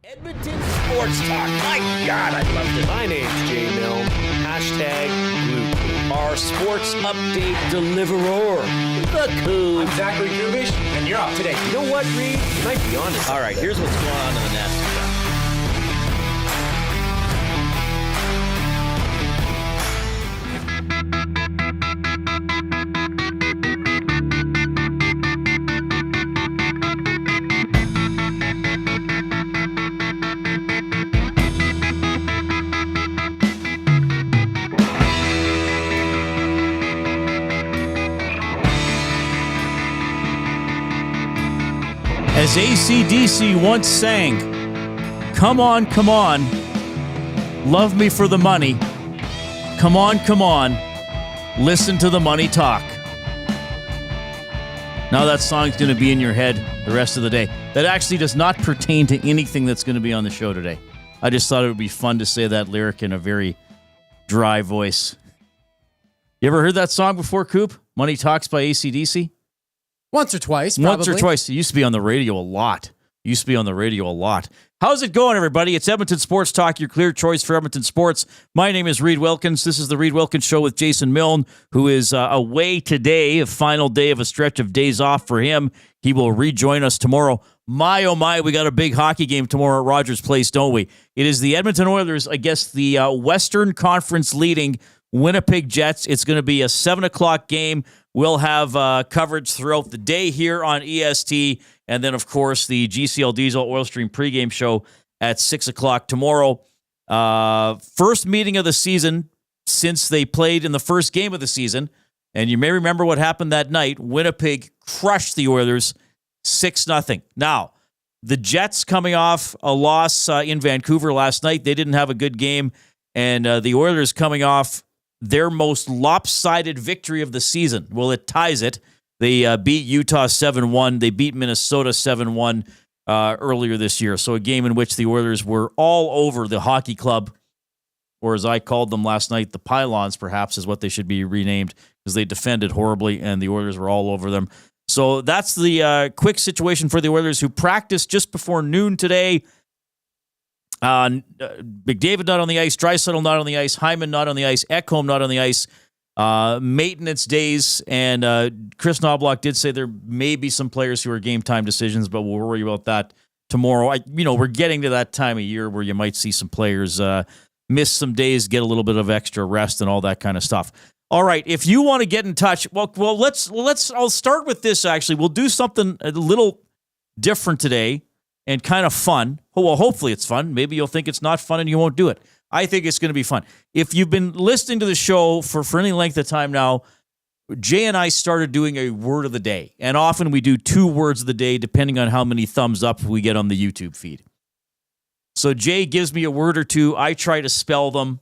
Edmonton Sports Talk. My God, I loved it. My name's Jay Milne. #Blue. Our sports update deliverer, the Coop. I'm Zachary Kubish, and you're up today. You know what, Reid? You might be honest. All right, here's what's going on in the nest. As AC/DC once sang, come on, love me for the money. Come on, listen to the money talk. Now that song's going to be in your head the rest of the day. That actually does not pertain to anything that's going to be on the show today. I just thought it would be fun to say that lyric in a very dry voice. You ever heard that song before, Coop? Money Talks by AC/DC? Once or twice, probably. Once or twice. It used to be on the radio a lot. How's it going, everybody? It's Edmonton Sports Talk, your clear choice for Edmonton sports. My name is Reid Wilkins. This is the Reid Wilkins Show with Jason Milne, who is away today, a final day of a stretch of days off for him. He will rejoin us tomorrow. My, oh my, we got a big hockey game tomorrow at Rogers Place, don't we? It is the Edmonton Oilers against the Western Conference leading Winnipeg Jets. It's going to be a 7 o'clock game. We'll have coverage throughout the day here on EST, and then, of course, the GCL Diesel Oil Stream pregame show at 6 o'clock tomorrow. First meeting of the season since they played in the first game of the season, and you may remember what happened that night. Winnipeg crushed the Oilers 6-0. Now, the Jets coming off a loss in Vancouver last night. They didn't have a good game, and the Oilers coming off their most lopsided victory of the season. Well, it ties it. They beat Utah 7-1. They beat Minnesota 7-1 earlier this year. So a game in which the Oilers were all over the hockey club, or as I called them last night, the Pylons perhaps is what they should be renamed, because they defended horribly and the Oilers were all over them. So that's the quick situation for the Oilers, who practiced just before noon today. McDavid not on the ice, Draisaitl not on the ice, Hyman not on the ice, Ekholm not on the ice. Maintenance days, and Chris Knobloch did say there may be some players who are game time decisions, but we'll worry about that tomorrow. We're getting to that time of year where you might see some players miss some days, get a little bit of extra rest, and all that kind of stuff. All right, if you want to get in touch, well, let's. I'll start with this. Actually, we'll do something a little different today and kind of fun. Well, hopefully it's fun. Maybe you'll think it's not fun and you won't do it. I think it's going to be fun. If you've been listening to the show for any length of time now, Jay and I started doing a word of the day. And often we do 2 words of the day, depending on how many thumbs up we get on the YouTube feed. So Jay gives me a word or 2. I try to spell them.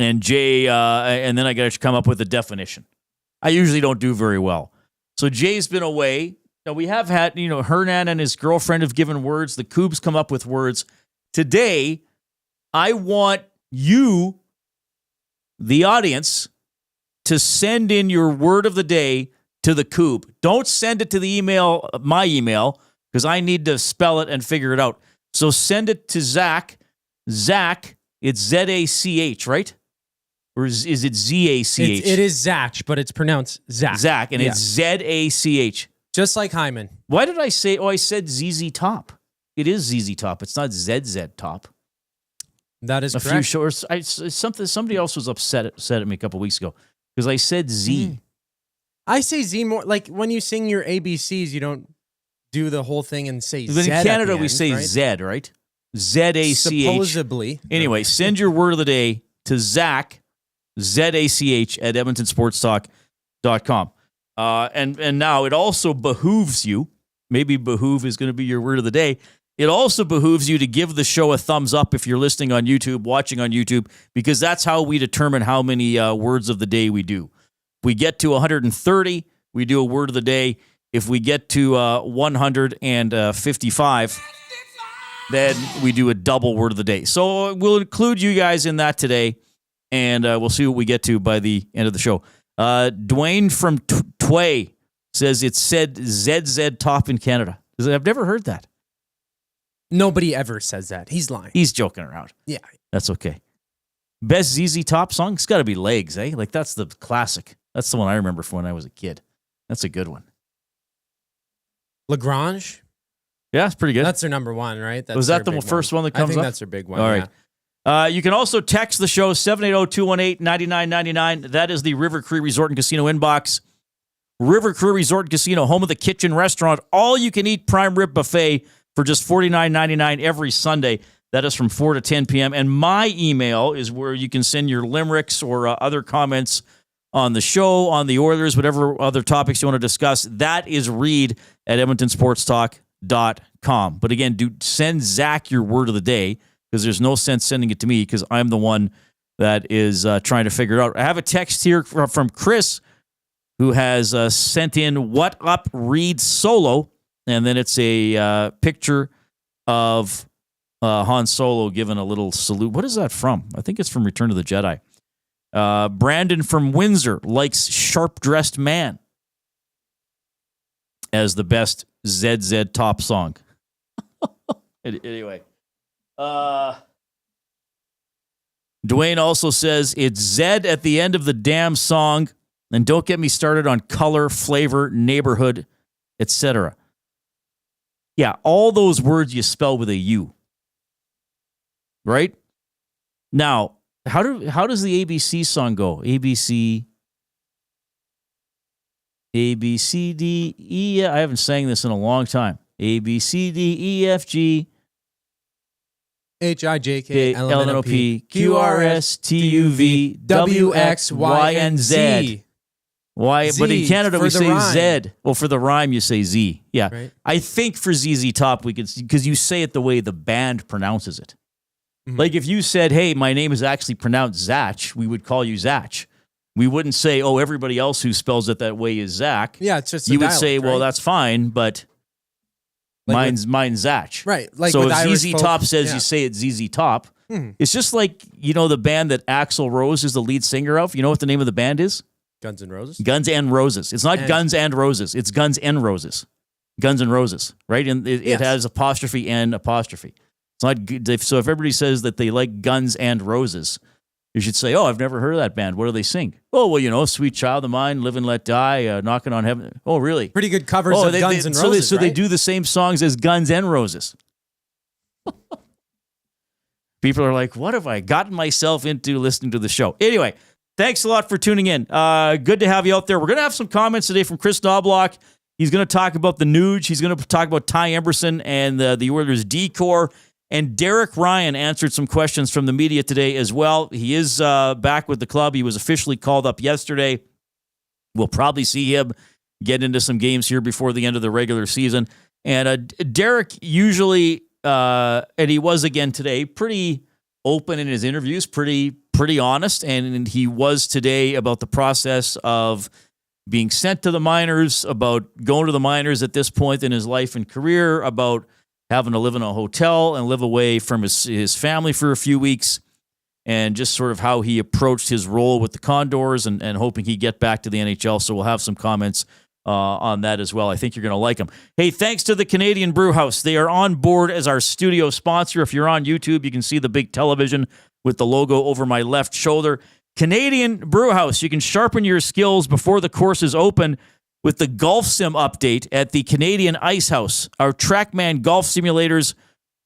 And Jay, and then I got to come up with a definition. I usually don't do very well. So Jay's been away. Now, we have had, Hernan and his girlfriend have given words. The Coobs come up with words. Today, I want you, the audience, to send in your word of the day to the Coob. Don't send it to the email, my email, because I need to spell it and figure it out. So send it to Zach. Zach, it's Z-A-C-H, right? Or is it Z-A-C-H? It is Zach, but it's pronounced Zach. Zach, and it's Z-A-C-H. Just like Hyman. Why did I say, I said ZZ Top. It is ZZ Top. It's not ZZ Top. That is a correct. few shorts. Somebody else was upset at me a couple weeks ago because I said Z. I say Z more. Like when you sing your ABCs, you don't do the whole thing and say Z. But in Canada, we say Z, right? Z-A-C-H. Supposedly. Anyway, send your word of the day to Zach, Z-A-C-H, at EdmontonSportsTalk.com. And now it also behooves you, maybe behoove is going to be your word of the day. It also behooves you to give the show a thumbs up if you're listening on YouTube, watching on YouTube, because that's how we determine how many words of the day we do. If we get to 130, we do a word of the day. If we get to 155, then we do a double word of the day. So we'll include you guys in that today, and we'll see what we get to by the end of the show. Dwayne from Tway says it said ZZ Top in Canada. I've never heard that. Nobody ever says that. He's lying. He's joking around. Yeah. That's okay. Best ZZ Top song? It's got to be Legs, eh? Like, that's the classic. That's the one I remember from when I was a kid. That's a good one. Lagrange? Yeah, it's pretty good. That's their number one, right? That's Was that the their big first one that comes I think up? that's their big one. All right. You can also text the show, 780-218-9999. That is the River Cree Resort and Casino inbox. River Cree Resort and Casino, home of the kitchen restaurant. All-you-can-eat prime rib buffet for just $49.99 every Sunday. That is from 4 to 10 p.m. And my email is where you can send your limericks or other comments on the show, on the Oilers, whatever other topics you want to discuss. That is Reid at EdmontonSportsTalk.com. But again, send Zach your word of the day, because there's no sense sending it to me because I'm the one that is trying to figure it out. I have a text here from Chris, who has sent in "What Up, Reid Solo," and then it's a picture of Han Solo giving a little salute. What is that from? I think it's from Return of the Jedi. Brandon from Windsor likes "Sharp-Dressed Man" as the best ZZ Top song. Anyway. Dwayne also says it's Zed at the end of the damn song, and don't get me started on color, flavor, neighborhood, etc. Yeah, all those words you spell with a U. Right? Now, how does the ABC song go? ABC D E. I haven't sang this in a long time. A B C D E F G H I J K L N O P Q R S T U V W X Y and Z. Why? But in Canada we say Z. Well, for the rhyme you say Z. Yeah, right. I think for ZZ Top we could, because you say it the way the band pronounces it. Mm-hmm. Like if you said, "Hey, my name is actually pronounced Zach," we would call you Zach. We wouldn't say, "Oh, everybody else who spells it that way is Zach." Yeah, it's just you would dialect, say, "Well, right? that's fine, but." Like mine's Zach. Right. Like so with if Irish ZZ folk, Top says yeah. you say it's ZZ Top, it's just like, the band that Axl Rose is the lead singer of. You know what the name of the band is? Guns N' Roses? Guns N' Roses. It's not Guns and Roses. It's Guns N' Roses. Guns N' Roses, right? And it has apostrophe and apostrophe. It's not so if everybody says that they like Guns and Roses, you should say, "Oh, I've never heard of that band. What do they sing?" "Oh, well, Sweet Child of Mine, Live and Let Die, Knocking on Heaven." "Oh, really?" Pretty good covers of Guns N' Roses, So right? they do the same songs as Guns N' Roses. People are like, what have I gotten myself into listening to the show? Anyway, thanks a lot for tuning in. Good to have you out there. We're going to have some comments today from Chris Knobloch. He's going to talk about the Nuge. He's going to talk about Ty Emberson and the Oilers D-Corps. And Derek Ryan answered some questions from the media today as well. He is back with the club. He was officially called up yesterday. We'll probably see him get into some games here before the end of the regular season. And Derek usually, and he was again today, pretty open in his interviews, pretty honest. And he was today about the process of being sent to the minors, about going to the minors at this point in his life and career, about having to live in a hotel and live away from his family for a few weeks, and just sort of how he approached his role with the Condors and hoping he'd get back to the NHL. So we'll have some comments on that as well. I think you're going to like them. Hey, thanks to the Canadian Brew House. They are on board as our studio sponsor. If you're on YouTube, you can see the big television with the logo over my left shoulder. Canadian Brew House. You can sharpen your skills before the courses open with the Golf Sim update at the Canadian Ice House. Our TrackMan golf simulators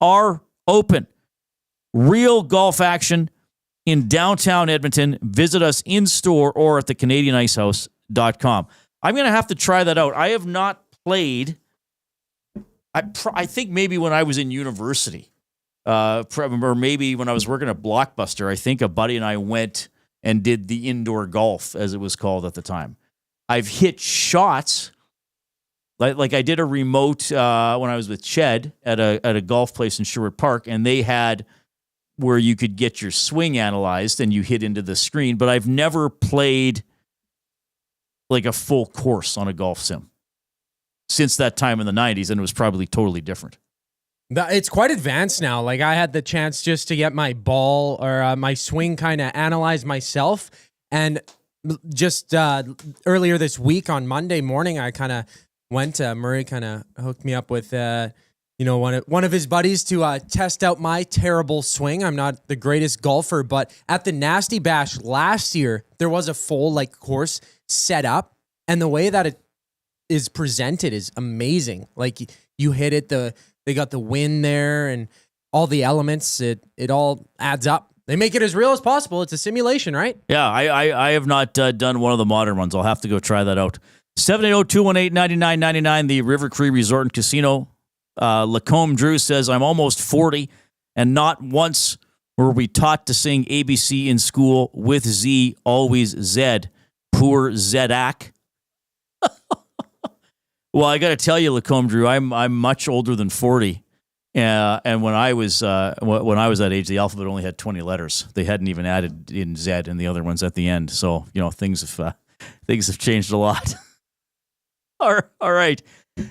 are open. Real golf action in downtown Edmonton. Visit us in-store or at thecanadianicehouse.com. I'm going to have to try that out. I have not played, I think maybe when I was in university, or maybe when I was working at Blockbuster, I think a buddy and I went and did the indoor golf, as it was called at the time. I've hit shots, like I did a remote when I was with Ched at a golf place in Sherwood Park, and they had where you could get your swing analyzed and you hit into the screen, but I've never played like a full course on a golf sim since that time in the 90s, and it was probably totally different. It's quite advanced now. Like I had the chance just to get my ball or my swing kind of analyzed myself, and just earlier this week on Monday morning, I kind of went. Murray kind of hooked me up with one of his buddies to test out my terrible swing. I'm not the greatest golfer, but at the Nasty Bash last year, there was a full course set up, and the way that it is presented is amazing. Like you hit it, they got the wind there and all the elements. It all adds up. They make it as real as possible. It's a simulation, right? Yeah, I have not done one of the modern ones. I'll have to go try that out. 780-218-9999, the River Cree Resort and Casino. Lacombe Drew says, I'm almost 40, and not once were we taught to sing ABC in school with Z, always Z. Poor Zedak. Well, I got to tell you, Lacombe Drew, I'm much older than 40. And when I was that age, the alphabet only had 20 letters. They hadn't even added in Z and the other ones at the end. So things have changed a lot. All right.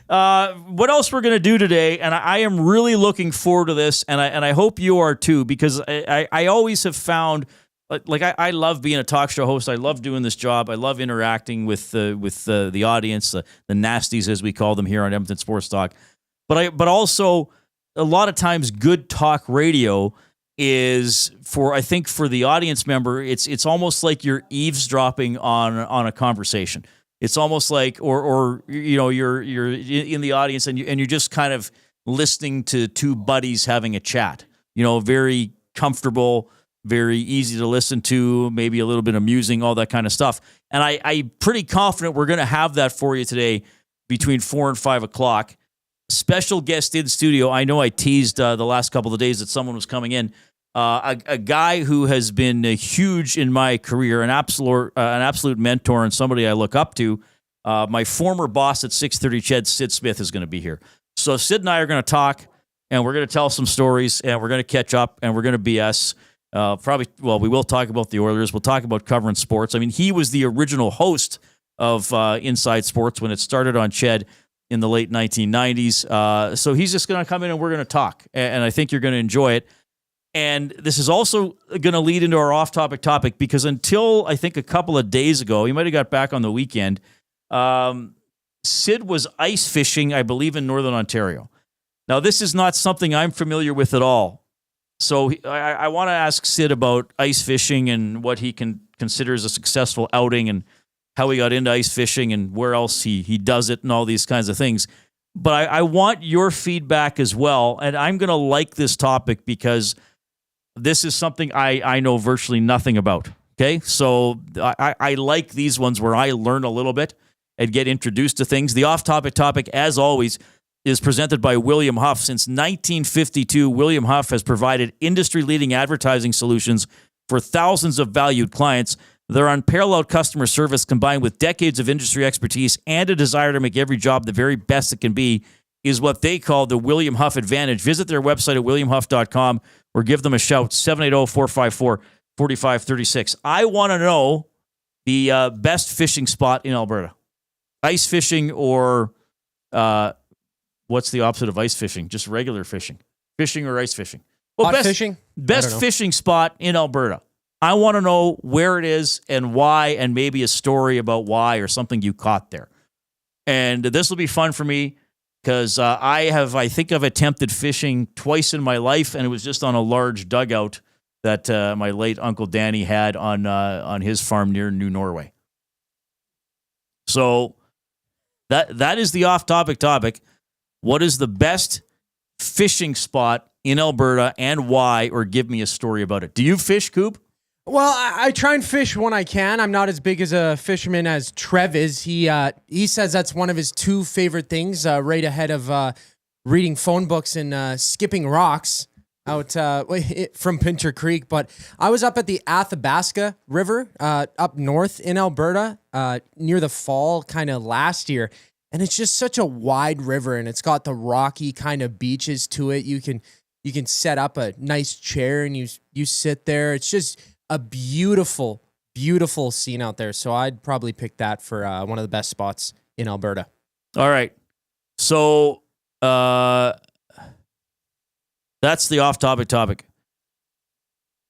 What else we're going to do today? And I am really looking forward to this, and I hope you are too, because I always have found I love being a talk show host. I love doing this job. I love interacting with the audience, the nasties as we call them here on Edmonton Sports Talk. But also a lot of times good talk radio is for the audience member. It's almost like you're eavesdropping on a conversation. It's almost like, or you're in the audience and you're just kind of listening to two buddies having a chat. Very comfortable, very easy to listen to, maybe a little bit amusing, all that kind of stuff. And I'm pretty confident we're going to have that for you today between 4 and 5 o'clock. Special guest in studio. I know I teased the last couple of days that someone was coming in. A guy who has been huge in my career, an absolute mentor and somebody I look up to. My former boss at 630 Ched, Syd Smith, is going to be here. So Syd and I are going to talk, and we're going to tell some stories, and we're going to catch up, and we're going to BS. We will talk about the Oilers. We'll talk about covering sports. I mean, he was the original host of Inside Sports when it started on Ched in the late 1990s. So he's just going to come in, and we're going to talk, and I think you're going to enjoy it. And this is also going to lead into our off-topic topic, because until I think a couple of days ago, you might have got back on the weekend, Syd was ice fishing, I believe, in Northern Ontario. Now, this is not something I'm familiar with at all. So I want to ask Syd about ice fishing and what he considers a successful outing and how he got into ice fishing and where else he does it and all these kinds of things. But I want your feedback as well, and I'm going to like this topic because this is something I know virtually nothing about, okay? So I like these ones where I learn a little bit and get introduced to things. The off-topic topic, as always, is presented by William Huff. Since 1952, William Huff has provided industry-leading advertising solutions for thousands of valued clients. Their unparalleled customer service, combined with decades of industry expertise and a desire to make every job the very best it can be, is what they call the William Huff Advantage. Visit their website at williamhuff.com or give them a shout, 780-454-4536. I want to know the best fishing spot in Alberta. Ice fishing or what's the opposite of ice fishing? Just regular fishing. Fishing or ice fishing? Well, Hot fishing? Best fishing spot in Alberta. I want to know where it is and why, and maybe a story about why or something you caught there. And this will be fun for me because I think I've attempted fishing twice in my life, and it was just on a large dugout that my late Uncle Danny had on his farm near New Norway. So that is the off-topic topic. What is the best fishing spot in Alberta and why, or give me a story about it? Do you fish, Coop? Well, I try and fish when I can. I'm not as big as a fisherman as Trev is. He says that's one of his two favorite things, right ahead of reading phone books and skipping rocks out from Pinter Creek. But I was up at the Athabasca River up north in Alberta near the fall kind of last year. And it's just such a wide river, and it's got the rocky kind of beaches to it. You can set up a nice chair and you sit there. It's just a beautiful, beautiful scene out there. So I'd probably pick that for one of the best spots in Alberta. All right. So that's the off-topic topic.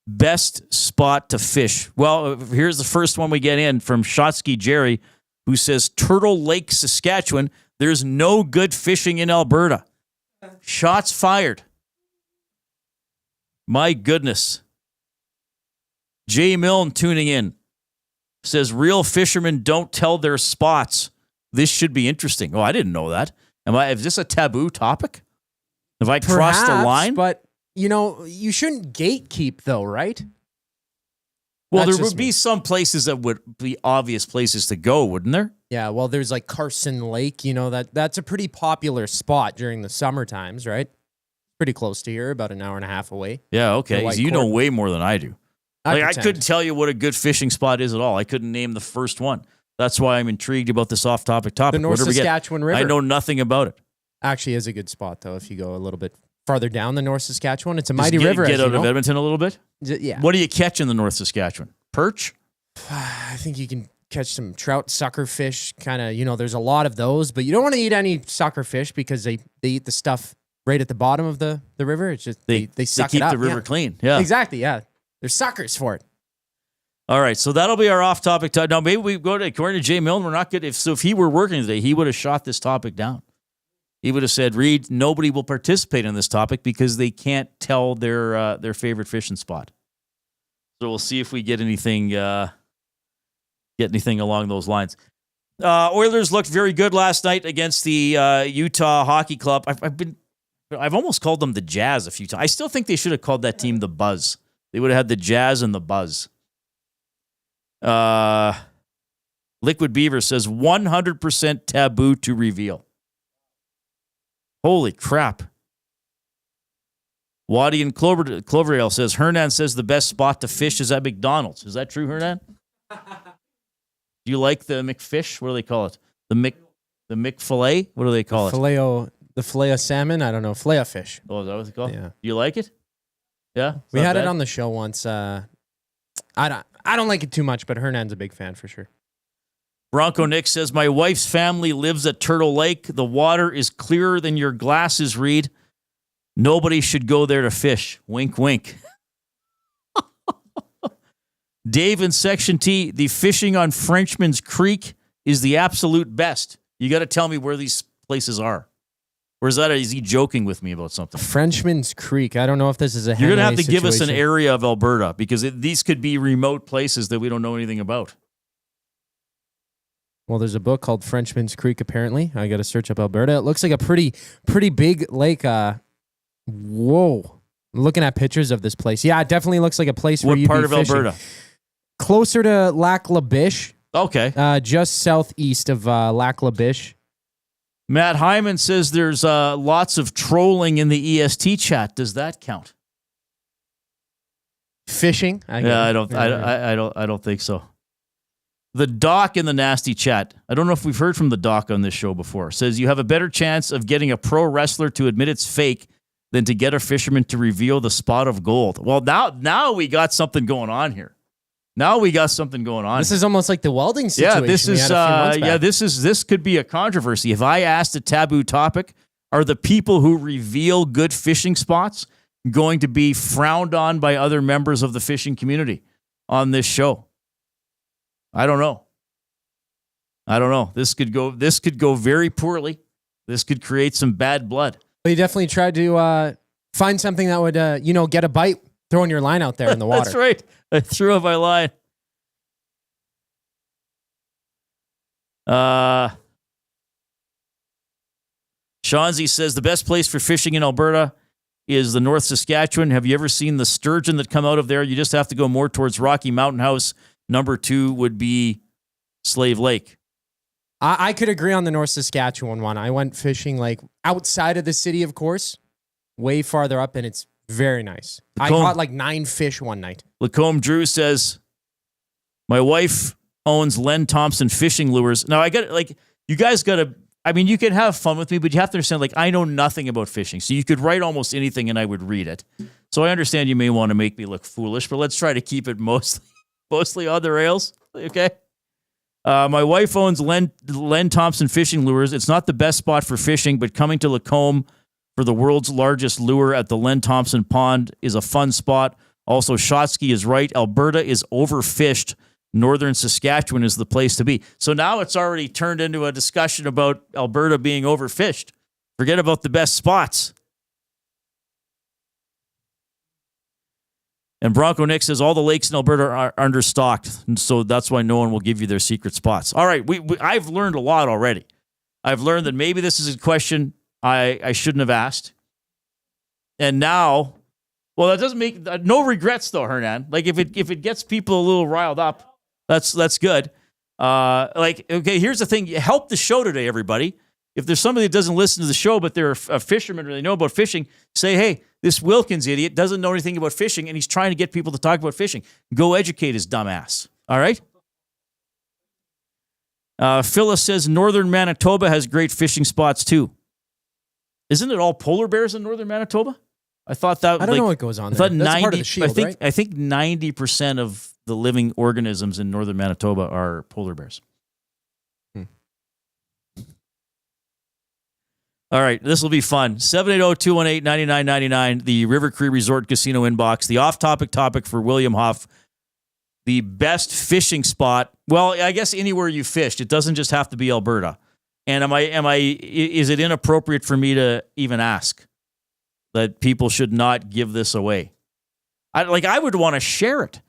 Best spot to fish. Well, here's the first one we get in from Shotsky Jerry, who says, Turtle Lake, Saskatchewan, there's no good fishing in Alberta. Shots fired. My goodness. Jay Milne tuning in. Says, real fishermen don't tell their spots. This should be interesting. Oh, I didn't know that. Is this a taboo topic? Have I crossed the line? But, you shouldn't gatekeep, though, right? Well, That's there would be some places that would be obvious places to go, wouldn't there? Yeah, well, there's like Carson Lake. That's a pretty popular spot during the summer times, right? Pretty close to here, about an hour and a half away. Yeah, okay. So you know way more than I do. I couldn't tell you what a good fishing spot is at all. I couldn't name the first one. That's why I'm intrigued about this off-topic topic. The North Saskatchewan River. I know nothing about it. Actually is a good spot, though, if you go a little bit farther down the North Saskatchewan. It's a mighty river. Get out of Edmonton a little bit? Yeah. What do you catch in the North Saskatchewan? Perch? I think you can catch some trout, sucker fish, kind of, there's a lot of those, but you don't want to eat any sucker fish because they eat the stuff right at the bottom of the river. It's just they suck keep it up. The river clean. Yeah. Exactly, yeah. They're suckers for it. All right, so that'll be our off-topic. Now, maybe we go to, according to Jay Milne, we're not good. If he were working today, he would have shot this topic down. He would have said, Reid, nobody will participate in this topic because they can't tell their favorite fishing spot. So we'll see if we get anything along those lines. Oilers looked very good last night against the Utah Hockey Club. I've almost called them the Jazz a few times. I still think they should have called that team the Buzz. They would have had the Jazz and the Buzz. Liquid Beaver says 100% taboo to reveal. Holy crap. Waddy and Cloverdale says, Hernan says the best spot to fish is at McDonald's. Is that true, Hernan? Do you like the McFish? What do they call it? The McFillet? What do they call it? The filet of salmon? I don't know. Filet of fish. Oh, is that what they call it? Yeah. Do you like it? Yeah? We had it on the show once. I don't like it too much, but Hernan's a big fan for sure. Bronco Nick says, my wife's family lives at Turtle Lake. The water is clearer than your glasses, Reid. Nobody should go there to fish. Wink, wink. Dave in Section T, the fishing on Frenchman's Creek is the absolute best. You got to tell me where these places are. Or is he joking with me about something? Frenchman's Creek. I don't know if this is a You're going to have to give us an area of Alberta because these could be remote places that we don't know anything about. Well, there's a book called Frenchman's Creek, apparently. I got to search up Alberta. It looks like a pretty big lake. Whoa. I'm looking at pictures of this place. Yeah, it definitely looks like a place where you'd be fishing. What part of Alberta? Closer to Lac La Biche. Okay. Just southeast of Lac La Biche. Matt Hyman says there's lots of trolling in the EST chat. Does that count? Fishing? I don't think so. The Doc in the nasty chat. I don't know if we've heard from the Doc on this show before. Says you have a better chance of getting a pro wrestler to admit it's fake than to get a fisherman to reveal the spot of gold. Well, now we got something going on here. This is almost like the welding situation. Yeah, this could be a controversy. If I asked a taboo topic, are the people who reveal good fishing spots going to be frowned on by other members of the fishing community on this show? I don't know. This could go very poorly. This could create some bad blood. Well, you definitely tried to find something that would get a bite throwing your line out there in the water. That's right. I threw up my line. Shanzi says the best place for fishing in Alberta is the North Saskatchewan. Have you ever seen the sturgeon that come out of there? You just have to go more towards Rocky Mountain House. Number 2 would be Slave Lake. I could agree on the North Saskatchewan one. I went fishing like outside of the city, of course, way farther up, and it's very nice. I caught like 9 fish one night. Lacombe Drew says, my wife owns Len Thompson fishing lures. Now, you guys got to, you can have fun with me, but you have to understand, I know nothing about fishing. So you could write almost anything and I would read it. So I understand you may want to make me look foolish, but let's try to keep it mostly on the rails. Okay. My wife owns Len Thompson fishing lures. It's not the best spot for fishing, but coming to Lacombe for the world's largest lure at the Len Thompson Pond is a fun spot. Also, Shotsky is right. Alberta is overfished. Northern Saskatchewan is the place to be. So now it's already turned into a discussion about Alberta being overfished Forget about the best spots. And Bronco Nick says all the lakes in Alberta are understocked, and so that's why no one will give you their secret spots. All right, I've learned a lot already. I've learned that maybe this is a question I shouldn't have asked. And now, well, that doesn't make no regrets though, Hernan. Like if it gets people a little riled up, that's good. Okay, here's the thing: help the show today, everybody. If there's somebody that doesn't listen to the show, but they're a fisherman or they know about fishing, say, hey, this Wilkins idiot doesn't know anything about fishing, and he's trying to get people to talk about fishing. Go educate his dumb ass. All right? Phyllis says Northern Manitoba has great fishing spots, too. Isn't it all polar bears in Northern Manitoba? I thought that... I don't know what goes on there. That's part of the shield, right? I think 90% of the living organisms in Northern Manitoba are polar bears. All right, this will be fun. 780-218-9999, the River Cree Resort Casino inbox. The off-topic topic for William Huff, the best fishing spot. Well, I guess anywhere you fished. It doesn't just have to be Alberta. And is it inappropriate for me to even ask that people should not give this away? I would want to share it.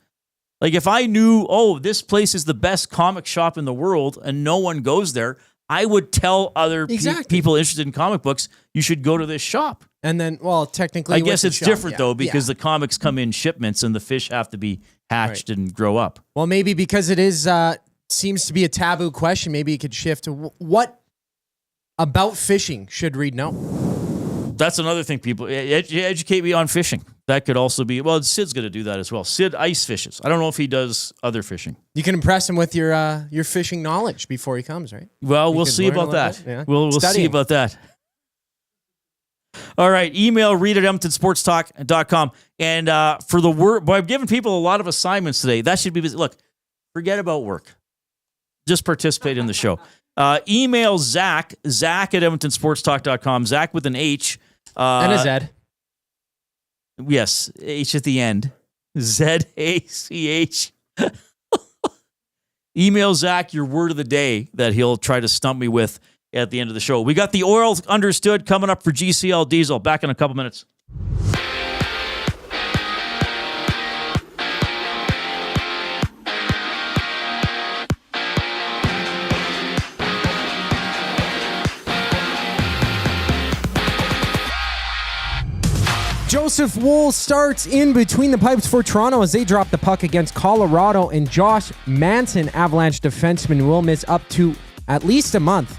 Like if I knew, this place is the best comic shop in the world and no one goes there, I would tell other people interested in comic books, you should go to this shop. And then, well, technically, I guess it's different though, because the comics come in shipments and the fish have to be hatched and grow up. Well, maybe because it is seems to be a taboo question, maybe it could shift to what about fishing should Reid know? That's another thing, people. Educate me on fishing. That could also be, well, Syd's going to do that as well. Syd ice fishes. I don't know if he does other fishing. You can impress him with your fishing knowledge before he comes, right? Well, we'll see about that. Yeah. We'll see about that. All right, email reid@edmontonsportstalk.com. And for the work, I've given people a lot of assignments today. That should be busy. Look, forget about work. Just participate in the show. Email Zach at edmontonsportstalk.com. Zach with an H. And a Z. Yes, H at the end. Z-A-C-H. Email Zach your word of the day that he'll try to stump me with at the end of the show. We got the oil understood coming up for GCL Diesel. Back in a couple minutes. Joseph Wool starts in between the pipes for Toronto as they drop the puck against Colorado, and Josh Manson, Avalanche defenseman, will miss up to at least a month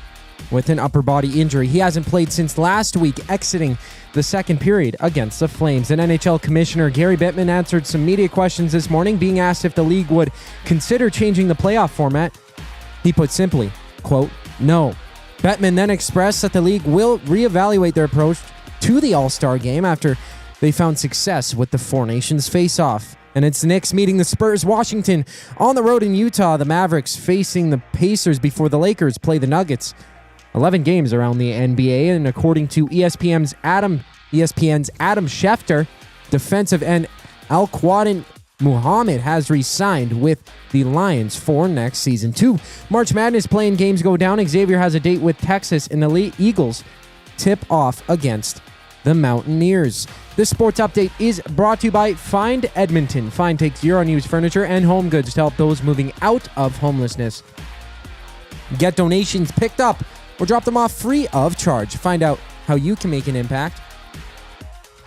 with an upper body injury. He hasn't played since last week, exiting the second period against the Flames. And NHL Commissioner Gary Bettman answered some media questions this morning, being asked if the league would consider changing the playoff format. He put simply, quote, no. Bettman then expressed that the league will reevaluate their approach to the All-Star game after they found success with the Four Nations face-off. And it's the Knicks meeting the Spurs. Washington on the road in Utah. The Mavericks facing the Pacers before the Lakers play the Nuggets. 11 games around the NBA, and according to ESPN's Adam Schefter, defensive end Al-Quadin Muhammad has re-signed with the Lions for next season. 2 March Madness playing games go down. Xavier has a date with Texas, and the Eagles tip off against the Mountaineers. This sports update is brought to you by Find Edmonton. Find takes your unused furniture and home goods to help those moving out of homelessness. Get donations picked up or drop them off free of charge. Find out how you can make an impact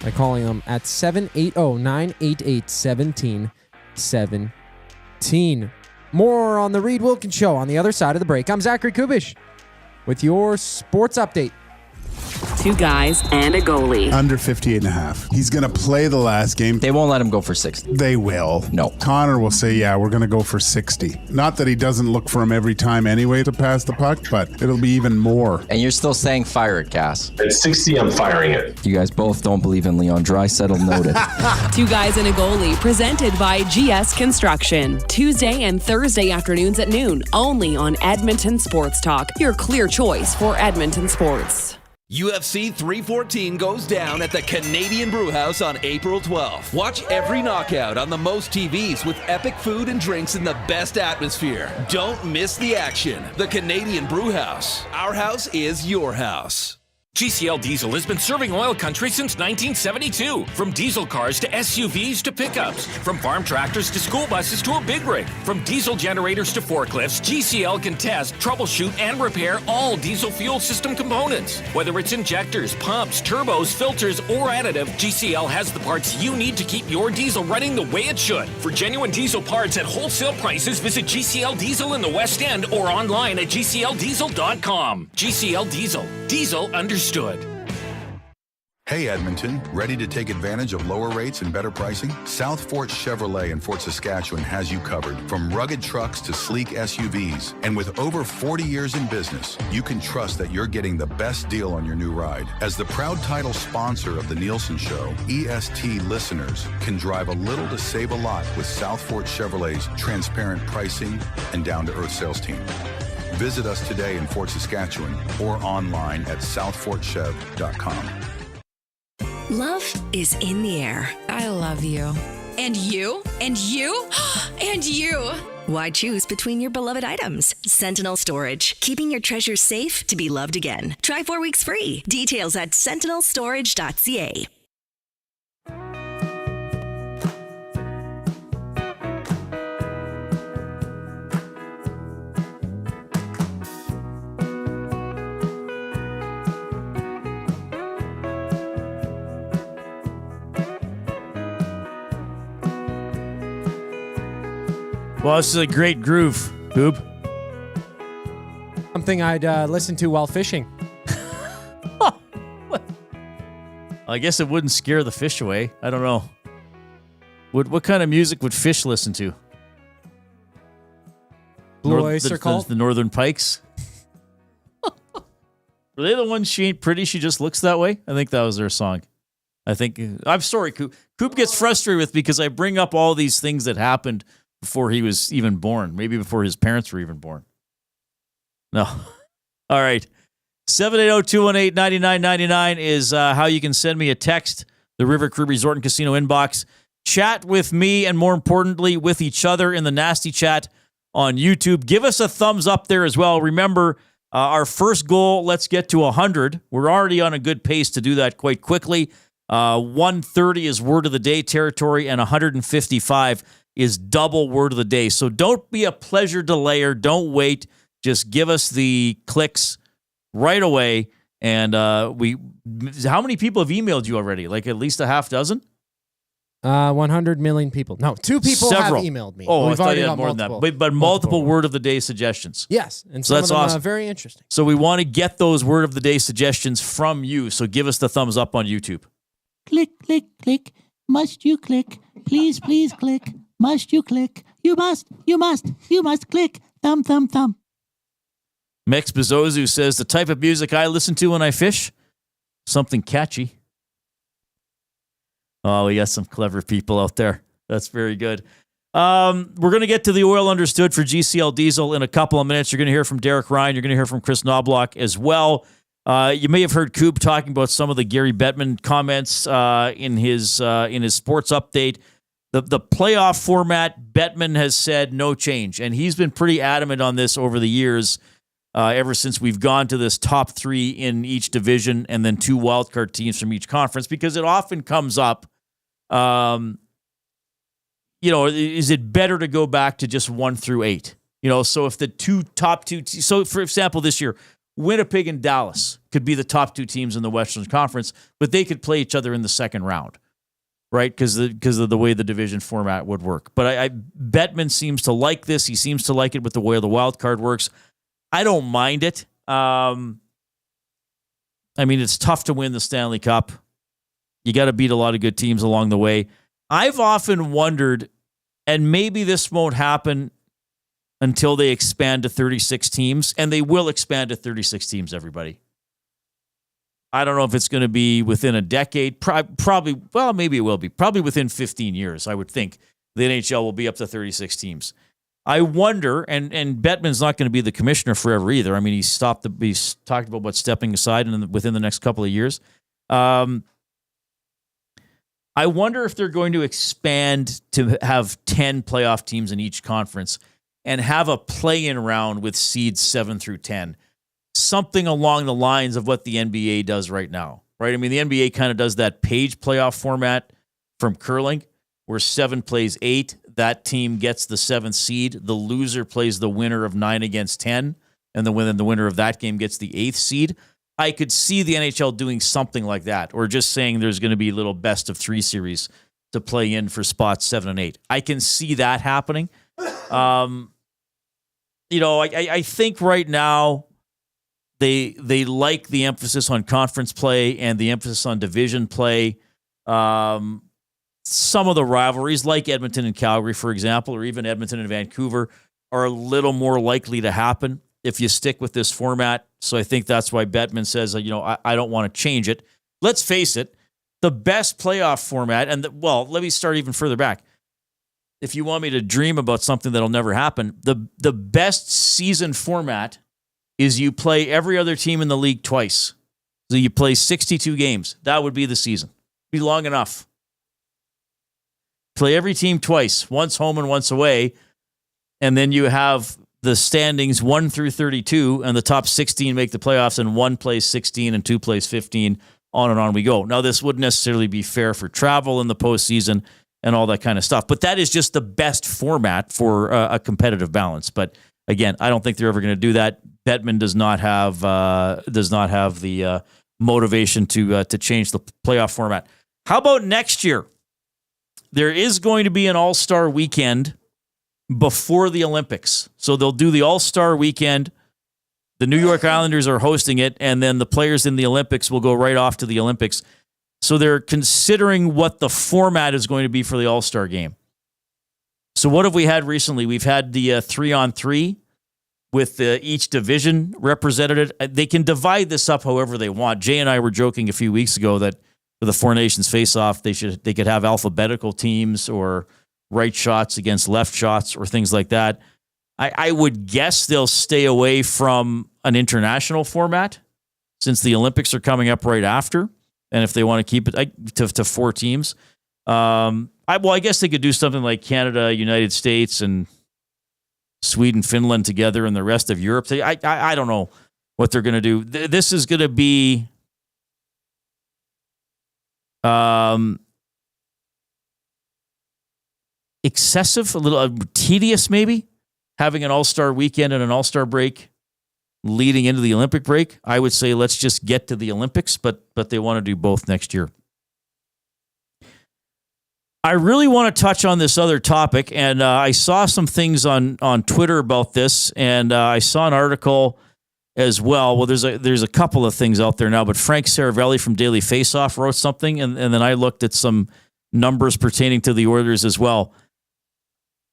by calling them at 780-988-1717. More on the Reid Wilkins Show on the other side of the break. I'm Zachary Kubish with your sports update. 2 guys and a goalie. Under 58.5. He's going to play the last game. They won't let him go for 60. They will. No. Connor will say, yeah, we're going to go for 60. Not that he doesn't look for him every time anyway to pass the puck, but it'll be even more. And you're still saying fire it, Cass. At 60, I'm firing it. You guys both don't believe in Leon Draisaitl. Noted. 2 guys and a goalie, presented by GS Construction. Tuesday and Thursday afternoons at noon, only on Edmonton Sports Talk. Your clear choice for Edmonton sports. UFC 314 goes down at the Canadian Brewhouse on April 12th. Watch every knockout on the most TVs with epic food and drinks in the best atmosphere. Don't miss the action. The Canadian Brewhouse. Our house is your house. GCL Diesel has been serving oil country since 1972. From diesel cars to SUVs to pickups. From farm tractors to school buses to a big rig. From diesel generators to forklifts, GCL can test, troubleshoot, and repair all diesel fuel system components. Whether it's injectors, pumps, turbos, filters, or additive, GCL has the parts you need to keep your diesel running the way it should. For genuine diesel parts at wholesale prices, visit GCL Diesel in the West End or online at GCLDiesel.com. GCL Diesel. Diesel understood. Hey Edmonton, ready to take advantage of lower rates and better pricing? South Fort Chevrolet in Fort Saskatchewan has you covered. From rugged trucks to sleek SUVs. And with over 40 years in business, you can trust that you're getting the best deal on your new ride. As the proud title sponsor of the Nielsen Show, EST listeners can drive a little to save a lot with South Fort Chevrolet's transparent pricing and down-to-earth sales team. Visit us today in Fort Saskatchewan or online at southfortchev.com. Love is in the air. I love you. And you? And you? And you! Why choose between your beloved items? Sentinel Storage, keeping your treasures safe to be loved again. Try 4 weeks free. Details at sentinelstorage.ca. Well, this is a great groove, Goob. Something I'd listen to while fishing. I guess it wouldn't scare the fish away. I don't know. What kind of music would fish listen to? Blue Oyster Cult? The Northern Pikes? Were they the ones She Ain't Pretty, She Just Looks That Way? I think that was their song. I'm sorry, Coop. Coop gets frustrated with me because I bring up all these things that happened before he was even born. Maybe before his parents were even born. No. All right. 780-218-9999 is how you can send me a text. The River Crew Resort and Casino inbox. Chat with me and more importantly with each other in the Nasty Chat on YouTube. Give us a thumbs up there as well. Remember, our first goal, let's get to 100. We're already on a good pace to do that quite quickly. 130 is word of the day territory and 155 is double word of the day. So don't be a pleasure delayer. Don't wait. Just give us the clicks right away. And how many people have emailed you already? Like at least a half dozen? 100 million people. No, 2 people Several. have emailed me. Oh, We've I thought already you had got more multiple, than that. But multiple word of the day suggestions. Yes, and so some that's of them awesome. are very interesting. So we want to get those word of the day suggestions from you. So give us the thumbs up on YouTube. Click, click, click. Must you click? Please, please click. Must you click? You must click. Thumb, thumb, thumb. Mex Bezozu says, the type of music I listen to when I fish, something catchy. Oh, we got some clever people out there. That's very good. We're going to get to the oil understood for GCL Diesel in a couple of minutes. You're going to hear from Derek Ryan. You're going to hear from Chris Knobloch as well. You may have heard Coop talking about some of the Gary Bettman comments in his sports update. The playoff format, Bettman has said no change, and he's been pretty adamant on this over the years, ever since we've gone to this top 3 in each division and then 2 wildcard teams from each conference, because it often comes up, is it better to go back to just 1 through 8? So if the top two, so for example, this year, Winnipeg and Dallas could be the top 2 teams in the Western Conference, but they could play each other in the second round, right? Because of the way the division format would work. But Bettman seems to like this. He seems to like it with the way the wild card works. I don't mind it. It's tough to win the Stanley Cup. You got to beat a lot of good teams along the way. I've often wondered, and maybe this won't happen until they expand to 36 teams, and they will expand to 36 teams, everybody. I don't know if it's going to be within a decade. Probably, well, maybe it will be. Probably within 15 years, I would think, the NHL will be up to 36 teams. I wonder, and Bettman's not going to be the commissioner forever either. I mean, he's talked about stepping aside within the next couple of years. I wonder if they're going to expand to have 10 playoff teams in each conference and have a play-in round with seeds 7 through 10. something along the lines of what the NBA does right now, right? I mean, the NBA kind of does that page playoff format from curling, where 7 plays 8. That team gets the 7th seed. The loser plays the winner of 9 against 10, and the winner of that game gets the 8th seed. I could see the NHL doing something like that, or just saying there's going to be little best of 3 series to play in for spots 7 and 8. I can see that happening. I think right now they like the emphasis on conference play and the emphasis on division play. Some of the rivalries, like Edmonton and Calgary, for example, or even Edmonton and Vancouver, are a little more likely to happen if you stick with this format. So I think that's why Bettman says, I don't want to change it. Let's face it, the best playoff format, let me start even further back. If you want me to dream about something that'll never happen, the best season format is you play every other team in the league twice. So you play 62 games. That would be the season. Be long enough. Play every team twice, once home and once away, and then you have the standings 1 through 32, and the top 16 make the playoffs, and 1 plays 16 and 2 plays 15, on and on we go. Now, this wouldn't necessarily be fair for travel in the postseason and all that kind of stuff, but that is just the best format for a competitive balance. But again, I don't think they're ever going to do that. Bettman does not have the motivation to change the playoff format. How about next year? There is going to be an All-Star weekend before the Olympics. So they'll do the All-Star weekend. The New York Islanders are hosting it, and then the players in the Olympics will go right off to the Olympics. So they're considering what the format is going to be for the All-Star game. So what have we had recently? We've had the 3-on-3 with each division represented. They can divide this up however they want. Jay and I were joking a few weeks ago that for the Four Nations face-off, they could have alphabetical teams or right shots against left shots or things like that. I would guess they'll stay away from an international format since the Olympics are coming up right after. And if they want to keep it to 4 teams, I guess they could do something like Canada, United States, and Sweden, Finland together, and the rest of Europe. I don't know what they're going to do. This is going to be excessive, a little tedious maybe, having an All-Star weekend and an All-Star break leading into the Olympic break. I would say let's just get to the Olympics, but they want to do both next year. I really want to touch on this other topic, and I saw some things on Twitter about this, and I saw an article as well. Well, there's a couple of things out there now, but Frank Saravelli from Daily Faceoff wrote something, and then I looked at some numbers pertaining to the Oilers as well.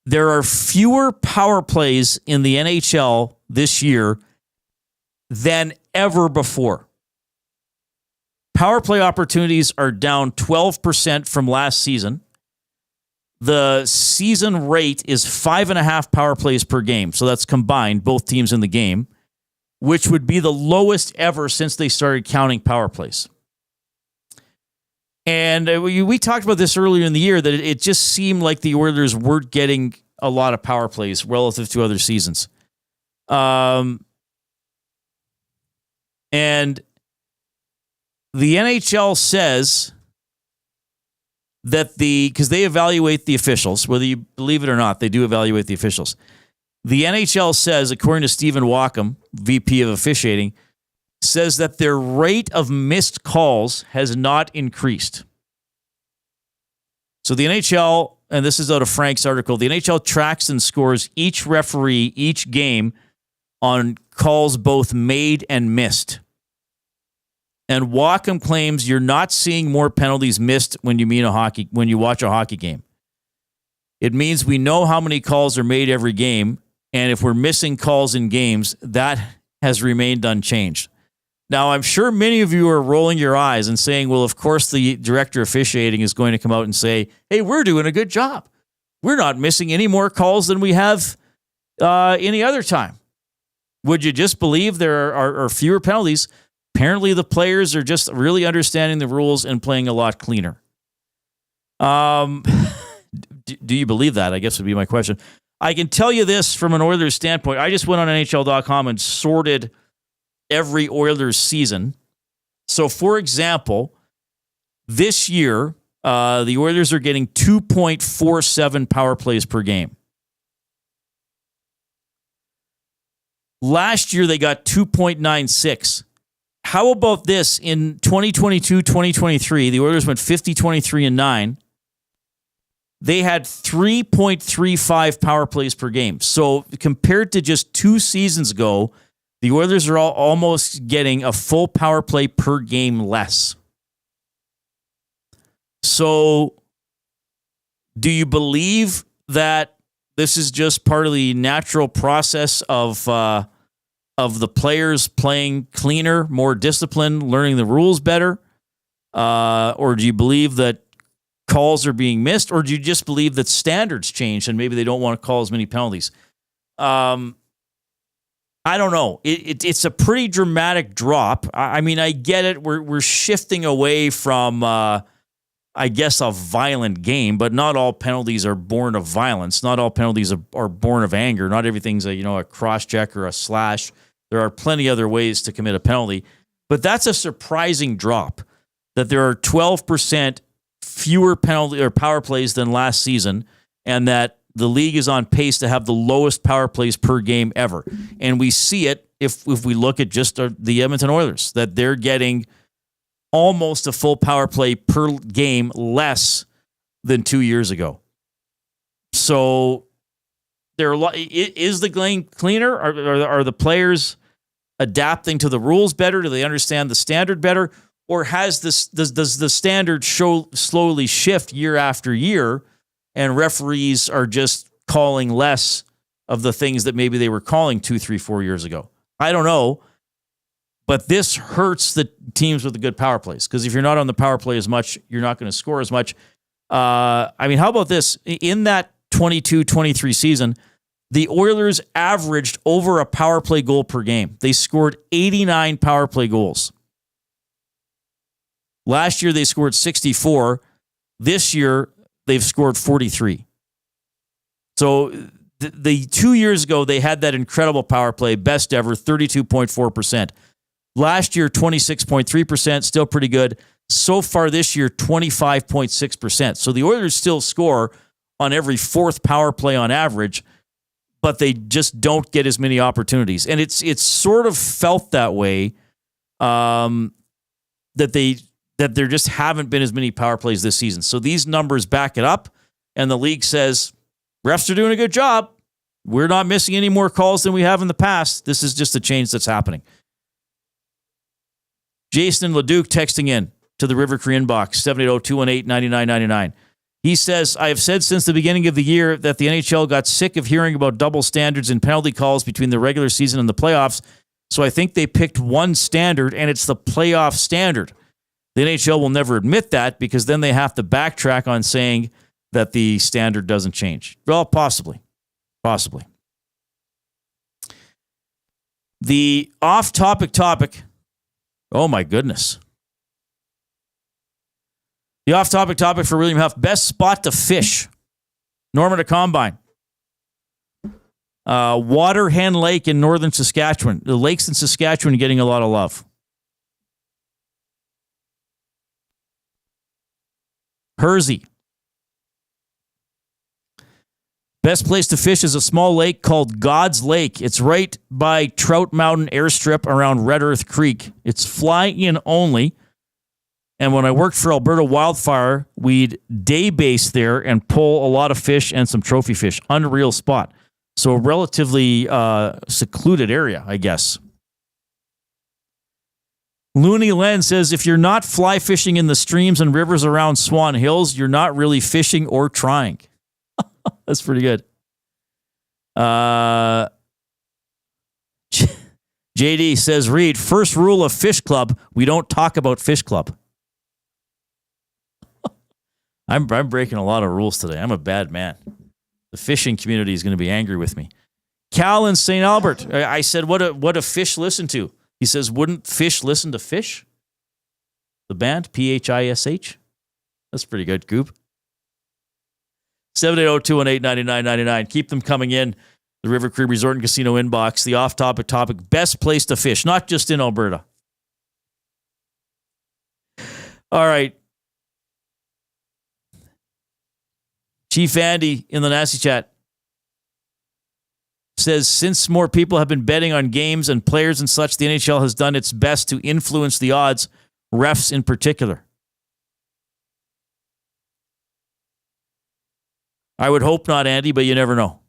There are fewer power plays in the NHL this year than ever before. Power play opportunities are down 12% from last season. The season rate is 5.5 power plays per game. So that's combined, both teams in the game, which would be the lowest ever since they started counting power plays. And we talked about this earlier in the year, that it just seemed like the Oilers weren't getting a lot of power plays relative to other seasons. And the NHL says that because they evaluate the officials, whether you believe it or not, they do evaluate the officials. The NHL says, according to Stephen Wacom, VP of officiating, says that their rate of missed calls has not increased. So the NHL, and this is out of Frank's article, the NHL tracks and scores each referee each game on calls both made and missed. And Wacom claims you're not seeing more penalties missed when you watch a hockey game. It means we know how many calls are made every game, and if we're missing calls in games, that has remained unchanged. Now, I'm sure many of you are rolling your eyes and saying, well, of course the director of officiating is going to come out and say, hey, we're doing a good job. We're not missing any more calls than we have any other time. Would you just believe there are fewer penalties? Apparently, the players are just really understanding the rules and playing a lot cleaner. Do you believe that? I guess would be my question. I can tell you this from an Oilers standpoint. I just went on NHL.com and sorted every Oilers season. So, for example, this year, the Oilers are getting 2.47 power plays per game. Last year, they got 2.96. How about this? In 2022-2023, the Oilers went 50-23-9. They had 3.35 power plays per game. So compared to just 2 seasons ago, the Oilers are almost getting a full power play per game less. So do you believe that this is just part of the natural process of the players playing cleaner, more disciplined, learning the rules better? Or do you believe that calls are being missed? Or do you just believe that standards changed and maybe they don't want to call as many penalties? I don't know. It's a pretty dramatic drop. I mean, I get it. We're shifting away from, I guess, a violent game, but not all penalties are born of violence. Not all penalties are born of anger. Not everything's a cross-check or a slash. There are plenty other ways to commit a penalty. But that's a surprising drop, that there are 12% fewer penalty or power plays than last season, and that the league is on pace to have the lowest power plays per game ever. And we see it if we look at just the Edmonton Oilers, that they're getting almost a full power play per game less than 2 years ago. So is the game cleaner? Are the players adapting to the rules better? Do they understand the standard better? Or does the standard slowly shift year after year, and referees are just calling less of the things that maybe they were calling 2, 3, 4 years ago? I don't know. But this hurts the teams with the good power plays, because if you're not on the power play as much, you're not going to score as much. I mean, how about this? In that 22-23 season, the Oilers averaged over a power play goal per game. They scored 89 power play goals. Last year, they scored 64. This year, they've scored 43. So the 2 years ago, they had that incredible power play, best ever, 32.4%. Last year, 26.3%, still pretty good. So far this year, 25.6%. So the Oilers still score on every fourth power play on average, but they just don't get as many opportunities. And it's sort of felt that way, that there just haven't been as many power plays this season. So these numbers back it up, and the league says, refs are doing a good job. We're not missing any more calls than we have in the past. This is just a change that's happening. Jason Leduc texting in to the River Cree inbox, 780-218-9999. He says, I have said since the beginning of the year that the NHL got sick of hearing about double standards and penalty calls between the regular season and the playoffs, so I think they picked one standard, and it's the playoff standard. The NHL will never admit that, because then they have to backtrack on saying that the standard doesn't change. Well, possibly. The off-topic topic. Oh, my goodness. The off-topic topic for William Huff. Best spot to fish. Norman to Combine. Waterhen Lake in northern Saskatchewan. The lakes in Saskatchewan are getting a lot of love. Hersey. Best place to fish is a small lake called God's Lake. It's right by Trout Mountain Airstrip around Red Earth Creek. It's fly-in only. And when I worked for Alberta Wildfire, we'd day base there and pull a lot of fish and some trophy fish. Unreal spot. So a relatively secluded area, I guess. Looney Len says, if you're not fly fishing in the streams and rivers around Swan Hills, you're not really fishing or trying. That's pretty good. JD says, Reid, first rule of Fish Club, we don't talk about Fish Club. I'm breaking a lot of rules today. I'm a bad man. The fishing community is going to be angry with me. Cal in St. Albert. I said, what do fish listen to? He says, wouldn't fish listen to Fish? The band, P-H-I-S-H. That's pretty good, Goop. 780-218-9999. Keep them coming in. The River Cree Resort and Casino inbox, the off-topic topic, best place to fish, not just in Alberta. All right. Chief Andy in the Nasty Chat says, since more people have been betting on games and players and such, the NHL has done its best to influence the odds, refs in particular. I would hope not, Andy, but you never know.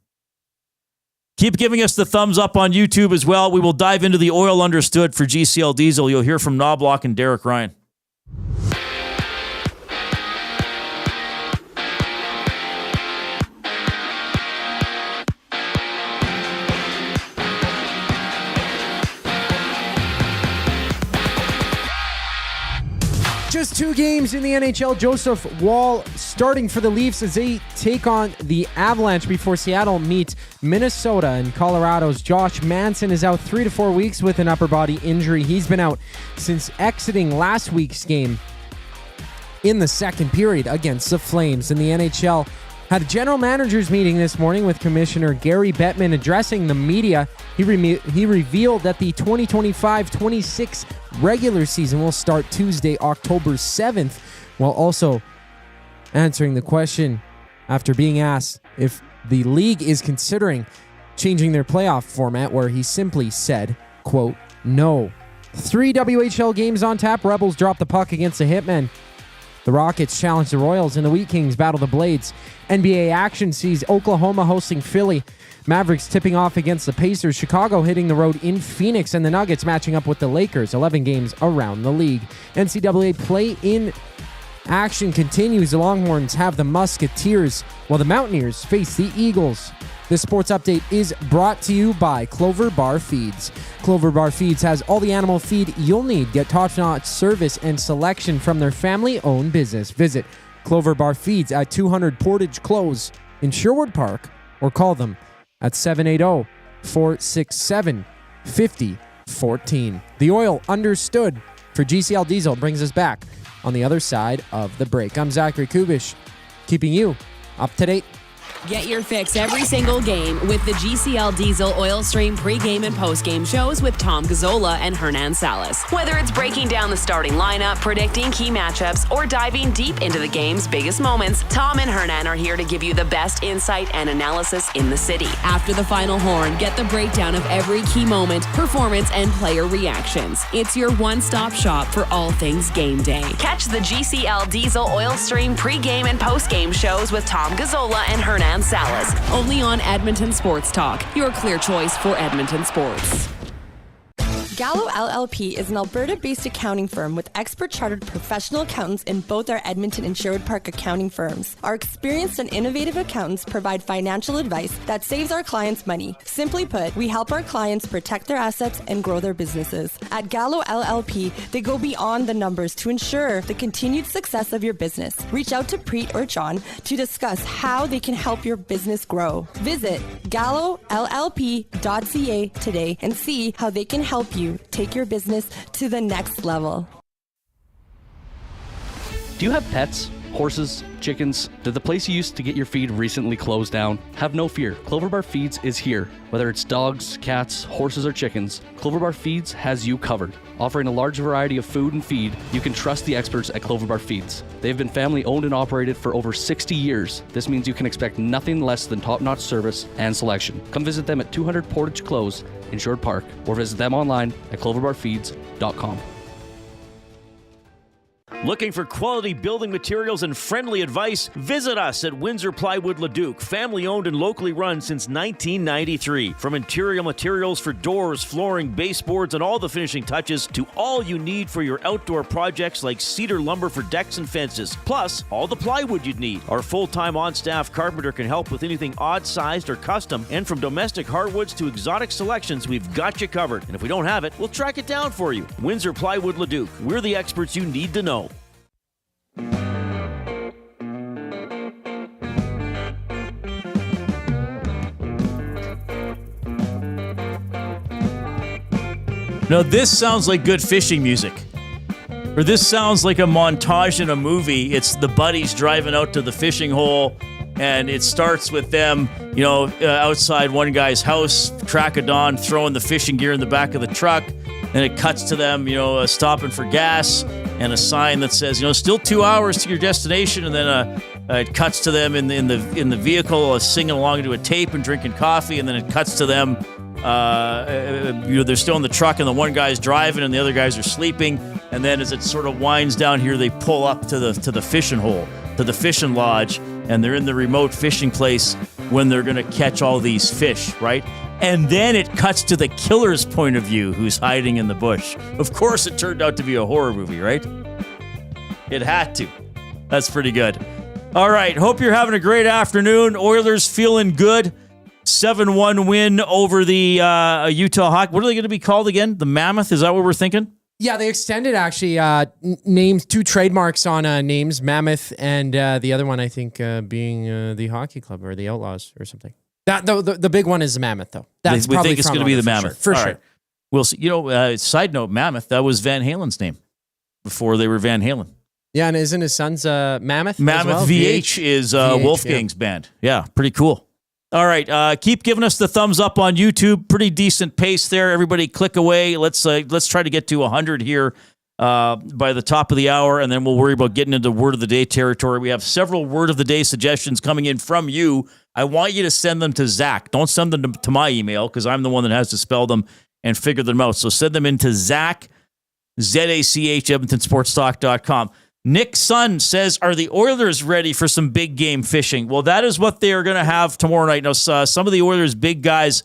Keep giving us the thumbs up on YouTube as well. We will dive into the oil understood for GCL Diesel. You'll hear from Knobloch and Derek Ryan. Just 2 games in the NHL. Joseph Woll starting for the Leafs as they take on the Avalanche before Seattle meet Minnesota. And Colorado's Josh Manson is out 3 to 4 weeks with an upper body injury. He's been out since exiting last week's game in the second period against the Flames. And the NHL had a general managers meeting this morning with Commissioner Gary Bettman addressing the media. He revealed that the 2025-26 regular season will start Tuesday, October 7th, while also answering the question after being asked if the league is considering changing their playoff format, where he simply said, quote, no. 3 WHL games on tap. Rebels drop the puck against the Hitmen. The Rockets challenge the Royals, and the Wheat Kings battle the Blades. NBA action sees Oklahoma hosting Philly, Mavericks tipping off against the Pacers, Chicago hitting the road in Phoenix, and the Nuggets matching up with the Lakers. 11 games around the league. NCAA play-in action continues. The Longhorns have the Musketeers, while the Mountaineers face the Eagles. This sports update is brought to you by Clover Bar Feeds. Clover Bar Feeds has all the animal feed you'll need. Get top-notch service and selection from their family-owned business. Visit Clover Bar Feeds at 200 Portage Close in Sherwood Park, or call them at 780-467-5014. The oil understood for GCL Diesel brings us back on the other side of the break. I'm Zachary Kubish, keeping you up to date. Get your fix every single game with the GCL Diesel Oil Stream pregame and postgame shows with Tom Gazzola and Hernan Salas. Whether it's breaking down the starting lineup, predicting key matchups, or diving deep into the game's biggest moments, Tom and Hernan are here to give you the best insight and analysis in the city. After the final horn, get the breakdown of every key moment, performance, and player reactions. It's your one-stop shop for all things game day. Catch the GCL Diesel Oil Stream pregame and postgame shows with Tom Gazzola and Hernan Salas, only on Edmonton Sports Talk, your clear choice for Edmonton sports. Gallo LLP is an Alberta-based accounting firm with expert chartered professional accountants in both our Edmonton and Sherwood Park accounting firms. Our experienced and innovative accountants provide financial advice that saves our clients money. Simply put, we help our clients protect their assets and grow their businesses. At Gallo LLP, they go beyond the numbers to ensure the continued success of your business. Reach out to Preet or John to discuss how they can help your business grow. Visit gallollp.ca today and see how they can help you take your business to the next level. Do you have pets? Horses? Chickens? Did the place you used to get your feed recently close down? Have no fear. Clover Bar Feeds is here. Whether it's dogs, cats, horses, or chickens, Clover Bar Feeds has you covered. Offering a large variety of food and feed, you can trust the experts at Clover Bar Feeds. They've been family owned and operated for over 60 years. This means you can expect nothing less than top-notch service and selection. Come visit them at 200 Portage Close in Sherwood Park, or visit them online at cloverbarfeeds.com. Looking for quality building materials and friendly advice? Visit us at Windsor Plywood Leduc, family owned and locally run since 1993. From interior materials for doors, flooring, baseboards, and all the finishing touches to all you need for your outdoor projects like cedar lumber for decks and fences, plus all the plywood you'd need. Our full-time on-staff carpenter can help with anything odd-sized or custom, and from domestic hardwoods to exotic selections, we've got you covered. And if we don't have it, we'll track it down for you. Windsor Plywood Leduc. We're the experts you need to know. No, this sounds like good fishing music. Or this sounds like a montage in a movie. It's the buddies driving out to the fishing hole, And it starts with them, outside one guy's house, crack of dawn, throwing the fishing gear in the back of the truck. Then it cuts to them, stopping for gas and a sign that says, still 2 hours to your destination. And then it cuts to them in the vehicle, singing along to a tape and drinking coffee. And then it cuts to them, they're still in the truck and the one guy's driving and the other guys are sleeping. And then as it sort of winds down here, they pull up to the fishing hole, to the fishing lodge, and they're in the remote fishing place when they're going to catch all these fish, right? And then it cuts to the killer's point of view, who's hiding in the bush. Of course, it turned out to be a horror movie, right? It had to. That's pretty good. All right, hope you're having a great afternoon. Oilers feeling good. 7-1 win over the Utah Hawks. What are they going to be called again? The Mammoth? Is that what we're thinking? Yeah, they extended actually names, 2 trademarks on names, Mammoth and the other one I think being the Hockey Club or the Outlaws or something. The big one is the Mammoth though. That's we think it's going to be the Mammoth. For sure. Right. We'll see. Side note, Mammoth, that was Van Halen's name before they were Van Halen. Yeah, and isn't his son's Mammoth? Mammoth as well? VH is Wolfgang's band. Yeah, pretty cool. All right, keep giving us the thumbs up on YouTube. Pretty decent pace there. Everybody click away. Let's try to get to 100 here by the top of the hour, and then we'll worry about getting into Word of the Day territory. We have several Word of the Day suggestions coming in from you. I want you to send them to Zach. Don't send them to my email because I'm the one that has to spell them and figure them out. So send them into Zach, Z-A-C-H, EdmontonSportsTalk.com. Nick Sun says, are the Oilers ready for some big game fishing? Well, that is what they are going to have tomorrow night. Now, some of the Oilers' big guys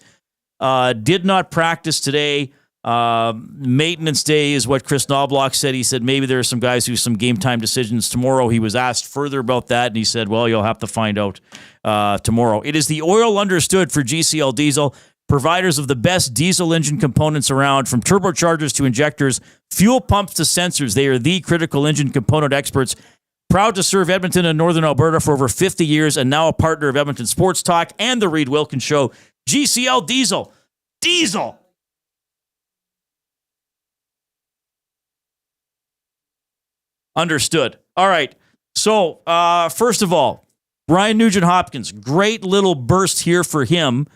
did not practice today. Maintenance day is what Chris Knobloch said. He said maybe there are some guys who some game time decisions tomorrow. He was asked further about that, and he said, well, you'll have to find out tomorrow. It is the Oil Understood for GCL Diesel, providers of the best diesel engine components around, from turbochargers to injectors, fuel pumps to sensors. They are the critical engine component experts. Proud to serve Edmonton and Northern Alberta for over 50 years, and now a partner of Edmonton Sports Talk and the Reid Wilkins Show. GCL Diesel. Diesel! Understood. All right. So, first of all, Ryan Nugent-Hopkins, great little burst here for him.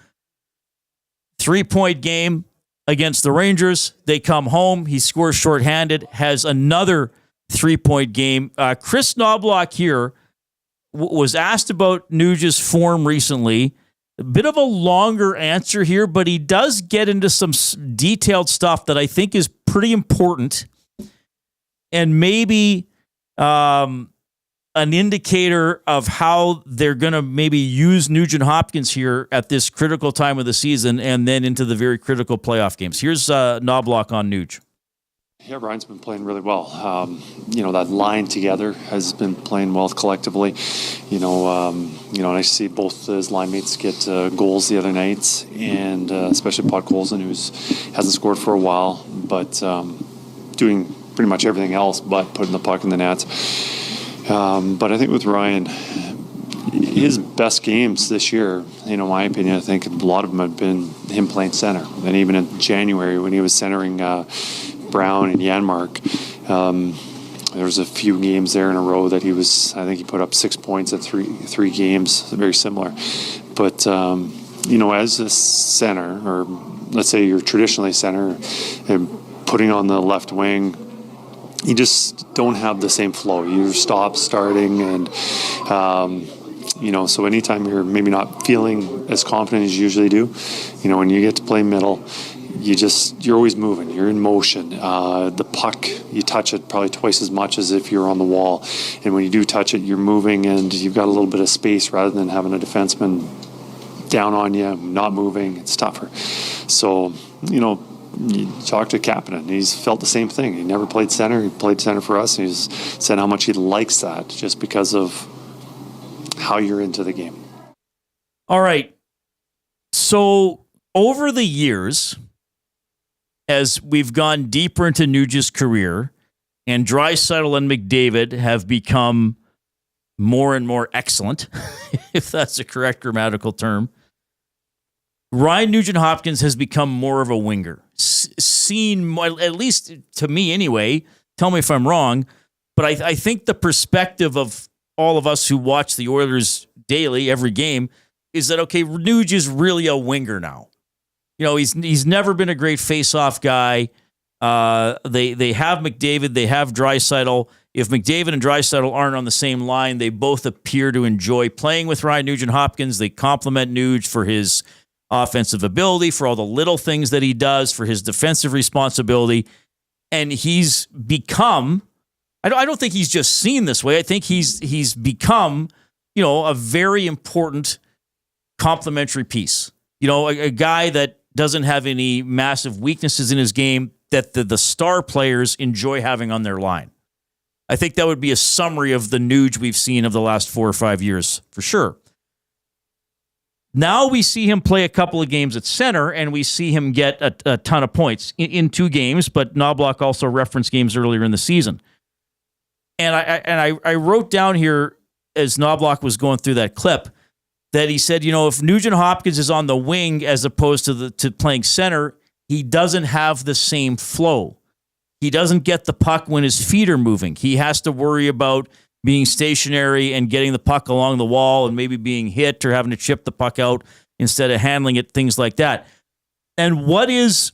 3-point game against the Rangers. They come home. He scores shorthanded, has another 3-point game. Chris Knobloch here was asked about Nuge's form recently. A bit of a longer answer here, but he does get into some detailed stuff that I think is pretty important and maybe an indicator of how they're going to maybe use Nugent-Hopkins here at this critical time of the season and then into the very critical playoff games. Here's Knobloch on Nuge. Yeah, Ryan's been playing really well. That line together has been playing well collectively. Nice to see both his line mates get goals the other night, and especially Pod Colson, who hasn't scored for a while, but doing pretty much everything else but putting the puck in the net. But I think with Ryan, his best games this year, in my opinion, I think a lot of them have been him playing center. And even in January when he was centering Brown and Janmark, there was a few games there in a row that I think he put up 6 points at three games, very similar. But, as a center, or let's say you're traditionally center, and putting on the left wing, you just don't have the same flow. You stop starting, and so anytime you're maybe not feeling as confident as you usually do, when you get to play middle, you're always moving. You're in motion. The puck, you touch it probably twice as much as if you're on the wall, and when you do touch it, you're moving, and you've got a little bit of space rather than having a defenseman down on you, not moving. It's tougher. So you talk to Kapanen, he's felt the same thing. He never played center. He played center for us. He's said how much he likes that just because of how you're into the game. All right. So over the years, as we've gone deeper into Nuge's career, and Draisaitl and McDavid have become more and more excellent, if that's the correct grammatical term, Ryan Nugent-Hopkins has become more of a winger. Seen, at least to me anyway, tell me if I'm wrong, but I think the perspective of all of us who watch the Oilers daily, every game, is that, okay, Nuge is really a winger now. He's never been a great face-off guy. They have McDavid, they have Draisaitl. If McDavid and Draisaitl aren't on the same line, they both appear to enjoy playing with Ryan Nugent-Hopkins. They compliment Nuge for his offensive ability, for all the little things that he does, for his defensive responsibility. And he's become, I don't think he's just seen this way. I think he's become, a very important complementary piece. A guy that doesn't have any massive weaknesses in his game that the star players enjoy having on their line. I think that would be a summary of the Nuge we've seen of the last 4 or 5 years, for sure. Now we see him play a couple of games at center, and we see him get a ton of points in 2 games, but Knobloch also referenced games earlier in the season. And I wrote down here, as Knobloch was going through that clip, that he said, if Nugent-Hopkins is on the wing as opposed to playing center, he doesn't have the same flow. He doesn't get the puck when his feet are moving. He has to worry about being stationary and getting the puck along the wall and maybe being hit or having to chip the puck out instead of handling it, things like that. And what is,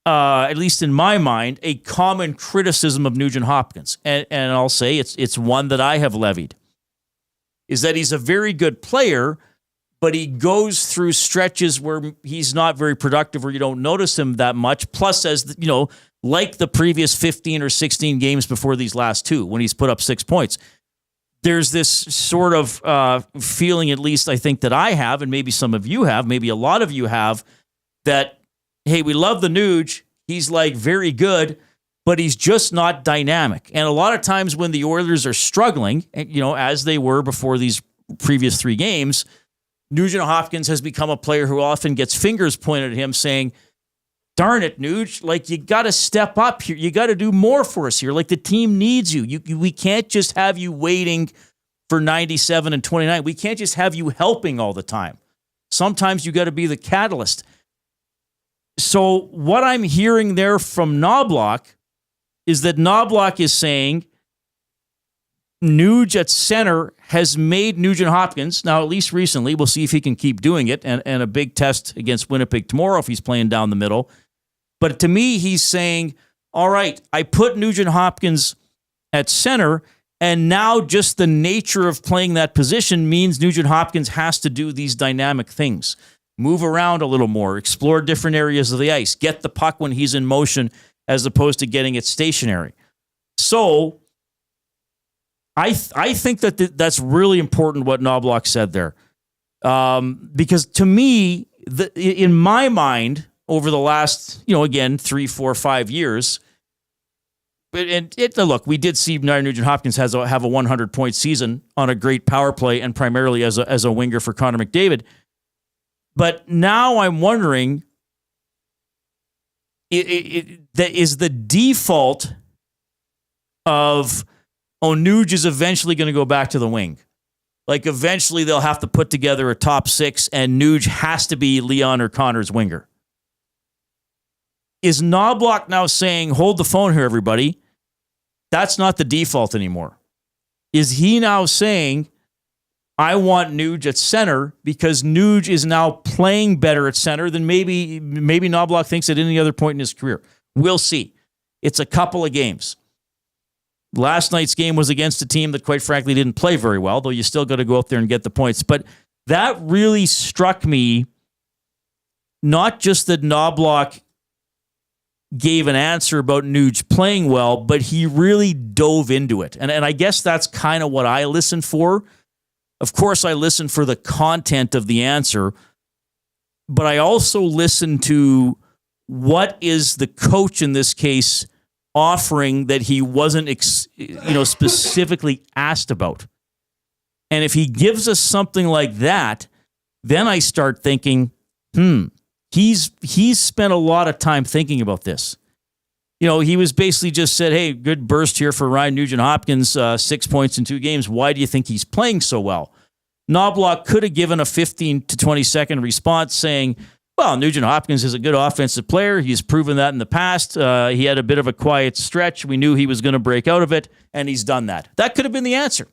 at least in my mind, a common criticism of Nugent-Hopkins, and I'll say it's one that I have levied, is that he's a very good player, but he goes through stretches where he's not very productive, where you don't notice him that much. Plus, as like the previous 15 or 16 games before these last 2, when he's put up 6 points, there's this sort of feeling, at least I think that I have, and maybe some of you have, maybe a lot of you have, that, hey, we love the Nuge. He's like very good, but he's just not dynamic. And a lot of times when the Oilers are struggling, as they were before these previous 3 games, Nugent-Hopkins has become a player who often gets fingers pointed at him saying, darn it, Nuge, like, you got to step up here. You got to do more for us here. Like, the team needs you. We can't just have you waiting for 97 and 29. We can't just have you helping all the time. Sometimes you got to be the catalyst. So what I'm hearing there from Knobloch is that Knobloch is saying Nuge at center has made Nugent-Hopkins, now at least recently, we'll see if he can keep doing it, and a big test against Winnipeg tomorrow if he's playing down the middle. But to me, he's saying, all right, I put Nugent-Hopkins at center, and now just the nature of playing that position means Nugent-Hopkins has to do these dynamic things. Move around a little more, explore different areas of the ice, get the puck when he's in motion as opposed to getting it stationary. So I think that that's really important what Knobloch said there. Because to me, in my mind, over the last, again, 3, 4, 5 years, look, we did see Nugent-Hopkins have a 100-point season on a great power play and primarily as a winger for Connor McDavid. But now I'm wondering, that is the default of, Nuge is eventually going to go back to the wing. Like, eventually they'll have to put together a top 6 and Nuge has to be Leon or Connor's winger. Is Knobloch now saying, hold the phone here, everybody? That's not the default anymore. Is he now saying, I want Nuge at center because Nuge is now playing better at center than maybe Knobloch thinks at any other point in his career? We'll see. It's a couple of games. Last night's game was against a team that, quite frankly, didn't play very well, though you still got to go out there and get the points. But that really struck me, not just that Knobloch gave an answer about Nuge playing well, but he really dove into it. And I guess that's kind of what I listen for. Of course, I listen for the content of the answer, but I also listen to what is the coach in this case offering that he wasn't specifically asked about. And if he gives us something like that, then I start thinking, he's spent a lot of time thinking about this. He was basically just said, hey, good burst here for Ryan Nugent-Hopkins, 6 points in 2 games. Why do you think he's playing so well? Knobloch could have given a 15 to 20 second response saying, well, Nugent-Hopkins is a good offensive player. He's proven that in the past. He had a bit of a quiet stretch. We knew he was going to break out of it, and he's done that. That could have been the answer.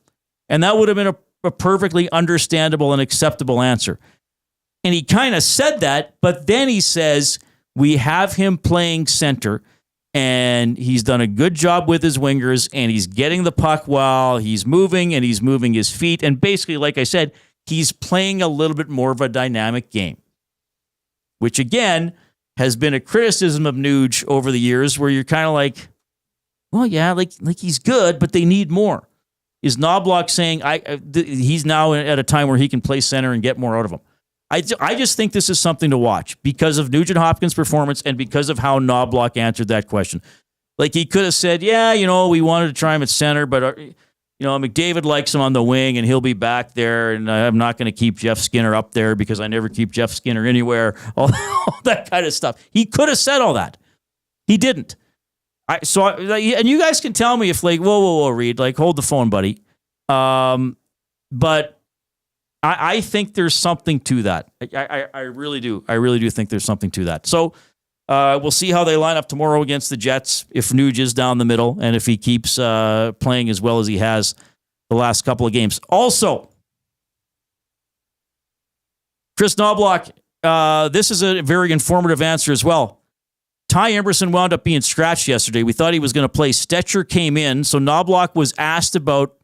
And that would have been a perfectly understandable and acceptable answer. And he kind of said that, but then he says, we have him playing center, and he's done a good job with his wingers, and he's getting the puck while he's moving, and he's moving his feet. And basically, like I said, he's playing a little bit more of a dynamic game, which, again, has been a criticism of Nuge over the years, where you're kind of like, well, yeah, like he's good, but they need more. Is Knobloch saying he's now at a time where he can play center and get more out of him? I just think this is something to watch because of Nugent-Hopkins' performance and because of how Knobloch answered that question. Like, he could have said, yeah, we wanted to try him at center, but, McDavid likes him on the wing and he'll be back there, and I'm not going to keep Jeff Skinner up there because I never keep Jeff Skinner anywhere, all that kind of stuff. He could have said all that. He didn't. And you guys can tell me if, like, whoa, Reid, like, hold the phone, buddy. But I think there's something to that. I really do. I really do think there's something to that. So we'll see how they line up tomorrow against the Jets if Nuge is down the middle and if he keeps playing as well as he has the last couple of games. Also, Chris Knobloch, this is a very informative answer as well. Ty Emberson wound up being scratched yesterday. We thought he was going to play. Stetcher came in, so Knobloch was asked about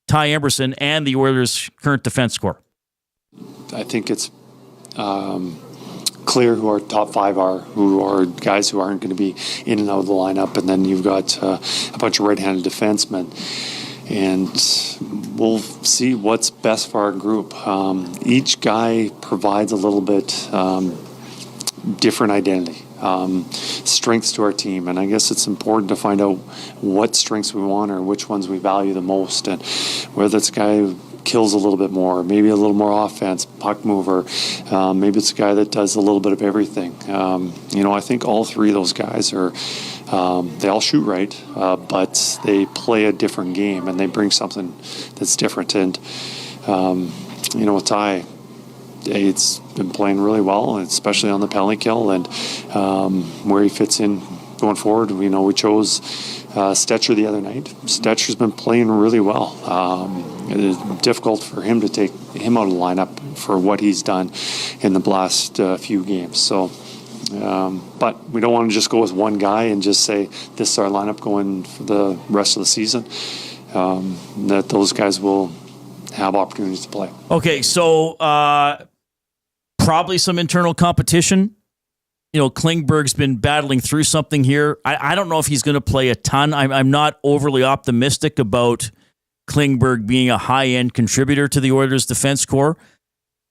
Ty Emberson and the Oilers' current defense corps. I think it's clear who our top five are, who are guys who aren't going to be in and out of the lineup, and then you've got a bunch of right-handed defensemen. And we'll see what's best for our group. Each guy provides a little bit different identity. Strengths to our team, and I guess it's important to find out what strengths we want or which ones we value the most, and whether it's a guy who kills a little bit more, maybe a little more offense, puck mover, maybe it's a guy that does a little bit of everything. I think all three of those guys are they all shoot right, but they play a different game and they bring something that's different. And with Ty, it's been playing really well, especially on the penalty kill, and where he fits in going forward. We chose Stetcher the other night. Stetcher's been playing really well. It is difficult for him to take him out of the lineup for what he's done in the last few games. So, but we don't want to just go with one guy and just say this is our lineup going for the rest of the season. That those guys will have opportunities to play. Okay, so probably some internal competition. Klingberg's been battling through something here. I don't know if he's going to play a ton. I'm not overly optimistic about Klingberg being a high-end contributor to the Oilers' defense corps.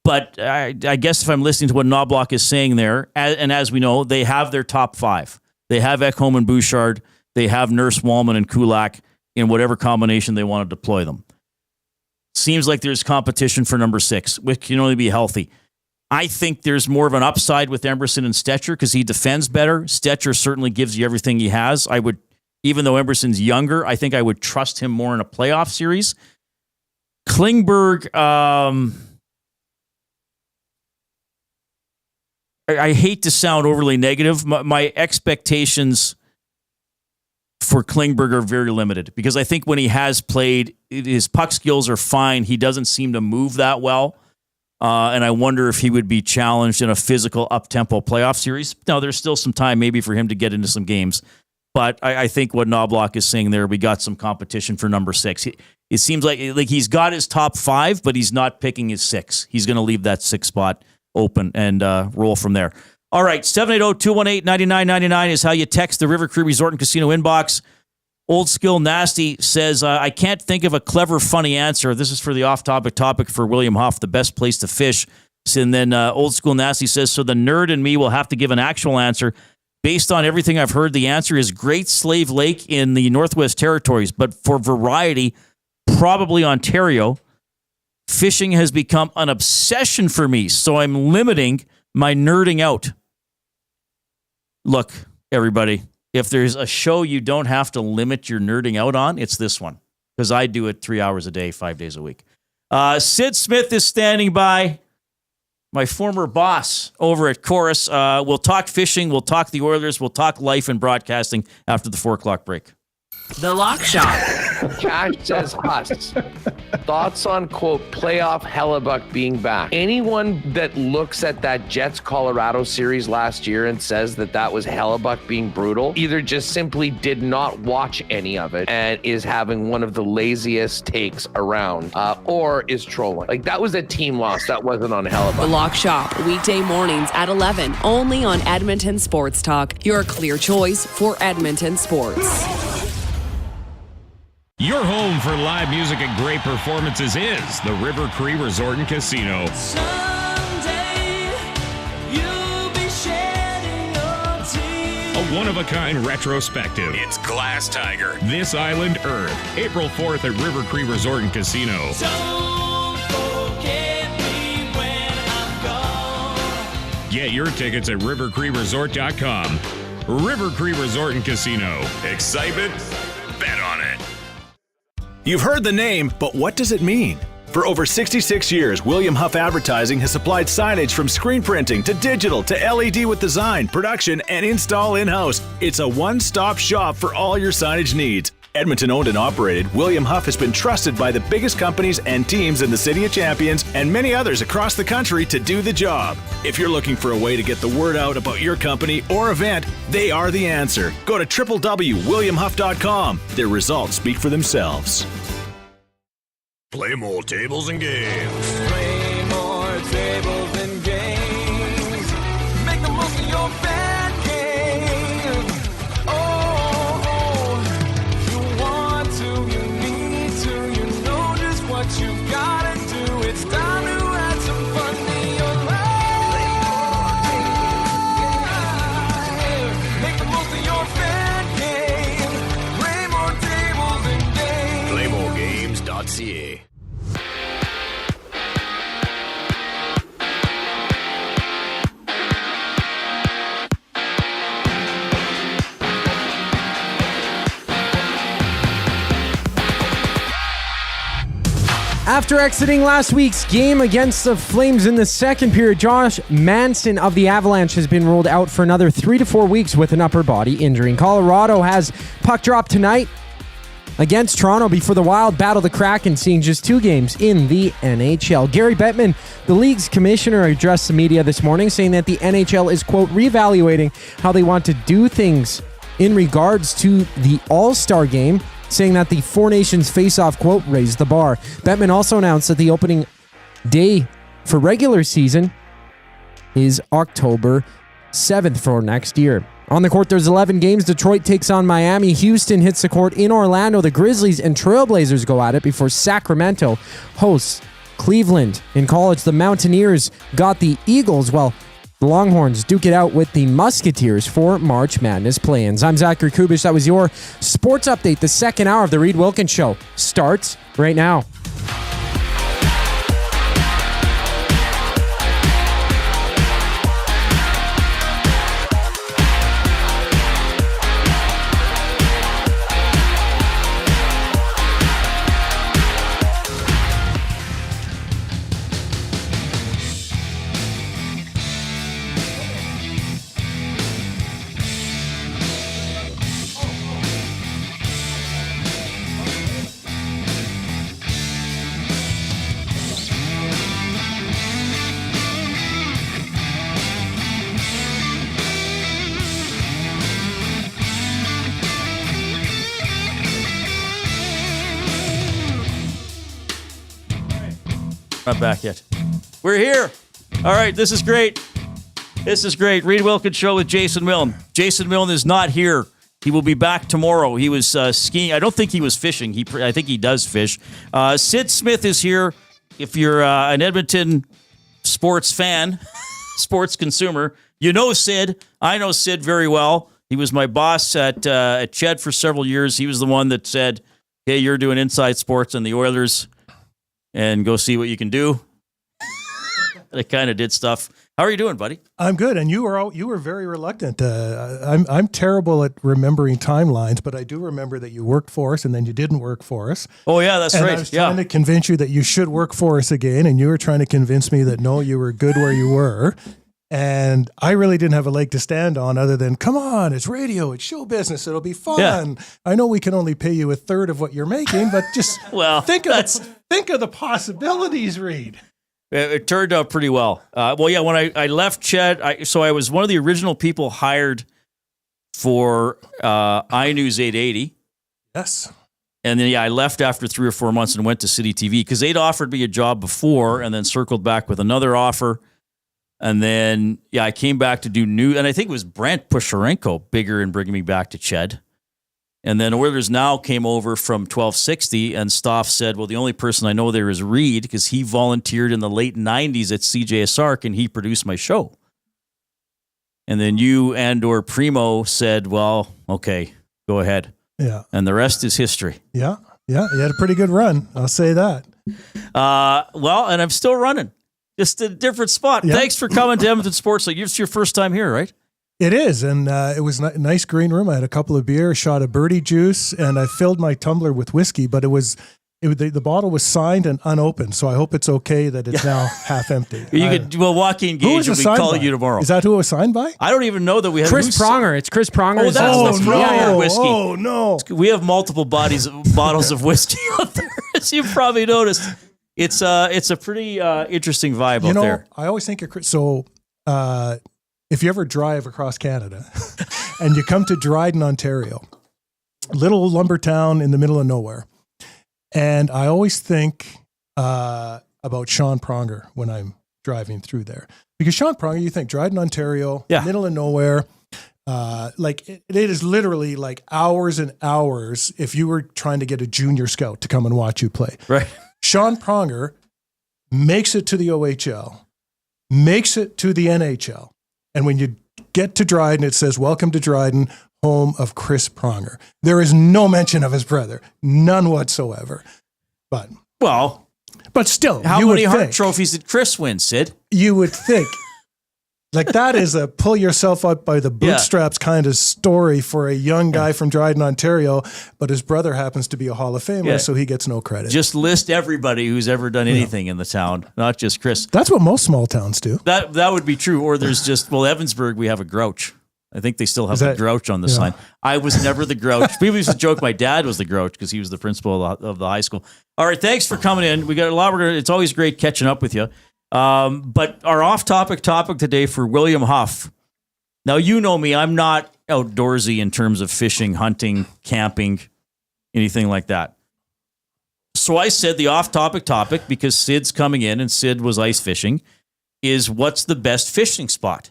But I guess if I'm listening to what Knobloch is saying there, and as we know, they have their top five. They have Ekholm and Bouchard. They have Nurse, Wallman, and Kulak in whatever combination they want to deploy them. Seems like there's competition for number 6, which can only be healthy. I think there's more of an upside with Emberson and Stetcher because he defends better. Stetcher certainly gives you everything he has. I would, even though Emberson's younger, I think I would trust him more in a playoff series. Klingberg, I hate to sound overly negative. My expectations for Klingberg are very limited because I think when he has played, his puck skills are fine. He doesn't seem to move that well. And I wonder if he would be challenged in a physical up-tempo playoff series. Now, there's still some time maybe for him to get into some games. But I think what Knobloch is saying there, we got some competition for number 6. It seems like he's got his top 5, but he's not picking his 6. He's going to leave that 6 spot open and roll from there. All right, 780-218-9999 is how you text the River Cree Resort and Casino inbox. Old Skill Nasty says, I can't think of a clever, funny answer. This is for the off-topic topic for William Huff, the best place to fish. And then Old School Nasty says, so the nerd in me will have to give an actual answer. Based on everything I've heard, the answer is Great Slave Lake in the Northwest Territories. But for variety, probably Ontario. Fishing has become an obsession for me, so I'm limiting my nerding out. Look, everybody. If there's a show you don't have to limit your nerding out on, it's this one. Because I do it 3 hours a day, 5 days a week. Syd Smith is standing by, my former boss over at Chorus. We'll talk fishing, we'll talk the Oilers, we'll talk life and broadcasting after the 4 o'clock break. The Lock Shop. Cash says Huss. Thoughts on, quote, playoff Hellebuck being back. Anyone that looks at that Jets-Colorado series last year and says that was Hellebuck being brutal, either just simply did not watch any of it and is having one of the laziest takes around, or is trolling. Like, that was a team loss. That wasn't on Hellebuck. The Lock Shop, weekday mornings at 11, only on Edmonton Sports Talk, your clear choice for Edmonton sports. Your home for live music and great performances is the River Cree Resort and Casino. Someday you'll be shedding your tears. A one-of-a-kind retrospective. It's Glass Tiger, This Island Earth, April 4th at River Cree Resort and Casino. Don't forget me when I'm gone. Get your tickets at rivercreeresort.com. River Cree Resort and Casino. Excitement? Bet on it. You've heard the name, but what does it mean? For over 66 years, William Huff Advertising has supplied signage from screen printing to digital to LED with design, production, and install in-house. It's a one-stop shop for all your signage needs. Edmonton owned and operated, William Huff has been trusted by the biggest companies and teams in the City of Champions and many others across the country to do the job. If you're looking for a way to get the word out about your company or event, they are the answer. Go to www.williamhuff.com. Their results speak for themselves. Play more tables and games. Play more tables and games. Make the most of your bad game. Oh, you want to, you need to, you know just what you gotta do. It's time to add some fun to your life. Make the most of your bad game. Play more tables and games. Playmoregames.ca. After exiting last week's game against the Flames in the second period, Josh Manson of the Avalanche has been ruled out for another 3 to 4 weeks with an upper body injury. And Colorado has puck drop tonight against Toronto before the Wild battle the Kraken, seeing just 2 games in the NHL. Gary Bettman, the league's commissioner, addressed the media this morning, saying that the NHL is, quote, reevaluating how they want to do things in regards to the All-Star game, saying that the Four Nations face-off, quote, raised the bar. Bettman also announced that the opening day for regular season is October 7th for next year. On the court, there's 11 games. Detroit takes on Miami. Houston hits the court in Orlando. The Grizzlies and Trailblazers go at it before Sacramento hosts Cleveland. In college, the Mountaineers got the Eagles, while the Longhorns duke it out with the Musketeers for March Madness play-ins. I'm Zachary Kubish. That was your sports update. The second hour of the Reid Wilkins Show starts right now. Not back yet. We're here. All right, this is great. This is great. Reid Wilkins Show with Jason Milne. Jason Milne is not here. He will be back tomorrow. He was skiing. I don't think he was fishing. I think he does fish. Syd Smith is here. If you're an Edmonton sports fan, sports consumer, you know Syd. I know Syd very well. He was my boss at Ched for several years. He was the one that said, hey, you're doing inside sports on the Oilers, and go see what you can do. I kind of did stuff. How are you doing, buddy? I'm good, and you were very reluctant. I'm terrible at remembering timelines, but I do remember that you worked for us, and then you didn't work for us. Oh yeah, that's right. I was trying to convince you that you should work for us again, and you were trying to convince me that no, you were good where you were. And I really didn't have a leg to stand on other than, come on, it's radio, it's show business, it'll be fun. Yeah. I know we can only pay you a third of what you're making, but just Well, think of the possibilities, Reid. It turned out pretty well. When I left Ched, I was one of the original people hired for iNews 880. Yes. And then, I left after 3 or 4 months and went to City TV because they'd offered me a job before and then circled back with another offer. And then, I came back to do news. And I think it was Brent Pusharenko bigger in bringing me back to Ched. And then Oilers Now came over from 1260, and Stoff said, well, the only person I know there is Reid because he volunteered in the late 90s at CJSARC and he produced my show. And then you or Primo said, well, okay, go ahead. Yeah. And the rest is history. Yeah. Yeah. You had a pretty good run. I'll say that. And I'm still running. Just a different spot. Yeah. Thanks for coming to Edmonton Sports. It's your first time here, right? It is, and it was a nice green room. I had a couple of beer, a shot of birdie juice, and I filled my tumbler with whiskey, but the bottle was signed and unopened, so I hope it's okay that it's now half empty. Joaquin Gage will be calling you tomorrow. Is that who it was signed by? I don't even know that we had Chris Pronger. It's Chris Pronger. Whiskey. Oh, no. We have multiple bottles of whiskey out there, as you probably noticed. It's a pretty interesting vibe out there. I always think if you ever drive across Canada and you come to Dryden, Ontario, little lumber town in the middle of nowhere, and I always think about Sean Pronger when I'm driving through there. Because Sean Pronger, you think Dryden, Ontario, middle of nowhere, it is literally like hours and hours if you were trying to get a junior scout to come and watch you play. Right. Sean Pronger makes it to the OHL, makes it to the NHL. And when you get to Dryden, it says, welcome to Dryden, home of Chris Pronger. There is no mention of his brother, none whatsoever. But still, how many Hart trophies did Chris win, Sid? You would think. Like that is a pull yourself up by the bootstraps kind of story for a young guy from Dryden, Ontario, but his brother happens to be a Hall of Famer, so he gets no credit. Just list everybody who's ever done anything in the town, not just Chris. That's what most small towns do. That would be true. Or there's Evansburg, we have a Grouch. I think they still have the Grouch on the sign. I was never the Grouch. People used to joke my dad was the Grouch because he was the principal of the high school. All right, thanks for coming in. We got a lot. It's always great catching up with you. But our off-topic topic today for William Huff. Now, you know me. I'm not outdoorsy in terms of fishing, hunting, camping, anything like that. So I said the off-topic topic, because Syd's coming in and Syd was ice fishing, is what's the best fishing spot?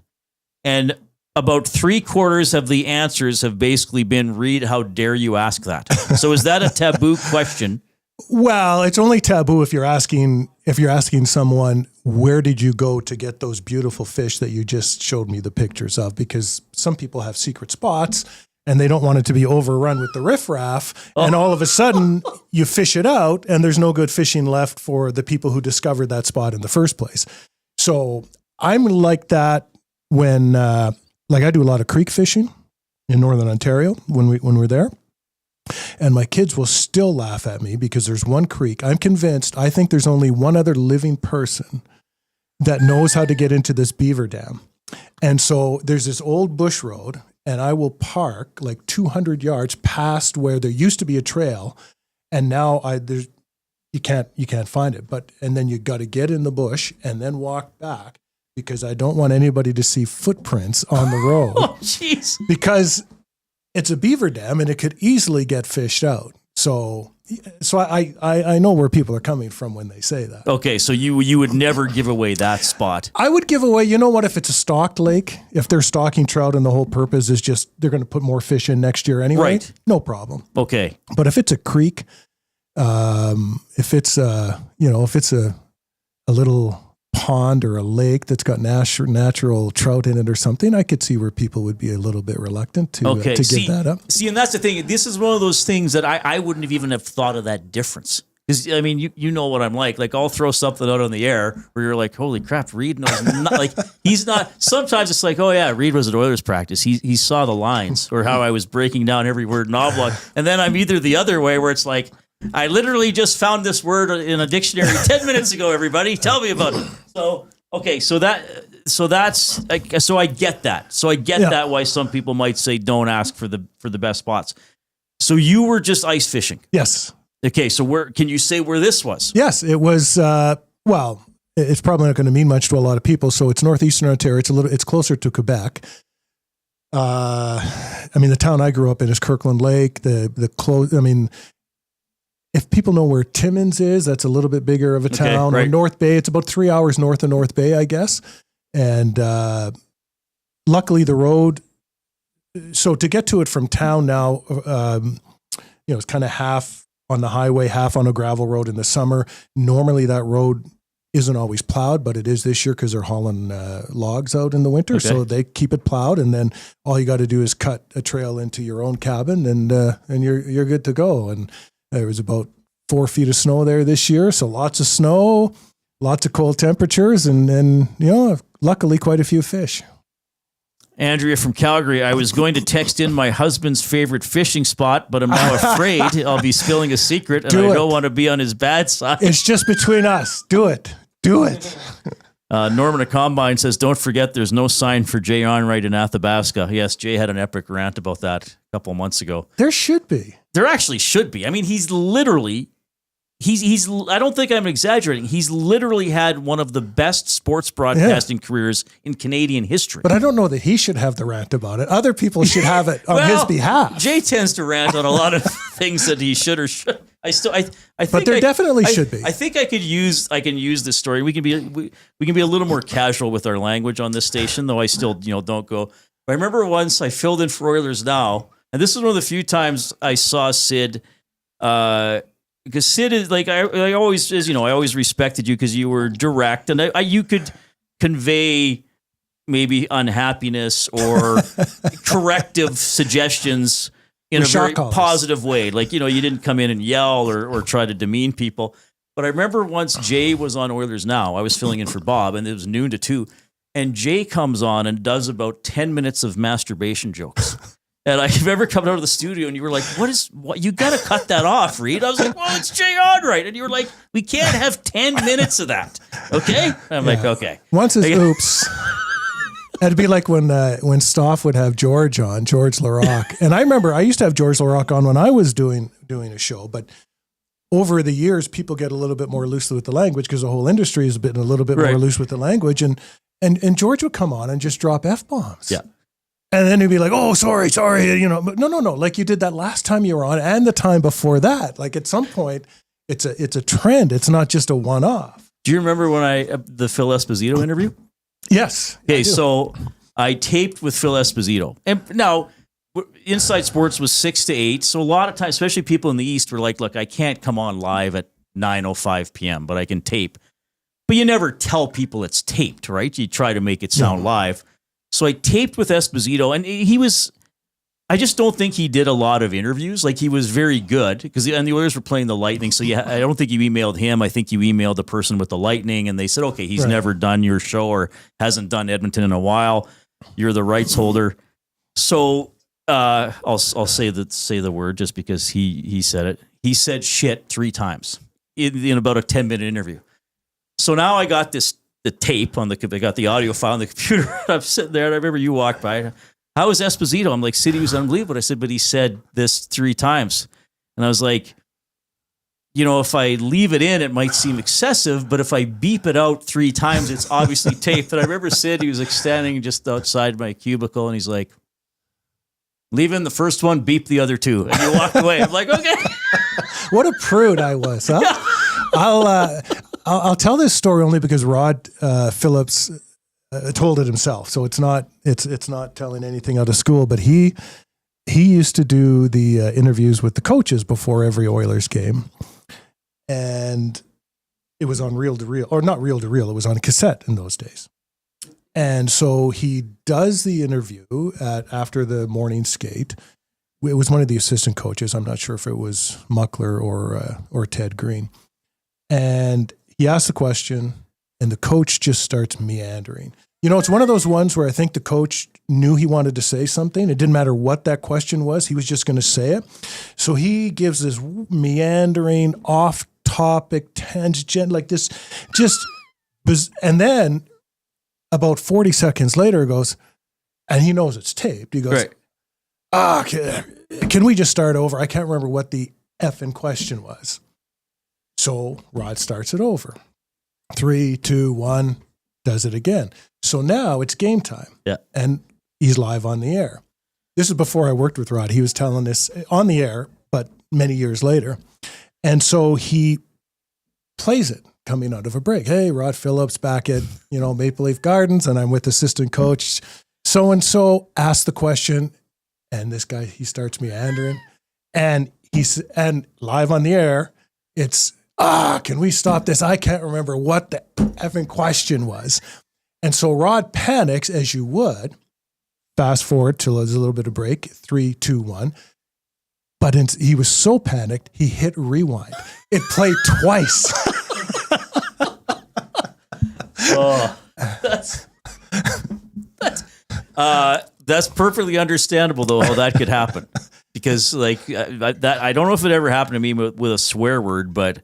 And about 3/4 of the answers have basically been, Reid, how dare you ask that? So is that a taboo question? Well, it's only taboo if you're asking someone, where did you go to get those beautiful fish that you just showed me the pictures of? Because some people have secret spots and they don't want it to be overrun with the riffraff. Oh. And all of a sudden you fish it out and there's no good fishing left for the people who discovered that spot in the first place. So I'm like that when, I do a lot of creek fishing in Northern Ontario when we're there. And my kids will still laugh at me because there's one creek. I think there's only one other living person that knows how to get into this beaver dam. And so there's this old bush road, and I will park like 200 yards past where there used to be a trail. And now you can't find it. And then you got to get in the bush and then walk back because I don't want anybody to see footprints on the road. Oh, jeez. Because it's a beaver dam and it could easily get fished out. So I know where people are coming from when they say that. Okay, so you would never give away that spot. I would give away, you know what, if it's a stocked lake, if they're stocking trout and the whole purpose is just they're going to put more fish in next year anyway, right. No problem. Okay. But if it's a creek, if it's a little pond or a lake that's got natural trout in it or something, I could see where people would be a little bit reluctant to give that up. See, and that's the thing. This is one of those things that I wouldn't have even thought of that difference. Because, I mean, you know what I'm like. Like, I'll throw something out on the air where you're like, holy crap, Reid knows not. Like, he's not. Sometimes it's like, oh, yeah, Reid was at Oilers practice. He saw the lines or how I was breaking down every word in Oblong. And then I'm either the other way where it's like, I literally just found this word in a dictionary 10 minutes ago, everybody. Tell me about it. So, Okay, so I get that. So I get that why some people might say don't ask for the best spots. So you were just ice fishing. Yes. Okay, so where can you say where this was? Yes, it was. Well, it's probably not going to mean much to a lot of people. So it's northeastern Ontario. It's closer to Quebec. I mean, the town I grew up in is Kirkland Lake. If people know where Timmins is, that's a little bit bigger of a town. Right. Or North Bay, it's about 3 hours north of North Bay, I guess. And luckily, the road. So to get to it from town now, it's kind of half on the highway, half on a gravel road in the summer. Normally, that road isn't always plowed, but it is this year because they're hauling logs out in the winter. Okay. So they keep it plowed, and then all you got to do is cut a trail into your own cabin, and you're good to go. And there was about 4 feet of snow there this year, so lots of snow, lots of cold temperatures, and luckily quite a few fish. Andrea from Calgary, I was going to text in my husband's favorite fishing spot, but I'm now afraid I'll be spilling a secret, and I don't want to be on his bad side. It's just between us. Do it. Do it. Norman at Combine says, don't forget there's no sign for Jay Onright in Athabasca. Yes, Jay had an epic rant about that a couple of months ago. There should be. There actually should be. I mean, he's literally... He's. I don't think I'm exaggerating. He's literally had one of the best sports broadcasting careers in Canadian history. But I don't know that he should have the rant about it. Other people should have it on his behalf. Jay tends to rant on a lot of things that he should or should. I think. But there definitely should be. I think I can use this story. We can be a little more casual with our language on this station, though I still don't go. But I remember once I filled in for Oilers Now, and this was one of the few times I saw Syd. Because Syd is like I always respected you because you were direct and you could convey maybe unhappiness or corrective suggestions in a very positive way. Like you didn't come in and yell or try to demean people. But I remember once Jay was on Oilers Now. I was filling in for Bob, and it was noon to 2, and Jay comes on and does about 10 minutes of masturbation jokes. And I remember coming out of the studio and you were like, what? You got to cut that off, Reid. I was like, well, it's Jay Onright. And you were like, we can't have 10 minutes of that. Okay? And I'm like, okay. Once is oops. It'd be like when Stoff would have George Larocque. And I remember I used to have George Larocque on when I was doing a show. But over the years, people get a little bit more loose with the language because the whole industry has been a little bit more loose with the language. And George would come on and just drop F-bombs. Yeah. And then he'd be like, oh, sorry. But no. Like you did that last time you were on and the time before that. Like at some point, it's a trend. It's not just a one-off. Do you remember when the Phil Esposito interview? Yes. Okay, so I taped with Phil Esposito. And now, Inside Sports was 6 to 8. So a lot of times, especially people in the East were like, look, I can't come on live at 9:05 p.m., but I can tape. But you never tell people it's taped, right? You try to make it sound live. So I taped with Esposito, and I just don't think he did a lot of interviews. Like, he was very good, and the Oilers were playing the Lightning, so I don't think you emailed him. I think you emailed the person with the Lightning, and they said, okay, he's never done your show or hasn't done Edmonton in a while. You're the rights holder. So I'll say the word just because he said it. He said shit 3 times in about a 10-minute interview. So now I got the tape I got the audio file on the computer. I'm sitting there, and I remember you walked by. How is Esposito? I'm like, Sid, he was unbelievable. I said, but he said this 3 times. And I was like, if I leave it in, it might seem excessive, but if I beep it out 3 times, it's obviously taped. And I remember Sid, he was like standing just outside my cubicle, and he's like, leave in the first one, beep the other 2. And you walked away. I'm like, okay. What a prude I was, huh? Yeah. I'll tell this story only because Rod Phillips told it himself, so it's not telling anything out of school. But he used to do the interviews with the coaches before every Oilers game, and it was on reel to reel, or not reel to reel. It was on cassette in those days. And so he does the interview after the morning skate. It was one of the assistant coaches. I'm not sure if it was Muckler or Ted Green, and he asks the question, and the coach just starts meandering. It's one of those ones where I think the coach knew he wanted to say something. It didn't matter what that question was. He was just going to say it. So he gives this meandering, off-topic, tangent, like this, and then about 40 seconds later, he goes, and he knows it's taped. He goes, can we just start over? I can't remember what the effing question was. So Rod starts it over. 3, 2, 1, does it again. So now it's game time. Yeah. And he's live on the air. This is before I worked with Rod. He was telling this on the air, but many years later. And so he plays it coming out of a break. Hey, Rod Phillips back at, Maple Leaf Gardens, and I'm with assistant coach so-and-so. Asked the question, and this guy, he starts meandering. And and live on the air, it's, can we stop this? I can't remember what the effing question was. And so Rod panics, as you would. Fast forward till there's a little bit of break, 3, 2, 1. But he was so panicked, he hit rewind. It played twice. That's perfectly understandable, though, how that could happen. Because I don't know if it ever happened to me with a swear word, but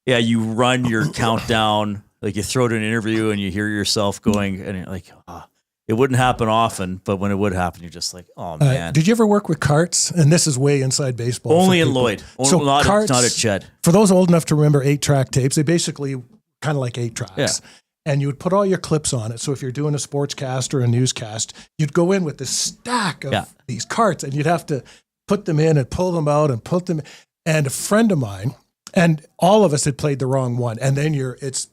yeah, you run your countdown, like you throw it in an interview and you hear yourself going, and you're like, it wouldn't happen often, but when it would happen, you're just like, oh man. Did you ever work with carts? And this is way inside baseball. Only in Lloyd. So not carts, at Ched. For those old enough to remember 8-track tapes, they basically kind of like 8 tracks. Yeah. And you would put all your clips on it. So if you're doing a sportscast or a newscast, you'd go in with this stack of these carts, and you'd have to put them in and pull them out and put them in. And a friend of mine, and all of us had played the wrong one. And then it's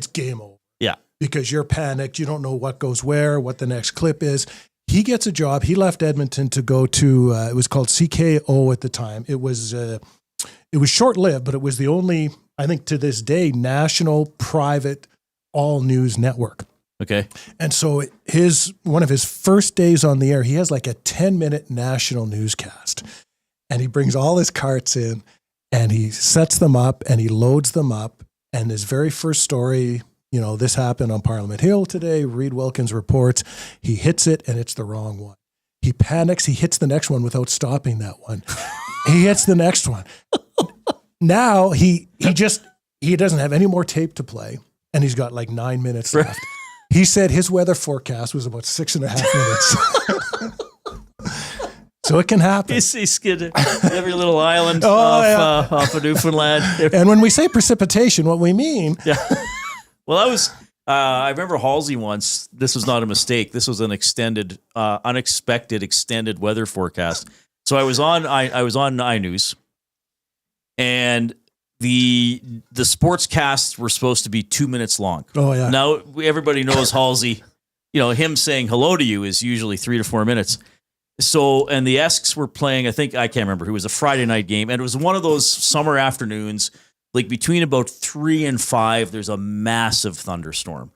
game over. Yeah. Because you're panicked. You don't know what goes where, what the next clip is. He gets a job. He left Edmonton to go to, it was called CKO at the time. It was short-lived, but it was the only, I think to this day, national private all news network. Okay. And so one of his first days on the air, he has like a 10-minute national newscast, and he brings all his carts in and he sets them up and he loads them up. And his very first story, this happened on Parliament Hill today. Reid Wilkins reports. He hits it, and it's the wrong one. He panics. He hits the next one without stopping that one. He hits the next one. Now he doesn't have any more tape to play, and he's got like 9 minutes left. He said his weather forecast was about 6.5 minutes. So it can happen. He's skidded every little island off of Newfoundland. And when we say precipitation, what we mean... Yeah. Well, I remember Halsey once. This was not a mistake. This was an unexpected extended weather forecast. So I was on iNews, and the sportscasts were supposed to be 2 minutes long. Oh yeah. Now everybody knows Halsey. Him saying hello to you is usually 3 to 4 minutes. So, and the Esks were playing. I can't remember. It was a Friday night game, and it was one of those summer afternoons. Like between about 3 and 5, there's a massive thunderstorm.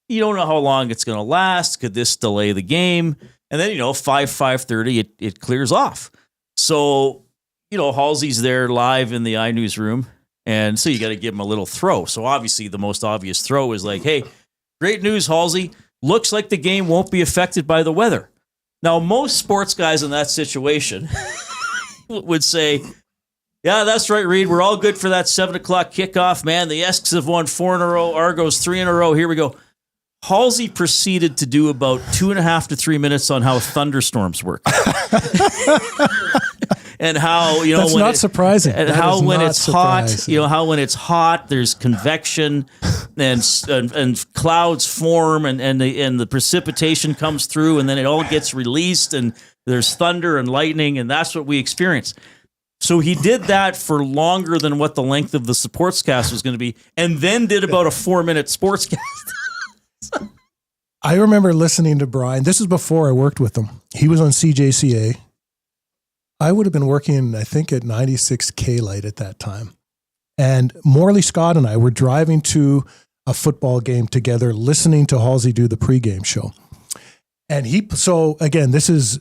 You don't know how long it's going to last. Could this delay the game? And then, 5:30, it clears off. So, Halsey's there live in the iNews room. And so you got to give him a little throw. So obviously the most obvious throw is like, hey, great news, Halsey. Looks like the game won't be affected by the weather. Now, most sports guys in that situation would say, yeah, that's right, Reid. We're all good for that 7 o'clock kickoff, man. The Esks have won 4 in a row. Argos 3 in a row. Here we go. Halsey proceeded to do about 2.5 to 3 minutes on how thunderstorms work. And how, that's not surprising. And how when it's hot, how when it's hot, there's convection and clouds form and the precipitation comes through, and then it all gets released, and there's thunder and lightning, and that's what we experience. So he did that for longer than what the length of the sportscast was going to be, and then did about a 4-minute sportscast. I remember listening to Brian. This is before I worked with him. He was on CJCA. I would have been working, I think, at 96K Light at that time. And Morley Scott and I were driving to a football game together, listening to Halsey do the pregame show. And so again, this is,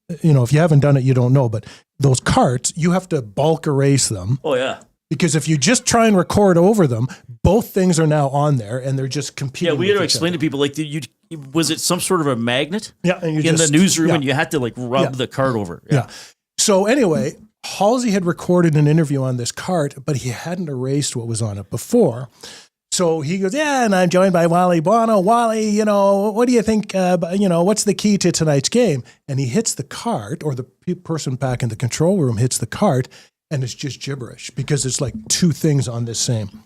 if you haven't done it, you don't know, but those carts, you have to bulk erase them. Oh, yeah. Because if you just try and record over them, both things are now on there, and they're just competing. Yeah, we had to explain to people, like, was it some sort of a magnet? Yeah, and in the newsroom, and you had to rub the cart over. Yeah. So anyway, Halsey had recorded an interview on this cart, but he hadn't erased what was on it before. So he goes, yeah, and I'm joined by Wally Buono. Wally, what do you think, what's the key to tonight's game? And he hits the card, or the person back in the control room hits the card, and it's just gibberish because it's like two things on this same.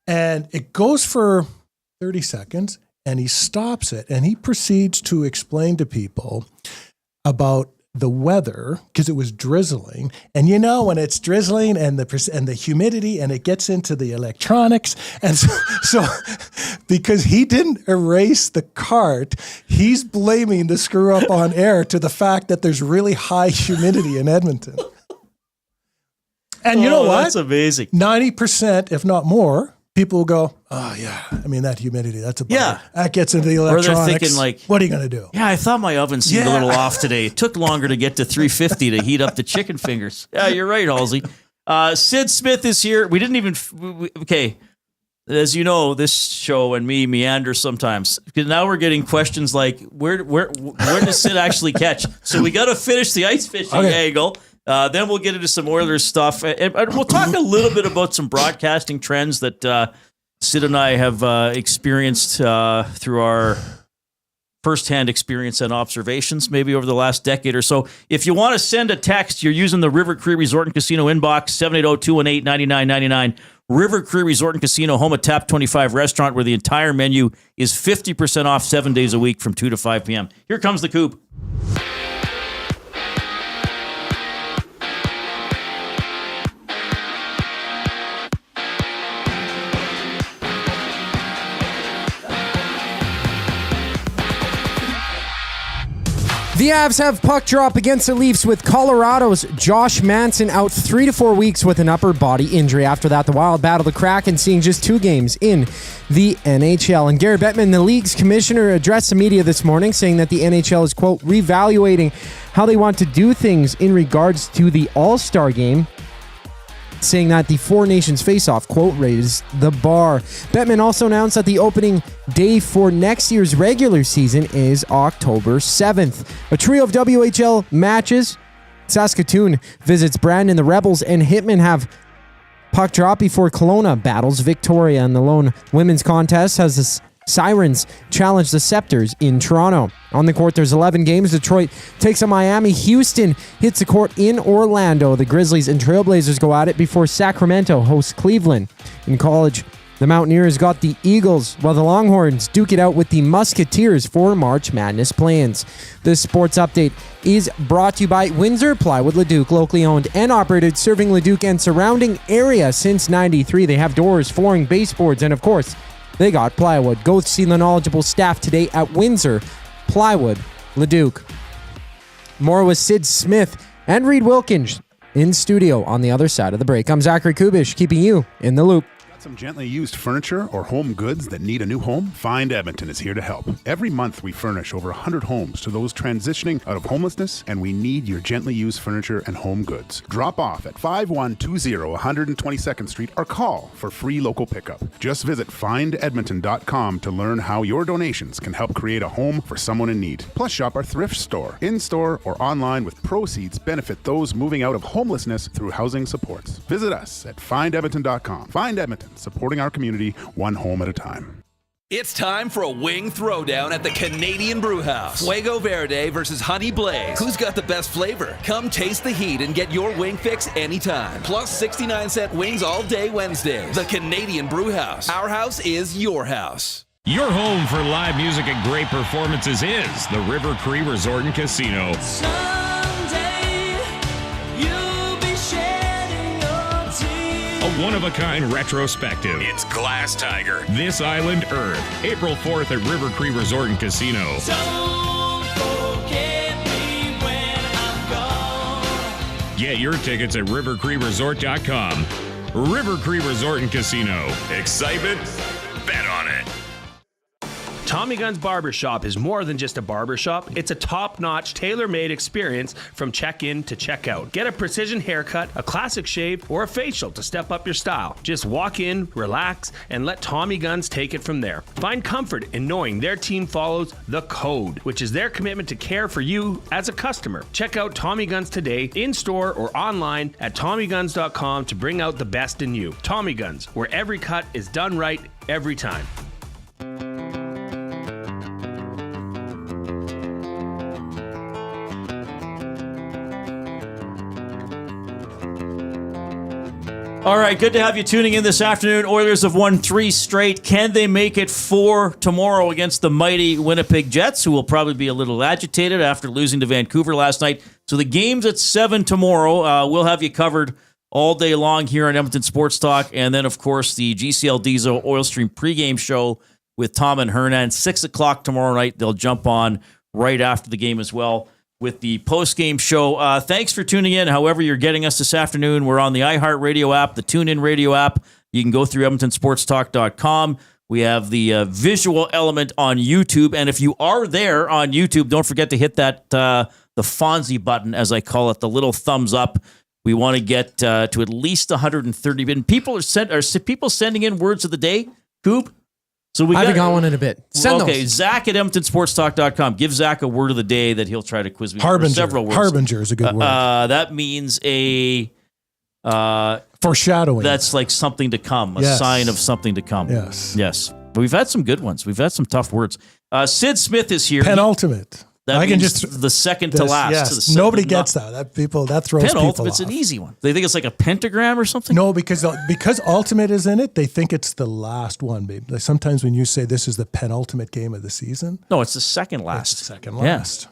And it goes for 30 seconds, and he stops it, and he proceeds to explain to people about the weather, because it was drizzling. And when it's drizzling and the humidity, and it gets into the electronics. And so because he didn't erase the cart, he's blaming the screw up on air to the fact that there's really high humidity in Edmonton. And you know what? That's amazing. 90%, if not more, people will go, oh, yeah, that humidity, that's a bummer. Yeah. That gets into the electronics. Or they're thinking what are you going to do? Yeah, I thought my oven seemed a little off today. It took longer to get to 350 to heat up the chicken fingers. Yeah, you're right, Halsey. Syd Smith is here. We didn't even, okay, as you know, this show and me meander sometimes. Because now we're getting questions like, where does Syd actually catch? So we got to finish the ice fishing angle. Then we'll get into some Oilers stuff. And we'll talk a little bit about some broadcasting trends that Syd and I have experienced through our firsthand experience and observations, maybe over the last decade or so. If you want to send a text, you're using the River Cree Resort and Casino inbox, 780-218-9999. River Cree Resort and Casino, home of Tap 25 restaurant, where the entire menu is 50% off 7 days a week from 2 to 5 p.m. Here comes the Coop. The Avs have puck drop against the Leafs with Colorado's Josh Manson out 3 to 4 weeks with an upper body injury. After that, the Wild battled the Kraken, seeing just 2 games in the NHL. And Gary Bettman, the league's commissioner, addressed the media this morning, saying that the NHL is, quote, reevaluating how they want to do things in regards to the All-Star game, saying that the Four Nations face-off, quote, raised the bar. Bettman also announced that the opening day for next year's regular season is October 7th. A trio of WHL matches. Saskatoon visits Brandon. The Rebels and Hitmen have puck drop before Kelowna battles Victoria. And the lone women's contest has the Sirens challenge the Scepters in Toronto. On the court, there's 11 games. Detroit takes on Miami. Houston hits the court in Orlando. The Grizzlies and Trailblazers go at it before Sacramento hosts Cleveland. In college, the Mountaineers got the Eagles, while the Longhorns duke it out with the Musketeers for March Madness plans. This sports update is brought to you by Windsor Plywood Leduc, locally owned and operated, serving Leduc and surrounding area since '93. They have doors, flooring, baseboards, and of course, they got plywood. Go see the knowledgeable staff today at Windsor Plywood Leduc. More with Syd Smith and Reid Wilkins in studio on the other side of the break. I'm Zachary Kubish, keeping you in the loop. Some gently used furniture or home goods that need a new home? Find Edmonton is here to help. Every month we furnish over 100 homes to those transitioning out of homelessness, and we need your gently used furniture and home goods. Drop off at 5120 122nd Street or call for free local pickup. Just visit findedmonton.com to learn how your donations can help create a home for someone in need. Plus shop our thrift store, in-store or online, with proceeds benefit those moving out of homelessness through housing supports. Visit us at findedmonton.com. Find Edmonton, supporting our community one home at a time. It's time for a wing throwdown at the Canadian Brewhouse. Fuego Verde versus Honey Blaze. Who's got the best flavor? Come taste the heat and get your wing fix anytime. Plus 69-cent wings all day Wednesdays. The Canadian Brewhouse. Our house is your house. Your home for live music and great performances is the River Cree Resort and Casino. A one-of-a-kind retrospective. It's Glass Tiger, This Island Earth, April 4th at River Cree Resort and Casino. Don't forget me when I'm gone. Get your tickets at rivercreeresort.com. River Cree Resort and Casino. Excitement? Bet on it. Tommy Gunn's Barbershop is more than just a barbershop. It's a top-notch, tailor-made experience from check-in to check-out. Get a precision haircut, a classic shave, or a facial to step up your style. Just walk in, relax, and let Tommy Guns take it from there. Find comfort in knowing their team follows the code, which is their commitment to care for you as a customer. Check out Tommy Guns today, in-store or online at TommyGuns.com to bring out the best in you. Tommy Guns, where every cut is done right every time. All right, good to have you tuning in this afternoon. Oilers have won 3 straight. Can they make it 4 tomorrow against the mighty Winnipeg Jets, who will probably be a little agitated after losing to Vancouver last night? So the game's at 7 tomorrow. We'll have you covered all day long here on Edmonton Sports Talk. And then, of course, the GCL Diesel Oil Stream pregame show with Tom and Hernan. 6 o'clock tomorrow night. They'll jump on right after the game as well with the post-game show. Thanks for tuning in. However you're getting us this afternoon, we're on the iHeartRadio app, the TuneIn Radio app. You can go through EdmontonSportsTalk.com. We have the visual element on YouTube. And if you are there on YouTube, don't forget to hit that the Fonzie button, as I call it, the little thumbs up. We want to get to at least 130. And people are people sending in words of the day, Coop? So I haven't got one in a bit. Send those. Zach at EdmontonSportsTalk.com. Give Zach a word of the day that he'll try to quiz me. Harbinger. Several words. Harbinger is a good word. That means a foreshadowing. That's like something to come, a sign of something to come. Yes. But we've had some good ones. We've had some tough words. Syd Smith is here. Penultimate. That means the second to last. Yes. Nobody gets that. That throws people off. Penultimate's an easy one. They think it's like a pentagram or something? No, because ultimate is in it, they think it's the last one, babe. Like sometimes when you say this is the penultimate game of the season. No, it's the second last. It's the second last. Yeah.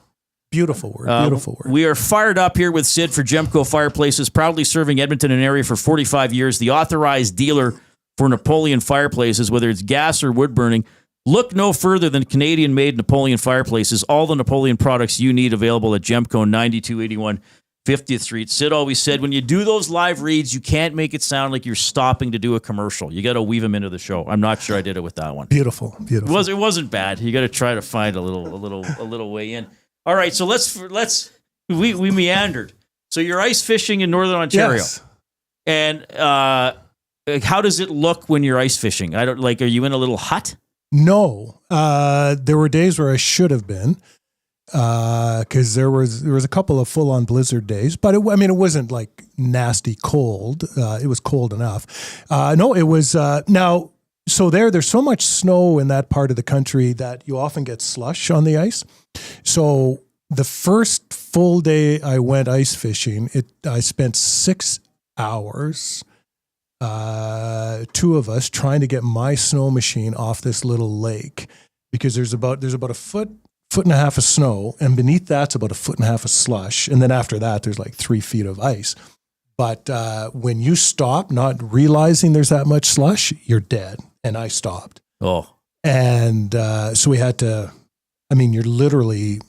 Beautiful word. We are fired up here with Syd for Gemco Fireplaces, proudly serving Edmonton and area for 45 years, the authorized dealer for Napoleon fireplaces, whether it's gas or wood burning. Look no further than Canadian-made Napoleon fireplaces. All the Napoleon products you need available at Gemco, 9281 50th Street. Syd always said, when you do those live reads, you can't make it sound like you're stopping to do a commercial. You got to weave them into the show. I'm not sure I did it with that one. Beautiful. It wasn't bad. You got to try to find a little way in. All right, so we meandered. So you're ice fishing in Northern Ontario, and how does it look when you're ice fishing? Are you in a little hut? No, there were days where I should have been, because there was a couple of full-on blizzard days, but it wasn't like nasty cold. It was cold enough. No, it was now. So there's so much snow in that part of the country that you often get slush on the ice. So the first full day I went ice fishing, I spent 6 hours. 2 of us trying to get my snow machine off this little lake, because there's about a foot and a half of snow, and beneath that's about a foot and a half of slush, and then after that there's like 3 feet of ice. But when you stop, not realizing there's that much slush, you're dead. And I stopped. And so we had to. You're literally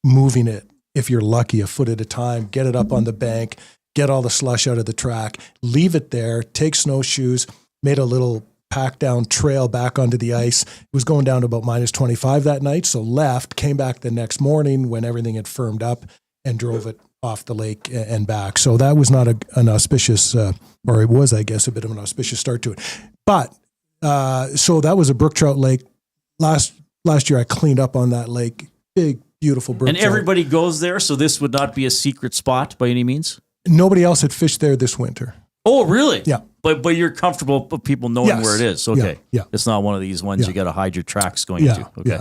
moving it, if you're lucky, a foot at a time. Get it up on the bank. Get all the slush out of the track, leave it there, take snowshoes, made a little pack down trail back onto the ice. It was going down to about -25 that night, so left, came back the next morning when everything had firmed up, and drove it off the lake and back. So that was not an auspicious, or it was, I guess, a bit of an auspicious start to it. But, so that was a brook trout lake. Last year I cleaned up on that lake. Big, beautiful brook trout. And everybody goes there, so this would not be a secret spot by any means? Nobody else had fished there this winter. Oh, really? Yeah. But you're comfortable with people knowing where it is. Okay. Yeah. It's not one of these ones you got to hide your tracks going into. Okay.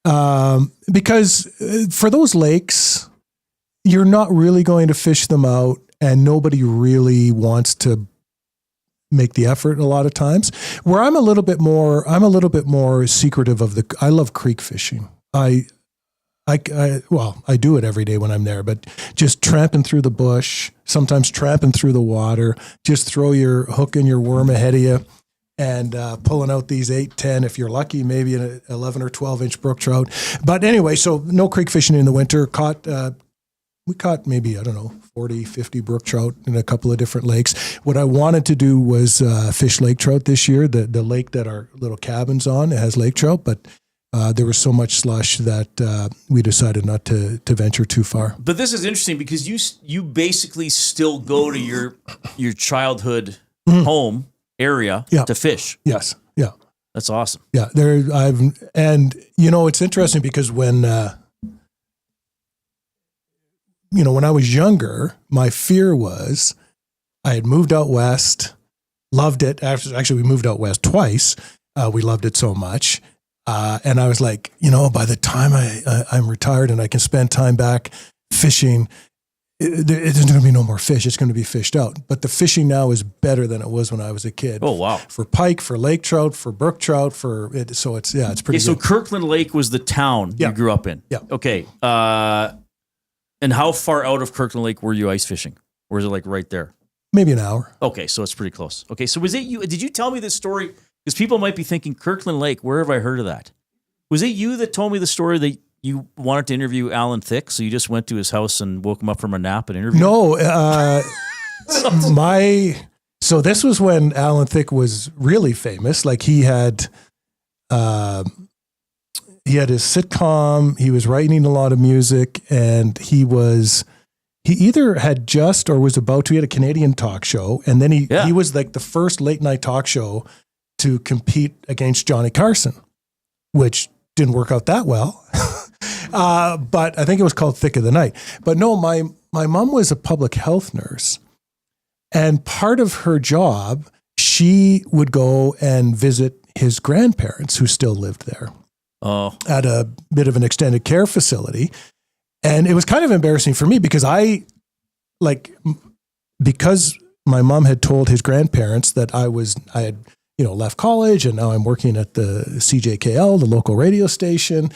Yeah. Because for those lakes, you're not really going to fish them out, and nobody really wants to make the effort a lot of times. Where I'm a little bit more secretive I love creek fishing. I do it every day when I'm there, but just tramping through the bush, sometimes tramping through the water, just throw your hook and your worm ahead of you, and pulling out these 8, 10, if you're lucky, maybe an 11 or 12 inch brook trout. But anyway, so no creek fishing in the winter. We caught maybe, 40, 50 brook trout in a couple of different lakes. What I wanted to do was fish lake trout this year. The lake that our little cabin's on, it has lake trout, but there was so much slush that we decided not to venture too far. But this is interesting because you basically still go to your childhood home area to fish. Yes. Yeah. That's awesome. Yeah. It's interesting because when I was younger, my fear was I had moved out west, loved it. Actually, we moved out west twice. We loved it so much. And I was like, by the time I'm retired and I can spend time back fishing, there's going to be no more fish. It's going to be fished out. But the fishing now is better than it was when I was a kid. Oh, wow. For pike, for lake trout, for brook trout, so it's pretty Okay, so good. Kirkland Lake was the town you grew up in. Yeah. Okay. And how far out of Kirkland Lake were you ice fishing? Or was it like right there? Maybe an hour. Okay, so it's pretty close. Okay, so was it you? Did you tell me this story? Because people might be thinking, Kirkland Lake, where have I heard of that? Was it you that told me the story that you wanted to interview Alan Thicke, so you just went to his house and woke him up from a nap and interviewed him? No, so this was when Alan Thicke was really famous. Like he had his sitcom, he was writing a lot of music, and he either had just or was about to. He had a Canadian talk show, and then he was like the first late night talk show to compete against Johnny Carson, which didn't work out that well. But I think it was called Thick of the Night. But no, my mom was a public health nurse, and part of her job, she would go and visit his grandparents who still lived there at a bit of an extended care facility. And it was kind of embarrassing for me because because my mom had told his grandparents that I had left college and now I'm working at the CJKL, the local radio station.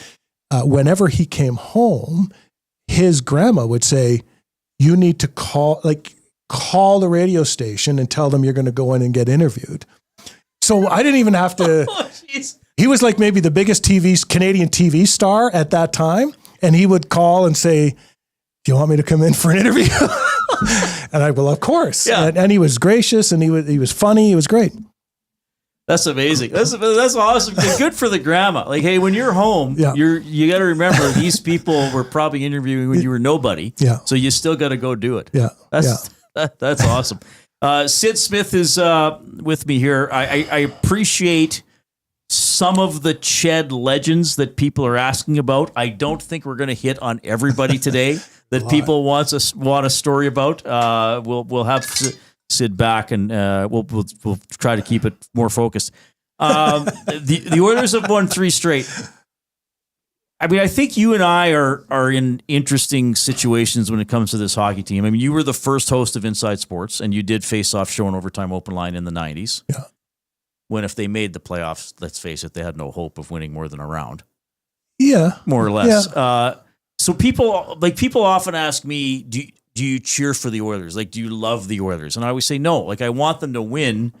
Whenever he came home, his grandma would say, you need to call the radio station and tell them you're going to go in and get interviewed. So I didn't even have to, he was like maybe the biggest Canadian TV star at that time. And he would call and say, do you want me to come in for an interview? And well, of course. Yeah. And he was gracious and he was funny. He was great. That's amazing. That's awesome. Good for the grandma. Like, hey, when you're home, you got to remember these people were probably interviewing when you were nobody. Yeah. So you still got to go do it. Yeah. That's awesome. Syd Smith is with me here. I appreciate some of the Ched legends that people are asking about. I don't think we're going to hit on everybody today that people want a story about. We'll have Syd back and we'll try to keep it more focused. The Oilers have won 3 straight. I mean, I think you and I are in interesting situations when it comes to this hockey team. I mean, you were the first host of Inside Sports, and you did Face-Off Show and Overtime Open Line in the 90s. Yeah. When if they made the playoffs, let's face it, they had no hope of winning more than a round. Yeah. More or less. Yeah. So people often ask me, do you cheer for the Oilers? Like, do you love the Oilers? And I always say no. Like, I want them to win.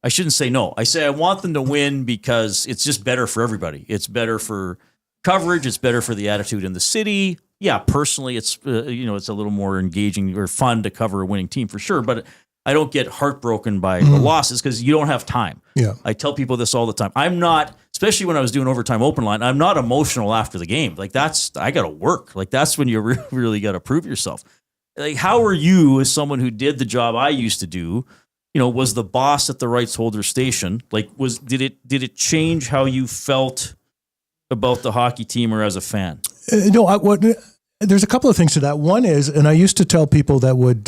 I shouldn't say no. I say I want them to win because it's just better for everybody. It's better for coverage. It's better for the attitude in the city. Yeah, personally, it's it's a little more engaging or fun to cover a winning team for sure. But I don't get heartbroken by the losses because you don't have time. Yeah. I tell people this all the time. I'm not, especially when I was doing Overtime Open Line, I'm not emotional after the game. Like I got to work. Like that's when you really got to prove yourself. Like how are you as someone who did the job I used to do, was the boss at the rights holder station? Like did it change how you felt about the hockey team or as a fan? There's a couple of things to that. One is, and I used to tell people that would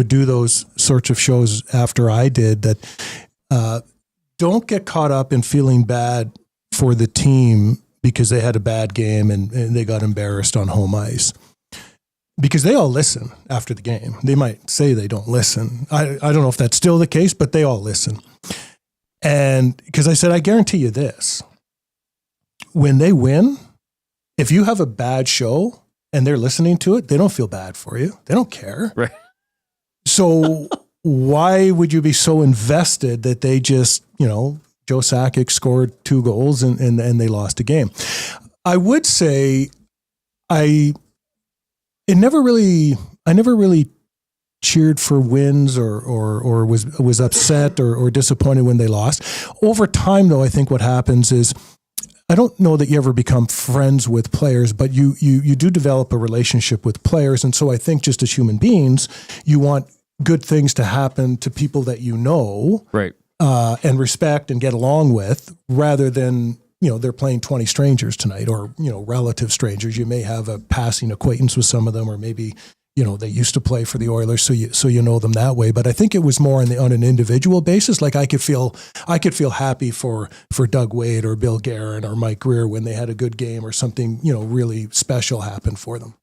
do those sorts of shows after I did that, don't get caught up in feeling bad for the team because they had a bad game and they got embarrassed on home ice. Because they all listen after the game. They might say they don't listen. I don't know if that's still the case, but they all listen. And because I said, I guarantee you this, when they win, if you have a bad show and they're listening to it, they don't feel bad for you. They don't care. Right. So why would you be so invested that they just, Joe Sakic scored 2 goals and they lost a game? I would say I never really cheered for wins or was upset or disappointed when they lost. Over time, though, I think what happens is, I don't know that you ever become friends with players, but you do develop a relationship with players. And so I think just as human beings, you want good things to happen to people that you know, right, and respect and get along with, rather than, they're playing 20 strangers tonight or, relative strangers. You may have a passing acquaintance with some of them, or maybe they used to play for the Oilers, so you know them that way. But I think it was more on an individual basis. Like I could feel happy for Doug Wade or Bill Guerin or Mike Greer when they had a good game or something, really special happened for them.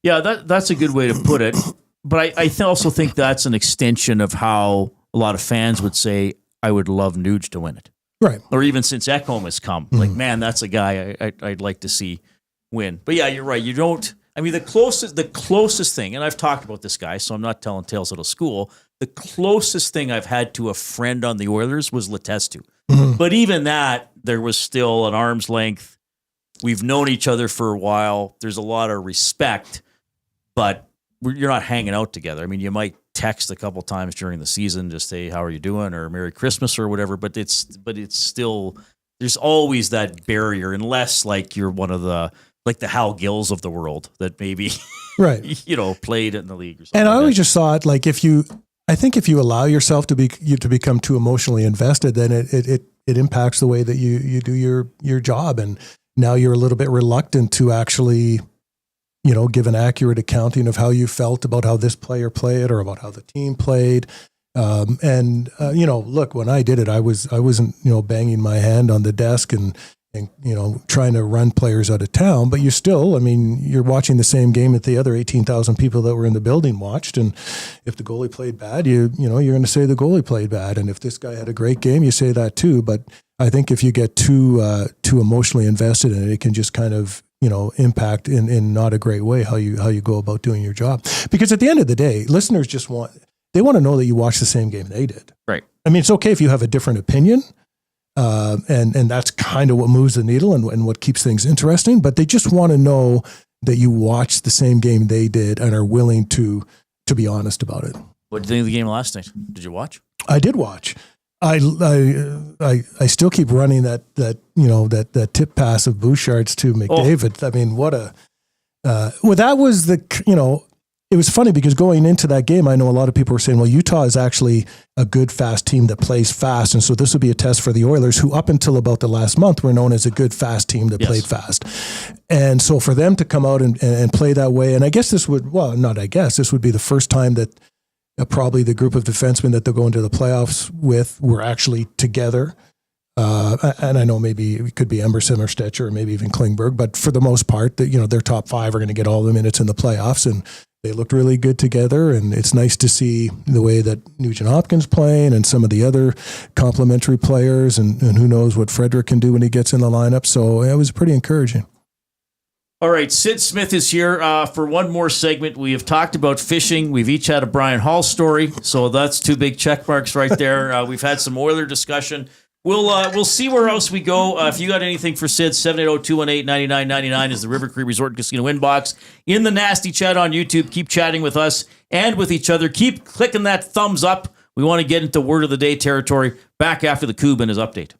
Yeah, that's a good way to put it. But I also think that's an extension of how a lot of fans would say, I would love Nuge to win it. Right. Or even since Ekholm has come. Like, man, that's a guy I'd like to see win. But yeah, you're right. You don't... I mean, the closest thing, and I've talked about this guy, so I'm not telling tales out of school, the closest thing I've had to a friend on the Oilers was Letestu. But even that, there was still an arm's length. We've known each other for a while. There's a lot of respect, but you're not hanging out together. I mean, you might text a couple times during the season, just say, how are you doing? Or Merry Christmas or whatever, but it's still, there's always that barrier, unless like you're one of the Hal Gills of the world that maybe, right, played in the league or something. And I always just thought, like, if you allow yourself to become too emotionally invested, then it impacts the way that you do your job. And now you're a little bit reluctant to actually, give an accurate accounting of how you felt about how this player played or about how the team played. Look, when I did it, I wasn't, banging my hand on the desk and trying to run players out of town, but you're watching the same game that the other 18,000 people that were in the building watched. And if the goalie played bad, you're going to say the goalie played bad. And if this guy had a great game, you say that too. But I think if you get too emotionally invested in it, it can just kind of, impact in not a great way how you go about doing your job. Because at the end of the day, listeners want to know that you watch the same game they did. Right. I mean, it's okay if you have a different opinion. And that's kind of what moves the needle and what keeps things interesting. But they just want to know that you watched the same game they did and are willing to be honest about it. What did you think of the game last night? Did you watch? I did watch. I still keep running that tip pass of Bouchard's to McDavid. I mean, that was it was funny because going into that game, I know a lot of people were saying, well, Utah is actually a good, fast team that plays fast. And so this would be a test for the Oilers, who up until about the last month were known as a good, fast team that played fast. And so for them to come out and play that way, and I guess this would be the first time that probably the group of defensemen that they'll go into the playoffs with were actually together. And I know maybe it could be Emerson or Stetcher or maybe even Klingberg, but for the most part, their top five are going to get all the minutes in the playoffs, and they looked really good together. And it's nice to see the way that Nugent-Hopkins playing and some of the other complementary players, and who knows what Frederick can do when he gets in the lineup. So it was pretty encouraging. All right, Syd Smith is here for one more segment. We have talked about fishing. We've each had a Brian Hall story, so that's two big check marks right there. We've had some Oiler discussion. We'll see where else we go. If you got anything for Syd, 780-218-9999 is the River Cree Resort and Casino inbox. In the Nasty Chat on YouTube, keep chatting with us and with each other. Keep clicking that thumbs up. We want to get into Word of the Day territory. Back after the Coob and his update.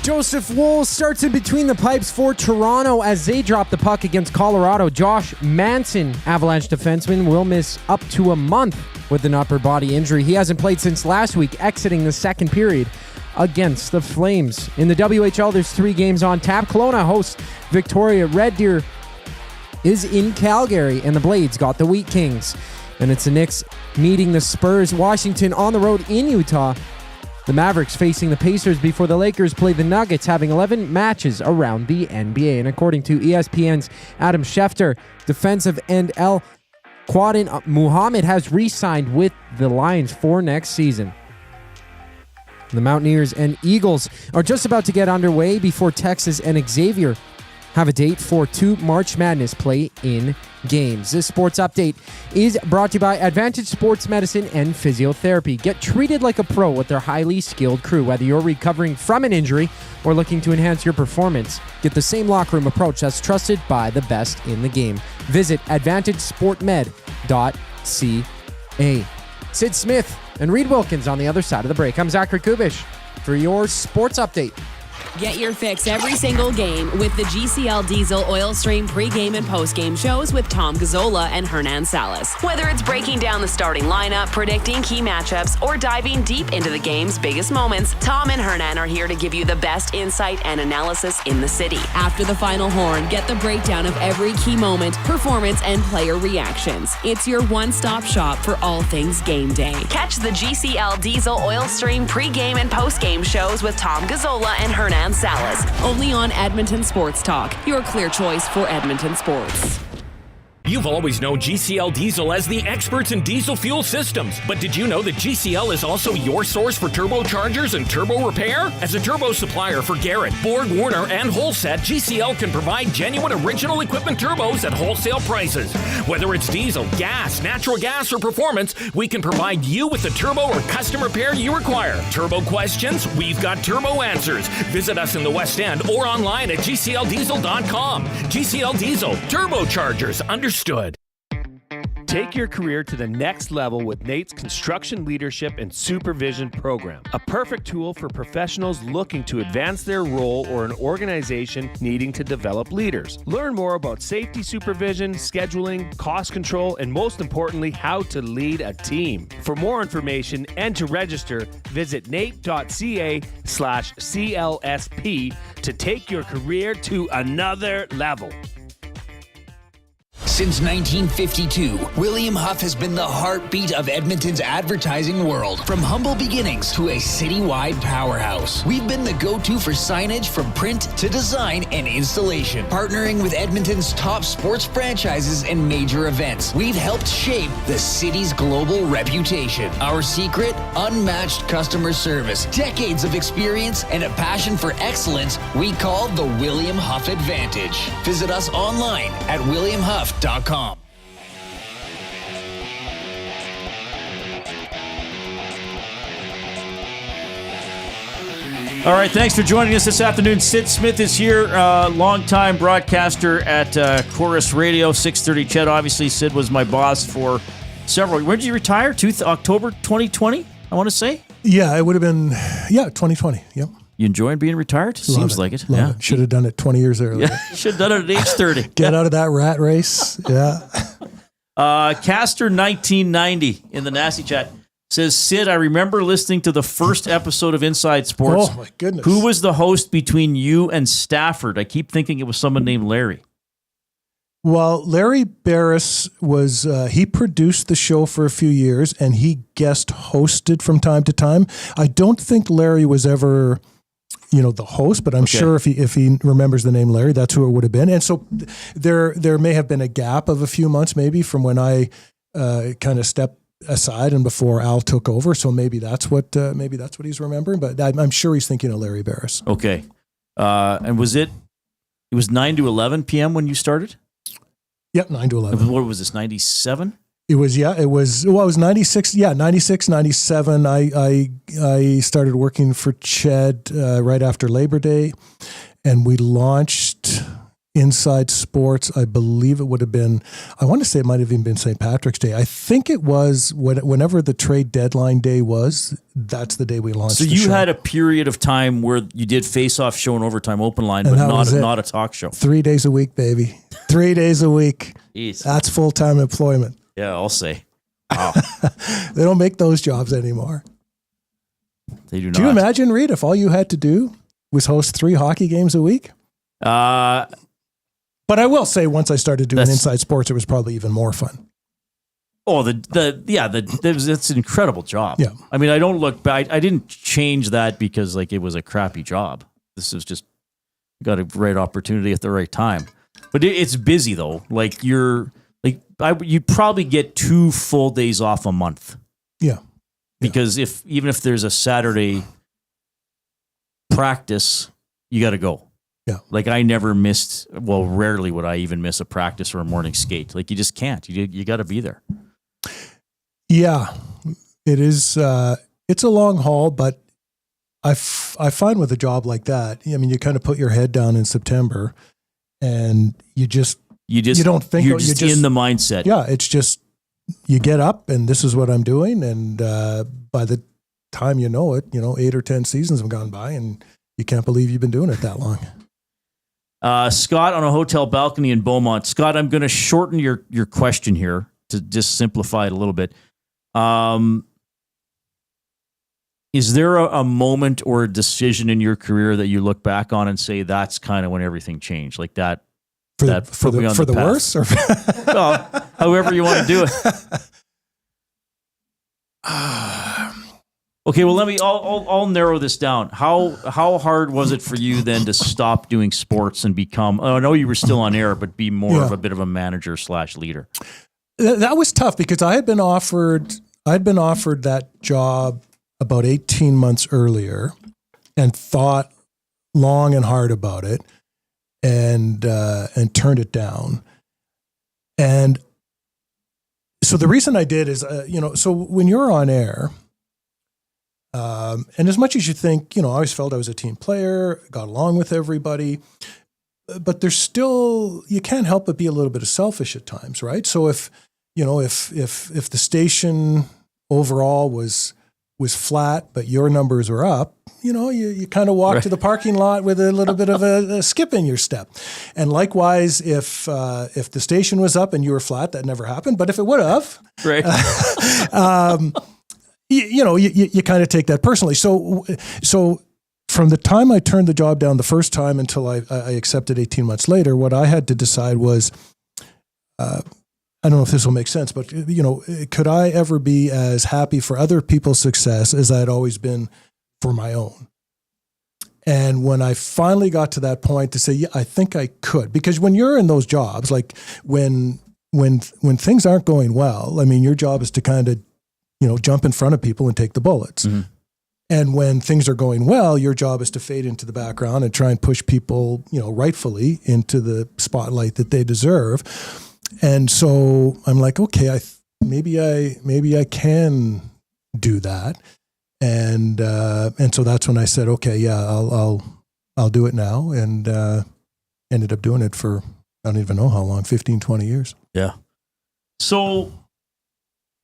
Joseph Woll starts in between the pipes for Toronto as they drop the puck against Colorado. Josh Manson, Avalanche defenseman, will miss up to a month with an upper body injury. He hasn't played since last week, exiting the second period against the Flames. In the WHL, there's 3 games on tap. Kelowna hosts Victoria. Red Deer is in Calgary, and the Blades got the Wheat Kings. And it's the Knicks meeting the Spurs. Washington on the road in Utah. The Mavericks facing the Pacers before the Lakers play the Nuggets, having 11 matches around the NBA. And according to ESPN's Adam Schefter, defensive end El Quadin Muhammad has re-signed with the Lions for next season. The Mountaineers and Eagles are just about to get underway before Texas and Xavier have a date for 2 March Madness play-in games. This sports update is brought to you by Advantage Sports Medicine and Physiotherapy. Get treated like a pro with their highly skilled crew. Whether you're recovering from an injury or looking to enhance your performance, get the same locker room approach that's trusted by the best in the game. Visit AdvantageSportMed.ca. Syd Smith and Reid Wilkins on the other side of the break. I'm Zachary Kubish for your sports update. Get your fix every single game with the GCL Diesel Oil Stream pregame and postgame shows with Tom Gazzola and Hernan Salas. Whether it's breaking down the starting lineup, predicting key matchups, or diving deep into the game's biggest moments, Tom and Hernan are here to give you the best insight and analysis in the city. After the final horn, get the breakdown of every key moment, performance, and player reactions. It's your one-stop shop for all things game day. Catch the GCL Diesel Oil Stream pregame and postgame shows with Tom Gazzola and Hernan Salas. Only on Edmonton Sports Talk, your clear choice for Edmonton sports. You've always known GCL Diesel as the experts in diesel fuel systems, but did you know that GCL is also your source for turbochargers and turbo repair? As a turbo supplier for Garrett, Borg Warner, and Holset, GCL can provide genuine original equipment turbos at wholesale prices. Whether it's diesel, gas, natural gas, or performance, we can provide you with the turbo or custom repair you require. Turbo questions? We've got turbo answers. Visit us in the West End or online at gcldiesel.com. GCL Diesel, turbochargers, understood. Take your career to the next level with Nate's Construction Leadership and Supervision Program, a perfect tool for professionals looking to advance their role or an organization needing to develop leaders. Learn more about safety supervision, scheduling, cost control, and most importantly, how to lead a team. For more information and to register, visit nate.ca/CLSP to take your career to another level. Since 1952, William Huff has been the heartbeat of Edmonton's advertising world. From humble beginnings to a citywide powerhouse, we've been the go-to for signage from print to design and installation. Partnering with Edmonton's top sports franchises and major events, we've helped shape the city's global reputation. Our secret? Unmatched customer service, decades of experience, and a passion for excellence we call the William Huff Advantage. Visit us online at williamhuff.com. All right, thanks for joining us this afternoon. Syd Smith is here, longtime broadcaster at Chorus Radio, 630 Ched. Obviously, Syd was my boss for several. When did you retire? October 2020, I want to say? Yeah, it would have been, 2020. Yep. You enjoying being retired? Seems like it. Yeah. Should have done it 20 years earlier. Yeah, should have done it at age 30. Get out of that rat race. Yeah. Caster 1990 in the Nasty Chat says, Syd, I remember listening to the first episode of Inside Sports. Oh, my goodness. Who was the host between you and Stafford? I keep thinking it was someone named Larry. Well, Larry Barris was, he produced the show for a few years and he guest hosted from time to time. I don't think Larry was ever, the host, but I'm sure if he remembers the name Larry, that's who it would have been. And so there may have been a gap of a few months maybe from when I kind of stepped aside and before Al took over. So maybe that's what he's remembering, but I'm sure he's thinking of Larry Barris. Okay. And it was 9 to 11 p.m. when you started? Yep, 9 to 11. What was this, 97? It was 96. Yeah, 96, 97. I started working for Ched right after Labor Day, and we launched Inside Sports. I believe it would have been, I want to say it might have even been St. Patrick's Day. I think it was whenever the trade deadline day was, that's the day we launched So you had a period of time where you did face-off show and overtime open line, but not a talk show. 3 days a week, baby. 3 days a week. Jeez. That's full-time employment. Yeah, I'll say. Wow. They don't make those jobs anymore. They do not. Do you imagine, Reid, if all you had to do was host 3 hockey games a week? But I will say, once I started doing Inside Sports, it was probably even more fun. Oh, it's an incredible job. Yeah. I mean, I don't look back. I didn't change that because it was a crappy job. This is just got a right opportunity at the right time. But it's busy though. You'd probably get 2 full days off a month. Yeah. Because even if there's a Saturday practice, you got to go. Yeah. I never missed, rarely would I even miss a practice or a morning skate. You just can't. You got to be there. Yeah. It is, it's a long haul, but I find with a job like that, I mean, you kind of put your head down in September and you don't think you're just in the mindset. Yeah. It's just, you get up and this is what I'm doing. And by the time you know it, 8 or 10 seasons have gone by and you can't believe you've been doing it that long. Scott on a hotel balcony in Beaumont. Scott, I'm going to shorten your question here to just simplify it a little bit. Is there a moment or a decision in your career that you look back on and say that's kind of when everything changed, like that? For the worse, or well, however you want to do it. Okay, well, I'll narrow this down. How hard was it for you then to stop doing sports and become? I know you were still on air, but be more of a bit of a manager / leader. That was tough because I had been offered that job about 18 months earlier, and thought long and hard about it, and turned it down. And so the reason I did is, so when you're on air, and as much as you think, I always felt I was a team player, got along with everybody, but there's still, you can't help but be a little bit of selfish at times, right? So if the station overall was flat, but your numbers were up, you kind of walk to the parking lot with a little bit of a skip in your step. And likewise, if the station was up and you were flat, that never happened. But if it would have, right. You kind of take that personally. So from the time I turned the job down the first time until I accepted 18 months later, what I had to decide was, I don't know if this will make sense, but could I ever be as happy for other people's success as I had always been for my own? And when I finally got to that point to say, yeah, I think I could, because when you're in those jobs, like when things aren't going well, I mean, your job is to kind of, jump in front of people and take the bullets. Mm-hmm. And when things are going well, your job is to fade into the background and try and push people, rightfully into the spotlight that they deserve. And so I'm like, okay, maybe I can do that. And so that's when I said, okay, yeah, I'll do it now. And ended up doing it for, I don't even know how long, 15, 20 years. Yeah. So,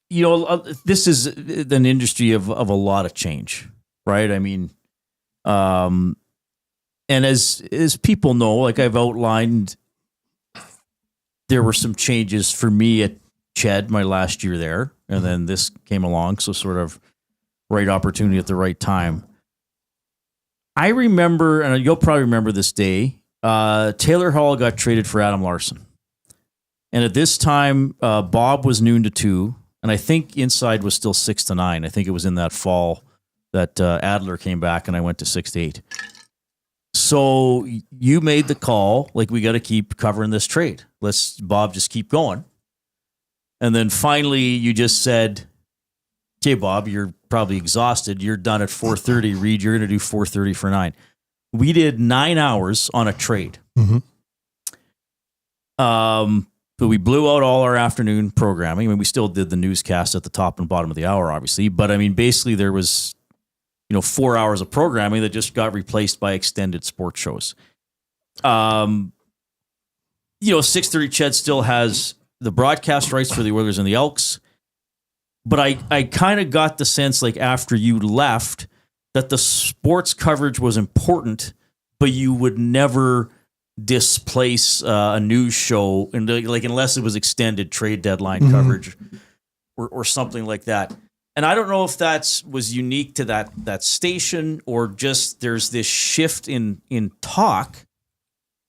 this is an industry of a lot of change, right? I mean, and as people know, like I've outlined, there were some changes for me at Ched my last year there, and then this came along, so sort of right opportunity at the right time. I remember, and you'll probably remember this day, Taylor Hall got traded for Adam Larson. And at this time, Bob was noon to 2, and I think Inside was still 6 to 9. I think it was in that fall that Adler came back, and I went to 6 to 8. So you made the call, like, we got to keep covering this trade. Let's, Bob, just keep going. And then finally you just said, okay, Bob, you're probably exhausted. You're done at 4:30. Reid, you're going to do 4:30 for 9. We did 9 hours on a trade. Mm-hmm. But we blew out all our afternoon programming. I mean, we still did the newscast at the top and bottom of the hour, obviously. But I mean, basically there was, 4 hours of programming that just got replaced by extended sports shows. 6:30 Ched still has the broadcast rights for the Oilers and the Elks. But I kind of got the sense, like, after you left, that the sports coverage was important, but you would never displace a news show, and like, unless it was extended trade deadline coverage or something like that. And I don't know if that was unique to that station, or just there's this shift in talk.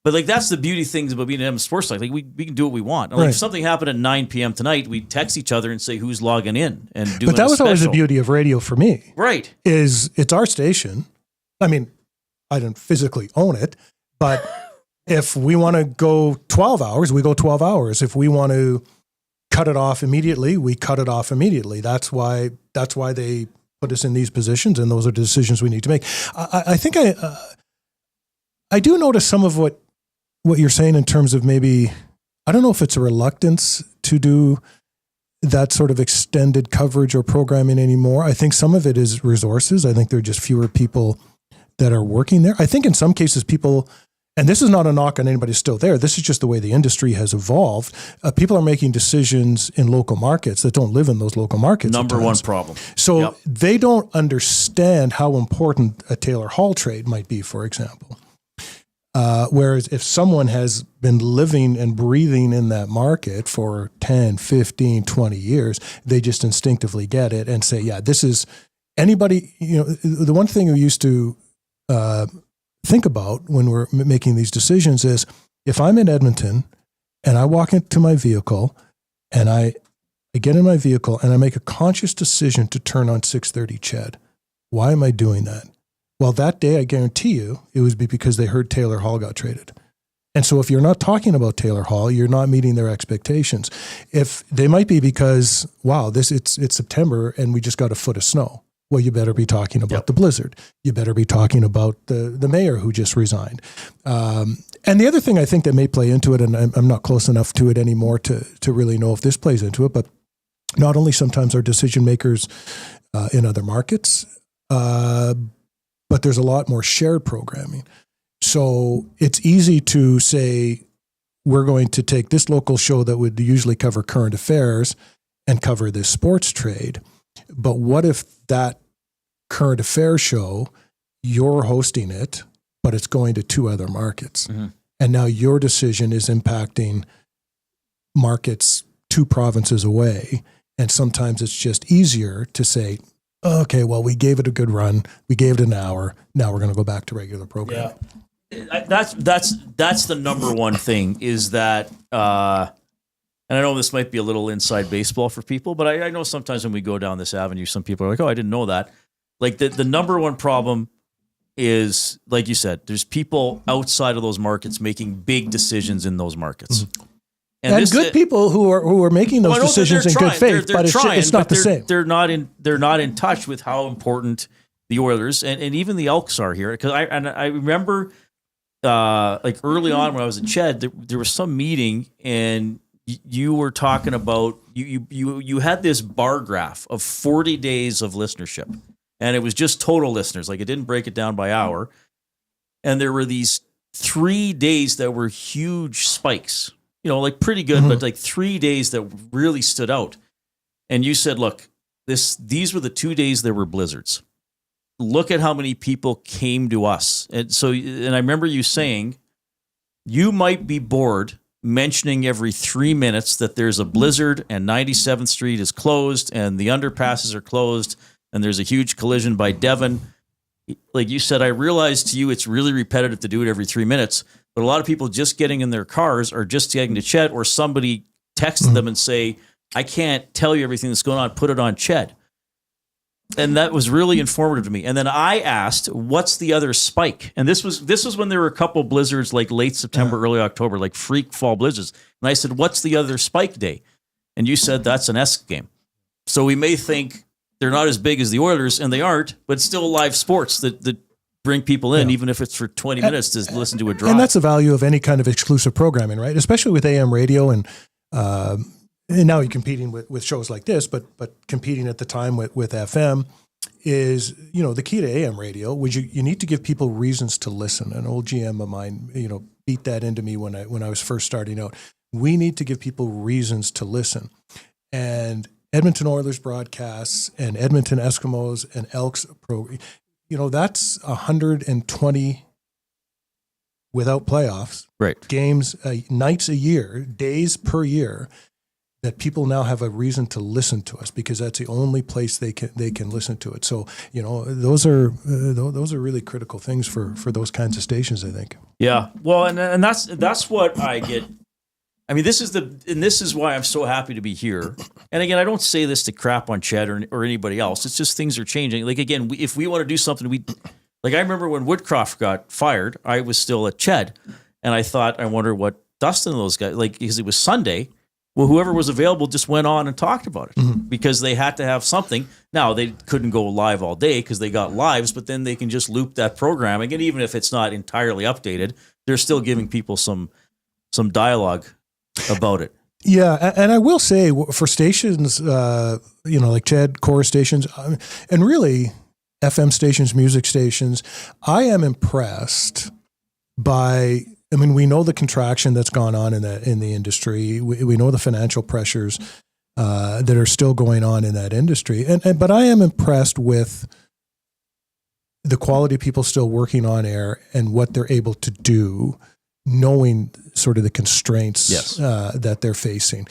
But like, that's the beauty things about being in sports. Like we can do what we want. Like, if something happened at 9 p.m. tonight, we text each other and say who's logging in and doing. But that was always the special. beauty of radio for me. Right. It's our station. I mean, I don't physically own it, but if we want to go 12 hours, we go 12 hours. If we want to cut it off immediately, we cut it off immediately. That's why they put us in these positions, and those are the decisions we need to make. I think I do notice some of what you're saying in terms of, maybe, I don't know if it's a reluctance to do that sort of extended coverage or programming anymore. I think some of it is resources. I think there are just fewer people that are working there. I think in some cases people, and this is not a knock on anybody still there. This is just the way the industry has evolved. People are making decisions in local markets that don't live in those local markets. Number one problem. So they don't understand how important a Taylor Hall trade might be, for example. Whereas if someone has been living and breathing in that market for 10, 15, 20 years, they just instinctively get it and say, yeah, this is anybody, the one thing we used to think about when we're making these decisions is if I'm in Edmonton and I walk into my vehicle and I get in my vehicle and I make a conscious decision to turn on 630 CHED, why am I doing that? Well, that day, I guarantee you, it would be because they heard Taylor Hall got traded. And so if you're not talking about Taylor Hall, you're not meeting their expectations. If they might be because, wow, it's September and we just got a foot of snow. Well, you better be talking about the blizzard. You better be talking about the mayor who just resigned. And the other thing I think that may play into it, and I'm not close enough to it anymore to really know if this plays into it, but not only sometimes are decision makers in other markets, but there's a lot more shared programming. So it's easy to say, we're going to take this local show that would usually cover current affairs and cover this sports trade. But what if that current affairs show, you're hosting it, but it's going to 2 other markets? Mm-hmm. And now your decision is impacting markets 2 provinces away. And sometimes it's just easier to say, okay, well, we gave it a good run. We gave it an hour. Now we're going to go back to regular programming. Yeah. That's the number one thing is that, and I know this might be a little inside baseball for people, but I know sometimes when we go down this avenue, some people are like, oh, I didn't know that. Like the number one problem is, like you said, there's people outside of those markets making big decisions in those markets. Mm-hmm. And good people who are making those decisions in good faith, but it's not the same. They're not in touch with how important the Oilers and even the Elks are here. Because I remember like early on when I was at CHED, there was some meeting and you were talking about you had this bar graph of 40 days of listenership, and it was just total listeners. Like it didn't break it down by hour, and there were these 3 days that were huge spikes. Like pretty good, but like 3 days that really stood out. And you said, look, these were the 2 days there were blizzards. Look at how many people came to us. And I remember you saying, you might be bored mentioning every 3 minutes that there's a blizzard and 97th Street is closed and the underpasses are closed and there's a huge collision by Devon. Like you said, I realized to you it's really repetitive to do it every 3 minutes. But a lot of people just getting in their cars or just getting to CHED, or somebody texted them and say, I can't tell you everything that's going on, put it on CHED. And that was really informative to me. And then I asked, what's the other spike? And this was when there were a couple blizzards like late September, early October, like freak fall blizzards. And I said, what's the other spike day? And you said, that's an S game. So we may think they're not as big as the Oilers, and they aren't, but it's still live sports that bring people in, even if it's for 20 minutes to listen to a drive. And that's the value of any kind of exclusive programming, right? Especially with AM radio and now you're competing with shows like this, but competing at the time with FM is, the key to AM radio, which you need to give people reasons to listen. An old GM of mine, beat that into me when I was first starting out. We need to give people reasons to listen. And Edmonton Oilers broadcasts and Edmonton Eskimos and Elks that's 120 without playoffs, games, nights a year, days per year, that people now have a reason to listen to us because that's the only place they can listen to it. So those are really critical things for those kinds of stations, I think. Yeah, well, and that's what I get. I mean, this is why I'm so happy to be here. And again, I don't say this to crap on CHED or anybody else. It's just things are changing. Like again, if we want to do something, I remember when Woodcroft got fired, I was still at CHED, and I thought, I wonder what Dustin and those guys, because it was Sunday. Well, whoever was available just went on and talked about it because they had to have something. Now they couldn't go live all day because they got lives, but then they can just loop that programming, and even if it's not entirely updated, they're still giving people some dialogue about it. Yeah, and I will say for stations, like CHED, core stations, and really FM stations, music stations, I am impressed we know the contraction that's gone on in the industry. We know the financial pressures that are still going on in that industry. But I am impressed with the quality of people still working on air and what they're able to do, knowing sort of the constraints that they're facing.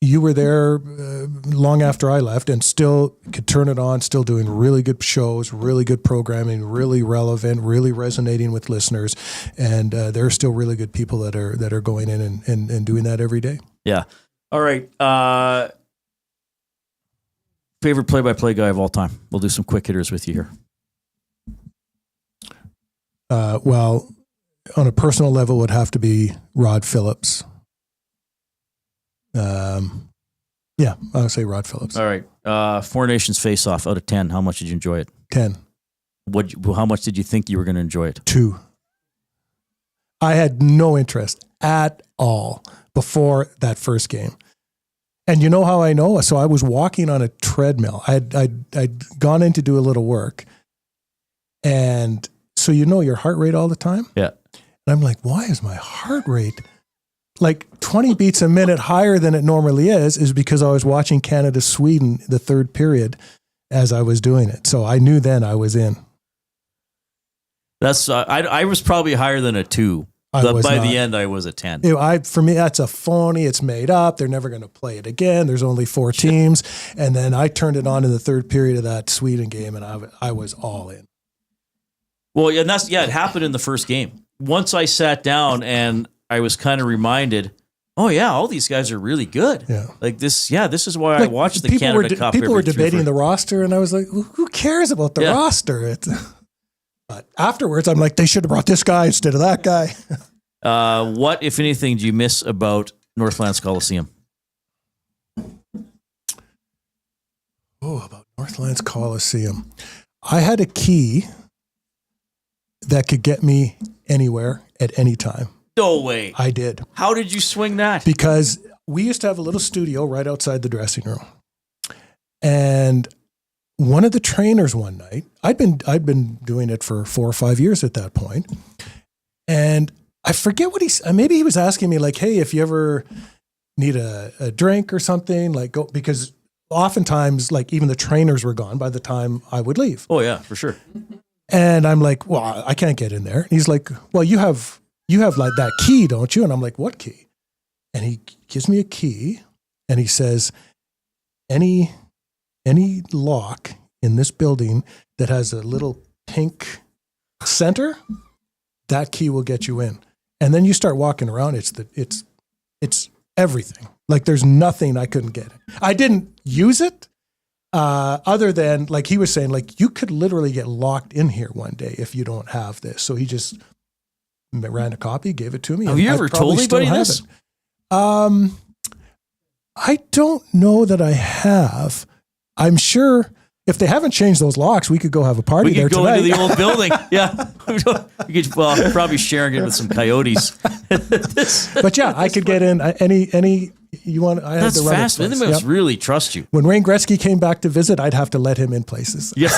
You were there long after I left and still could turn it on, still doing really good shows, really good programming, really relevant, really resonating with listeners. And there are still really good people that are going in and doing that every day. Yeah. All right. Favorite play-by-play guy of all time? We'll do some quick hitters with you here. Well, on a personal level, it would have to be Rod Phillips. Yeah, I would say Rod Phillips. All right. Four Nations face-off out of 10. How much did you enjoy it? 10. How much did you think you were going to enjoy it? 2. I had no interest at all before that first game. And you know how I know? So I was walking on a treadmill. I'd gone in to do a little work. And so you know your heart rate all the time? Yeah. And I'm like, why is my heart rate like 20 beats a minute higher than it normally is because I was watching Canada-Sweden the third period as I was doing it. So I knew then I was in. That's I was probably higher than a 2. By the end, I was a 10. For me, that's a phony. It's made up. They're never going to play it again. There's only 4 teams. And then I turned it on in the third period of that Sweden game, and I was all in. Well, and it happened in the first game. Once I sat down and I was kind of reminded, oh yeah, all these guys are really good. Yeah. Like this is why I watched the Canada Cup. People were debating the roster, and I was like, who cares about the roster? But afterwards, I'm like, they should have brought this guy instead of that guy. What, if anything, do you miss about Northlands Coliseum? Oh, about Northlands Coliseum. I had a key that could get me anywhere at any time. No way. I did. How did you swing that? Because we used to have a little studio right outside the dressing room. And one of the trainers one night, I'd been doing it for 4 or 5 years at that point. And I forget what maybe he was asking me like, hey, if you ever need a drink or something, like go, because oftentimes like even the trainers were gone by the time I would leave. Oh yeah, for sure. And I'm like, well, I can't get in there. And he's like, well, you have like that key, don't you? And I'm like, what key? And he gives me a key and he says, any lock in this building that has a little pink center, that key will get you in. And then you start walking around. It's everything. Like there's nothing I couldn't get. I didn't use it other than like he was saying, like you could literally get locked in here one day if you don't have this. So he just ran a copy, gave it to me. Have you ever told anybody this? I don't know that I have. I'm sure if they haven't changed those locks, we could go have a party there tonight. We could go into the old building. Yeah. We could, probably sharing it with some coyotes. But yeah, I could get in any you want. I That's had to run fascinating. They must really trust you. When Wayne Gretzky came back to visit, I'd have to let him in places. Yeah.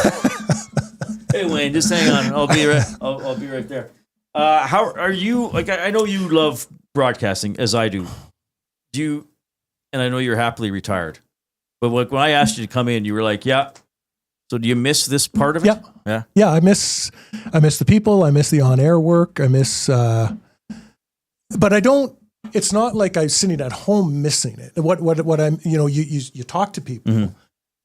Hey Wayne, just hang on. I'll be right. I'll be right there. How are you? Like I know you love broadcasting as I do. And I know you're happily retired. But when I asked you to come in, you were like, yeah. So do you miss this part of it? Yeah. Yeah, I miss the people. I miss the on-air work. I miss, but I don't, it's not like I'm sitting at home missing it. What I'm, you talk to people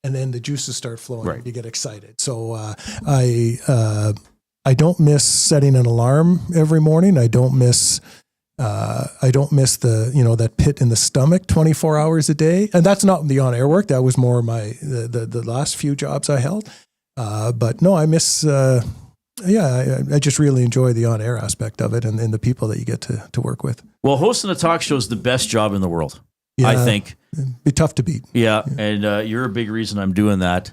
and then the juices start flowing. Right. You get excited. So I don't miss setting an alarm every morning. I don't miss the, that pit in the stomach 24 hours a day. And that's not the on-air work. That was more the last few jobs I held. But no, I miss, I just really enjoy the on-air aspect of it and the people that you get to work with. Well, hosting a talk show is the best job in the world, I think. It'd be tough to beat. Yeah. And you're a big reason I'm doing that.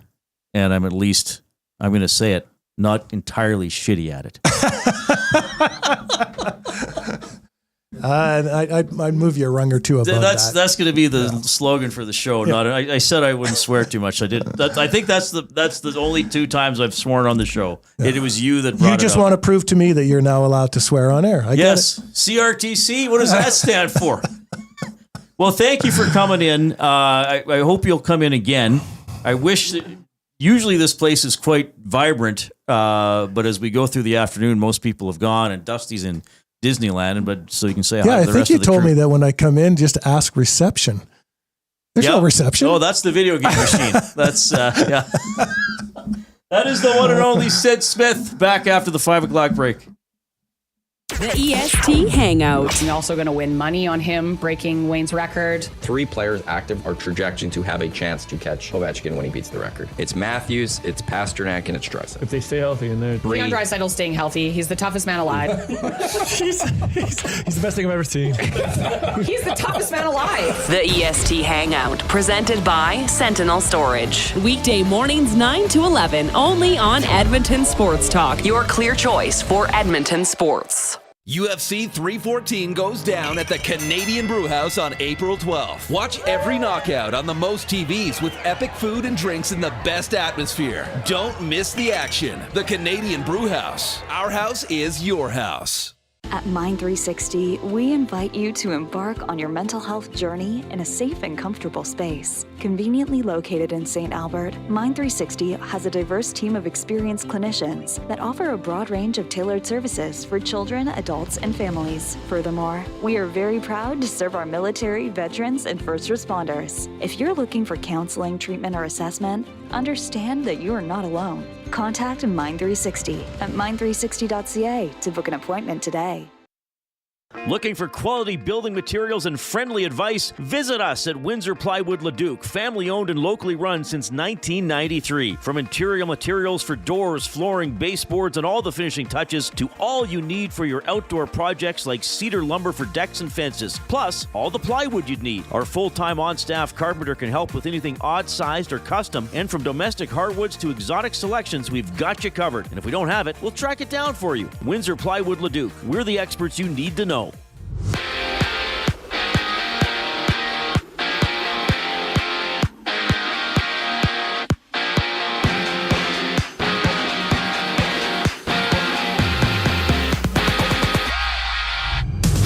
And I'm going to say it, not entirely shitty at it. I'd move you a rung or two above that. That's going to be the slogan for the show. Not I said I wouldn't swear too much. I did. I think that's the only 2 times I've sworn on the show. Yeah. It was you that brought You just want to prove to me that you're now allowed to swear on air. I get it. CRTC. What does that stand for? Well, thank you for coming in. I hope you'll come in again. I wish that usually this place is quite vibrant, but as we go through the afternoon, most people have gone, and Dusty's in Disneyland, but so you can say hi to the rest of the I think you told crew. me that when I come in, just ask reception. There's no reception. Oh, that's the video game machine. That's yeah. That is the one and only Syd Smith, back after the 5 o'clock break. The EST Hangout. You're also going to win money on him breaking Wayne's record. 3 players active are projecting to have a chance to catch Ovechkin when he beats the record. It's Matthews, it's Pasternak, and it's Draisaitl. If they stay healthy and they're... Leon Draisaitl staying healthy. He's the toughest man alive. he's the best thing I've ever seen. He's the toughest man alive. The EST Hangout, presented by Sentinel Storage. Weekday mornings 9 to 11, only on Edmonton Sports Talk. Your clear choice for Edmonton sports. UFC 314 goes down at the Canadian Brewhouse on April 12th. Watch every knockout on the most TVs with epic food and drinks in the best atmosphere. Don't miss the action. The Canadian Brewhouse. Our house is your house. At Mind 360, we invite you to embark on your mental health journey in a safe and comfortable space. Conveniently located in St. Albert, Mind 360 has a diverse team of experienced clinicians that offer a broad range of tailored services for children, adults, and families. Furthermore, we are very proud to serve our military, veterans, and first responders. If you're looking for counseling, treatment, or assessment, understand that you are not alone. Contact Mind 360 at mind360.ca to book an appointment today. Looking for quality building materials and friendly advice? Visit us at Windsor Plywood Leduc, family owned and locally run since 1993. From interior materials for doors, flooring, baseboards, and all the finishing touches to all you need for your outdoor projects like cedar lumber for decks and fences, plus all the plywood you'd need. Our full-time on-staff carpenter can help with anything odd-sized or custom, and from domestic hardwoods to exotic selections, we've got you covered. And if we don't have it, we'll track it down for you. Windsor Plywood Leduc. We're the experts you need to know.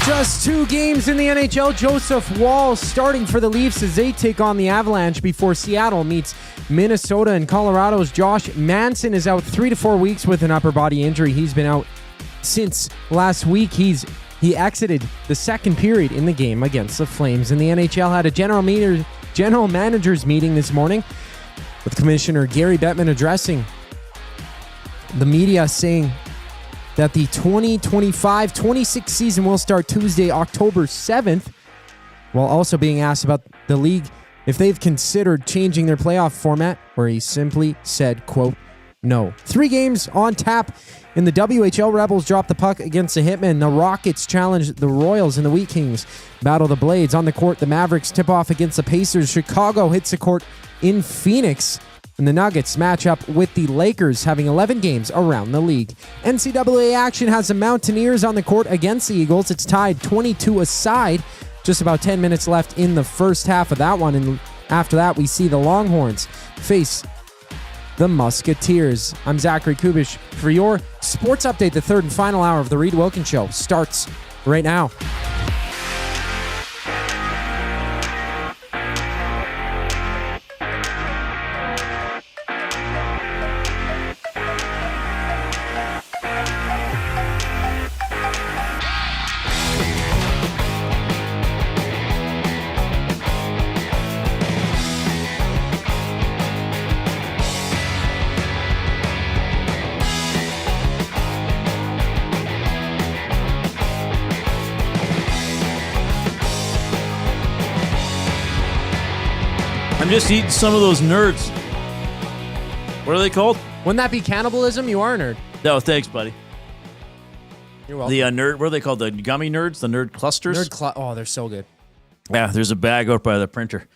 Just 2 games in the NHL. Joseph Woll starting for the Leafs as they take on the Avalanche before Seattle meets Minnesota, and Colorado's Josh Manson is out 3 to 4 weeks with an upper body injury. He's been out since last week. He exited the second period in the game against the Flames. And the NHL had a general managers meeting this morning with Commissioner Gary Bettman addressing the media, saying that the 2025-26 season will start Tuesday, October 7th, while also being asked about the league if they've considered changing their playoff format, where he simply said, quote, no. 3 games on tap in the WHL. Rebels drop the puck against the Hitmen. The Rockets challenge the Royals, and the Wheat Kings battle the Blades. On the court, the Mavericks tip off against the Pacers. Chicago hits the court in Phoenix, and the Nuggets match up with the Lakers, having 11 games around the league. NCAA action has the Mountaineers on the court against the Eagles. It's tied 22 aside. Just about 10 minutes left in the first half of that one, and after that, we see the Longhorns face the Musketeers. I'm Zachary Kubish for your sports update. The third and final hour of the Reid Wilkins Show starts right now. I'm just eating some of those nerds. What are they called? Wouldn't that be cannibalism? You are a nerd. No, thanks, buddy. You're welcome. The nerd, what are they called? The gummy nerds? The nerd clusters? Oh, they're so good. Yeah, there's a bag out by the printer.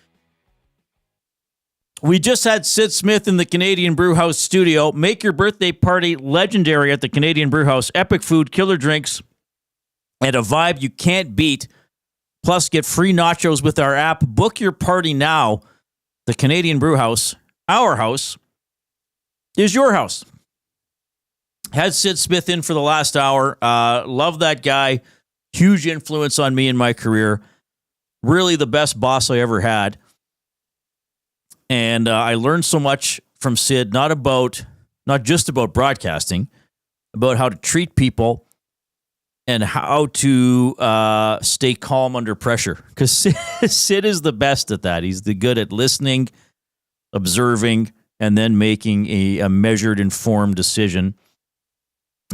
We just had Syd Smith in the Canadian Brewhouse studio. Make your birthday party legendary at the Canadian Brewhouse. Epic food, killer drinks, and a vibe you can't beat. Plus, get free nachos with our app. Book your party now. The Canadian Brew House, our house, is your house. Had Syd Smith in for the last hour. Love that guy. Huge influence on me in my career. Really the best boss I ever had. And I learned so much from Syd, not just about broadcasting, about how to treat people and how to stay calm under pressure. Because Syd is the best at that. He's the good at listening, observing, and then making a measured, informed decision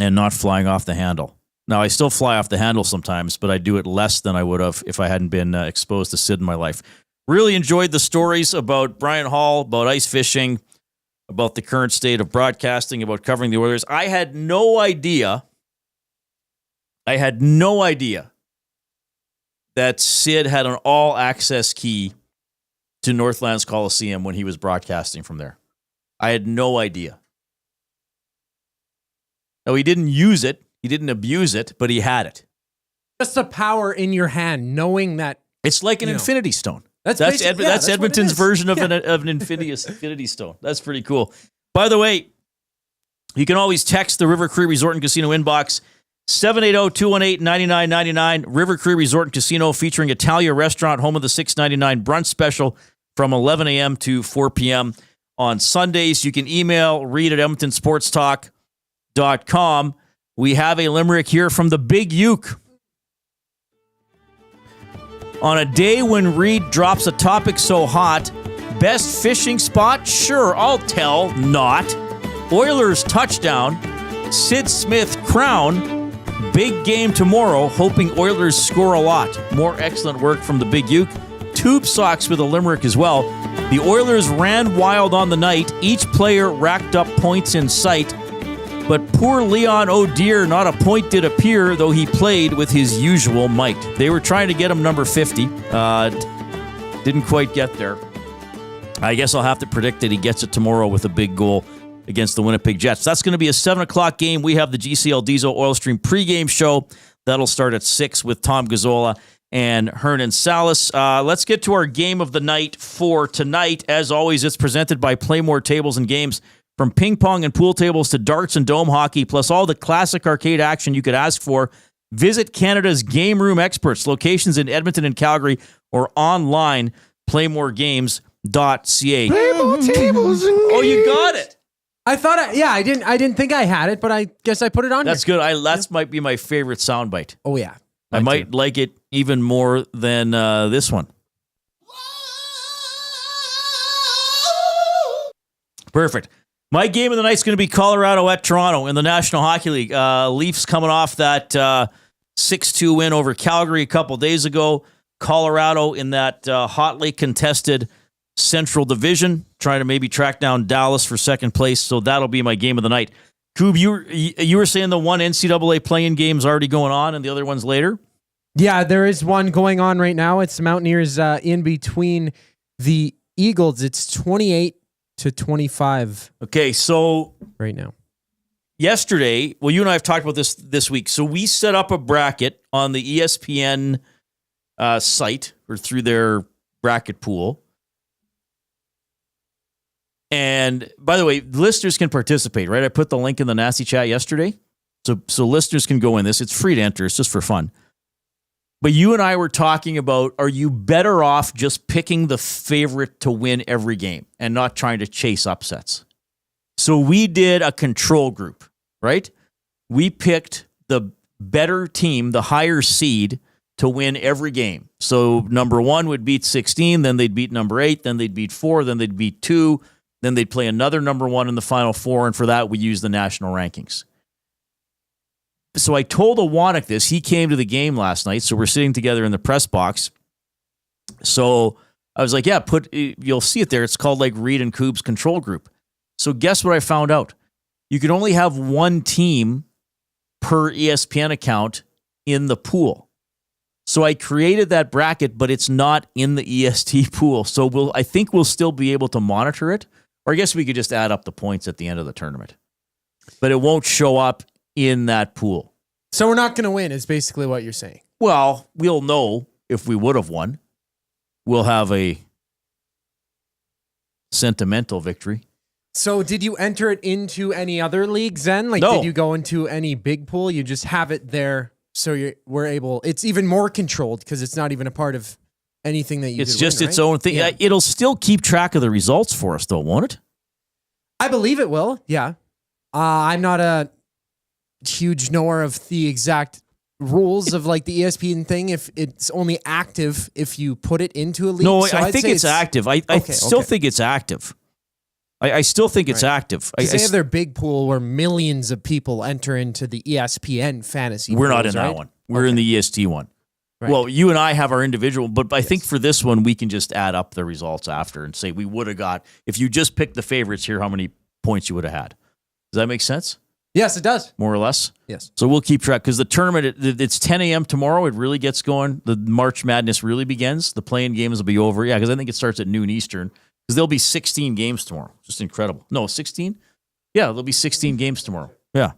and not flying off the handle. Now, I still fly off the handle sometimes, but I do it less than I would have if I hadn't been exposed to Syd in my life. Really enjoyed the stories about Brian Hall, about ice fishing, about the current state of broadcasting, about covering the Oilers. I had no idea that Syd had an all-access key to Northlands Coliseum when he was broadcasting from there. I had no idea. No, he didn't use it. He didn't abuse it, but he had it. Just the power in your hand, knowing that it's like an infinity stone. That's that's Edmonton's version of an infinity stone. That's pretty cool. By the way, you can always text the River Cree Resort and Casino inbox 780-218-9999. River Cree Resort and Casino featuring Italia Restaurant, home of the $6.99 brunch special from 11 a.m. to 4 p.m. on Sundays. You can email Reid at EdmontonSportsTalk.com. We have a limerick here from the Big Uke. On a day when Reid drops a topic so hot, best fishing spot? Sure, I'll tell. Not. Oilers touchdown. Syd Smith crown. Big game tomorrow, hoping Oilers score a lot. More excellent work from the Big Uke. Tube Socks with a limerick as well. The Oilers ran wild on the night. Each player racked up points in sight. But poor Leon O'Dear, not a point did appear, though he played with his usual might. They were trying to get him number 50. Didn't quite get there. I guess I'll have to predict that he gets it tomorrow with a big goal against the Winnipeg Jets. That's going to be a 7 o'clock game. We have the GCL Diesel Oil Stream pregame show. That'll start at 6 with Tom Gazzola and Hernan Salas. Let's get to our game of the night for tonight. As always, it's presented by Playmore Tables and Games. From ping pong and pool tables to darts and dome hockey, plus all the classic arcade action you could ask for, visit Canada's Game Room experts, locations in Edmonton and Calgary, or online, playmoregames.ca. Playmore tables and games. Oh, you got it. I thought, I didn't think I had it, but I guess I put it on. That's good. That might be my favorite soundbite. Oh yeah, I might like it even more than this one. Perfect. My game of the night is going to be Colorado at Toronto in the National Hockey League. Leafs coming off that 6-2 win over Calgary a couple days ago. Colorado in that hotly contested Central Division, trying to maybe track down Dallas for second place. So that'll be my game of the night. Koob, you were saying the one NCAA play-in game's already going on and the other one's later? Yeah, there is one going on right now. It's the Mountaineers in between the Eagles. It's 28-25. Okay, so right now. Yesterday, well, you and I have talked about this week. So we set up a bracket on the ESPN site or through their bracket pool. And by the way, listeners can participate, right? I put the link in the Nasty Chat yesterday. So listeners can go in this. It's free to enter. It's just for fun. But you and I were talking about, are you better off just picking the favorite to win every game and not trying to chase upsets? So we did a control group, right? We picked the better team, the higher seed, to win every game. So number 1 would beat 16, then they'd beat number 8, then they'd beat 4, then they'd beat 2, then they'd play another number 1 in the Final Four, and for that we use the national rankings. So I told Awanik this. He came to the game last night, so we're sitting together in the press box. So I was like, yeah, you'll see it there. It's called like Reid and Koob's control group. So guess what I found out? You can only have one team per ESPN account in the pool. So I created that bracket, but it's not in the EST pool. So I think we'll still be able to monitor it. Or I guess we could just add up the points at the end of the tournament. But it won't show up in that pool. So we're not going to win is basically what you're saying. Well, we'll know if we would have won. We'll have a sentimental victory. So did you enter it into any other leagues then? Like, No. did you go into any big pool? You just have it there so we're able, it's even more controlled because it's not even a part of anything that you It's could just win, its right? own thing. Yeah. It'll still keep track of the results for us, though, won't it? I believe it will. Yeah. I'm not a huge knower of the exact rules of like the ESPN thing. If it's only active if you put it into a league. No, So I I'd think say it's active. I still okay. think it's active. I still think it's Right. active. Because they have their big pool where millions of people enter into the ESPN fantasy. We're not in pools, that right? one. We're in the EST one. Right. Well, you and I have our individual, but I think for this one, we can just add up the results after and say we would have got, if you just picked the favorites here, how many points you would have had. Does that make sense? Yes, it does. More or less? Yes. So we'll keep track because the tournament, it's 10 a.m. tomorrow. It really gets going. The March Madness really begins. The playing games will be over. Yeah, because I think it starts at noon Eastern because there'll be 16 games tomorrow. Just incredible. No, 16? Yeah, there'll be 16 games tomorrow. Yeah.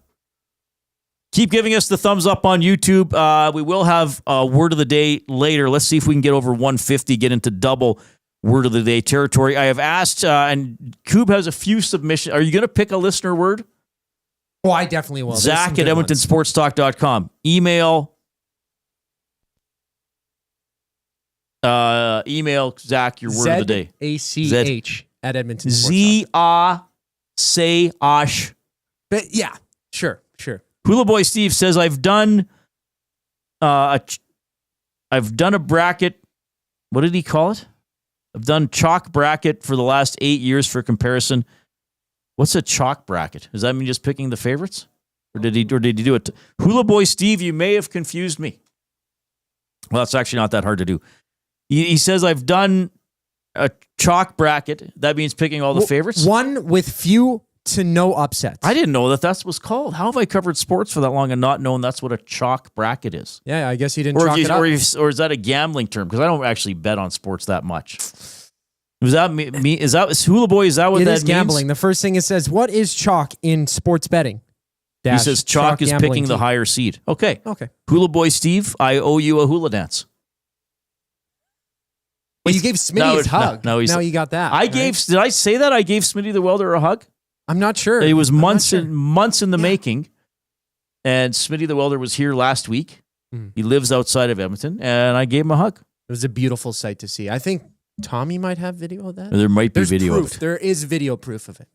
Keep giving us the thumbs up on YouTube. We will have a word of the day later. Let's see if we can get over 150, get into double word of the day territory. I have asked, and Coob has a few submissions. Are you going to pick a listener word? Oh, I definitely will. There's some Zach at good ones. EdmontonSportsTalk.com. Email Zach your word of the day. ZACH at Edmonton. Z-A-C-H. But yeah, sure. Hula Boy Steve says, I've done a bracket. What did he call it? I've done chalk bracket for the last 8 years for comparison. What's a chalk bracket? Does that mean just picking the favorites? Or did he do it? Hula Boy Steve, you may have confused me. Well, it's actually not that hard to do. He says, I've done a chalk bracket. That means picking all the favorites? One with few to no upsets. I didn't know that that's what's called. How have I covered sports for that long and not known that's what a chalk bracket is? Yeah, I guess you didn't chalk it up. Or is that a gambling term? Because I don't actually bet on sports that much. Was that me? Is that Hula Boy? Is that what It that is means? gambling. The first thing it says, what is chalk in sports betting? He says chalk is gambling picking the team. higher seed. Okay. Okay. Hula Boy Steve, I owe you a hula dance. Well, you gave Smitty his hug. No, now you got that. Did I say that? I gave Smitty the Welder a hug? I'm not sure. It was months in the making. And Smitty the Welder was here last week. He lives outside of Edmonton, and I gave him a hug. It was a beautiful sight to see. I think Tommy might have video of that. There might be There's video proof. of it. There is video proof of it.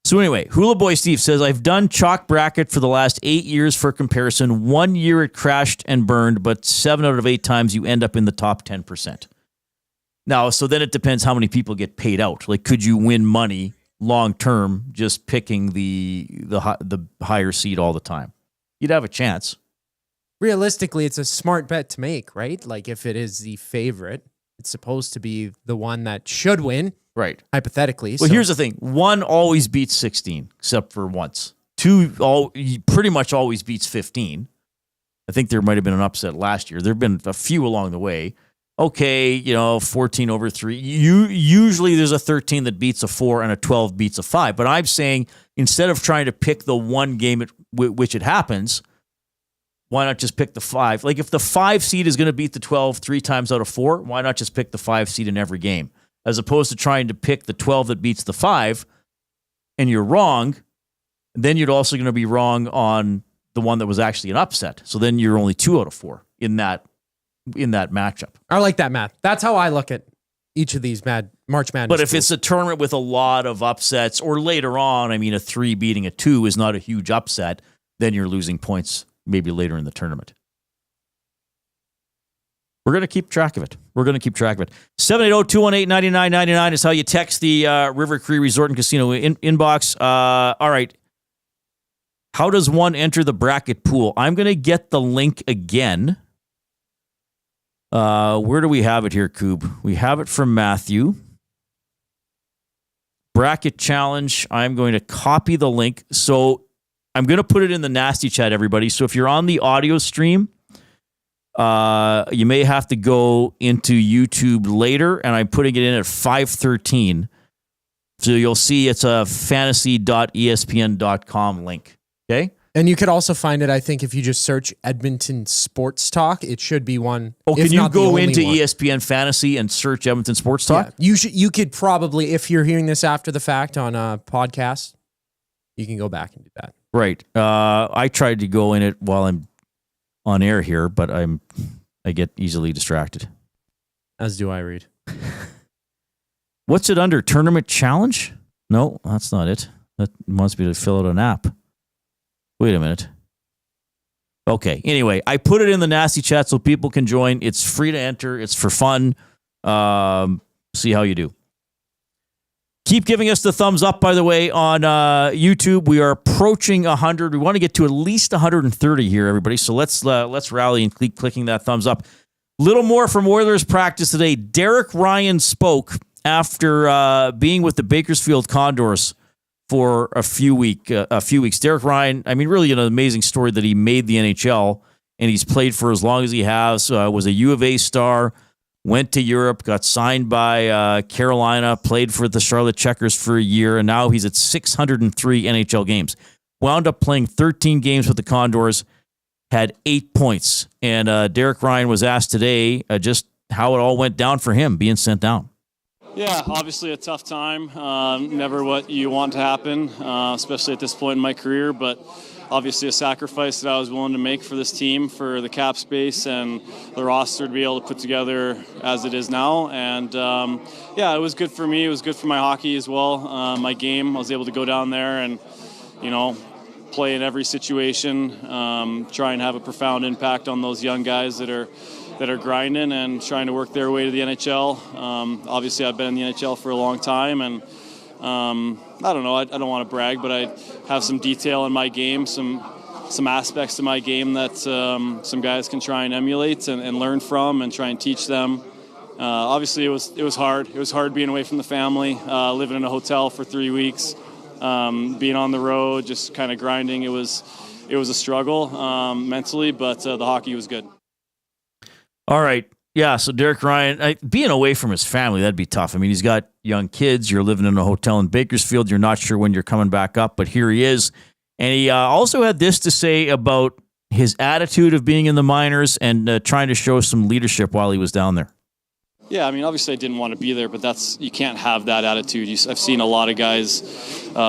So anyway, Hula Boy Steve says, I've done chalk bracket for the last 8 years for comparison. 1 year it crashed and burned, but 7 out of 8 times you end up in the top 10%. Now, so then it depends how many people get paid out. Like, could you win money long term just picking the higher seed all the time? You'd have a chance. Realistically, it's a smart bet to make, right? Like if it is the favorite, it's supposed to be the one that should win. Right. Hypothetically. Well, here's the thing. 1 always beats 16, except for once. 2 pretty much always beats 15. I think there might have been an upset last year. There have been a few along the way. Okay, 14 over 3. Usually there's a 13 that beats a 4 and a 12 beats a 5. But I'm saying instead of trying to pick the one game at which it happens, why not just pick the 5? Like if the 5 seed is going to beat the 12 3 times out of 4, why not just pick the 5 seed in every game? As opposed to trying to pick the 12 that beats the 5 and you're wrong, then you're also going to be wrong on the one that was actually an upset. So then you're only 2 out of 4 in that matchup. I like that math. That's how I look at each of these March Madness. But if it's a tournament with a lot of upsets, or later on, a 3 beating a 2 is not a huge upset, then you're losing points maybe later in the tournament. We're going to keep track of it. 780-218-9999 is how you text the River Cree Resort and Casino inbox. All right. How does one enter the bracket pool? I'm going to get the link again. Where do we have it here, Coob? We have it from Matthew. Bracket challenge. I'm going to copy the link. So I'm going to put it in the nasty chat, everybody. So if you're on the audio stream, you may have to go into YouTube later, and I'm putting it in at 5:13. So you'll see it's a fantasy.espn.com link. Okay? And you could also find it, I think, if you just search Edmonton Sports Talk. It should be one. Oh, if can you not the go only into one. ESPN Fantasy and search Edmonton Sports Talk? Yeah. You could probably, if you're hearing this after the fact on a podcast, you can go back and do that. Right. I tried to go in it while I'm on air here, but I get easily distracted. As do I, Reid. What's it under? Tournament Challenge? No, that's not it. That wants me to fill out an app. Wait a minute. Okay. Anyway, I put it in the nasty chat so people can join. It's free to enter. It's for fun. See how you do. Keep giving us the thumbs up, by the way, on YouTube. We are approaching 100. We want to get to at least 130 here, everybody. So let's rally and keep clicking that thumbs up. Little more from Oilers practice today. Derek Ryan spoke after being with the Bakersfield Condors for a few weeks. Derek Ryan, I mean, really an amazing story that he made the NHL, and he's played for as long as he has. Was a U of A star, went to Europe, got signed by Carolina, played for the Charlotte Checkers for a year, and now he's at 603 NHL games. Wound up playing 13 games with the Condors, had 8 points. And Derek Ryan was asked today just how it all went down for him being sent down. Yeah, obviously a tough time. Never what you want to happen, especially at this point in my career, but obviously a sacrifice that I was willing to make for this team, for the cap space and the roster to be able to put together as it is now. And yeah, it was good for me. It was good for my hockey as well. My game, I was able to go down there and, play in every situation, try and have a profound impact on those young guys that are grinding and trying to work their way to the NHL. Obviously, I've been in the NHL for a long time, and I don't know, I don't want to brag, but I have some detail in my game, some aspects to my game that some guys can try and emulate and learn from and try and teach them. Obviously, it was hard. It was hard being away from the family, living in a hotel for 3 weeks, being on the road, just kind of grinding. It was a struggle mentally, but the hockey was good. All right. Yeah, so Derek Ryan, being away from his family, that'd be tough. I mean, he's got young kids. You're living in a hotel in Bakersfield. You're not sure when you're coming back up, but here he is. And he also had this to say about his attitude of being in the minors and trying to show some leadership while he was down there. Yeah, I mean, obviously I didn't want to be there, but you can't have that attitude. I've seen a lot of guys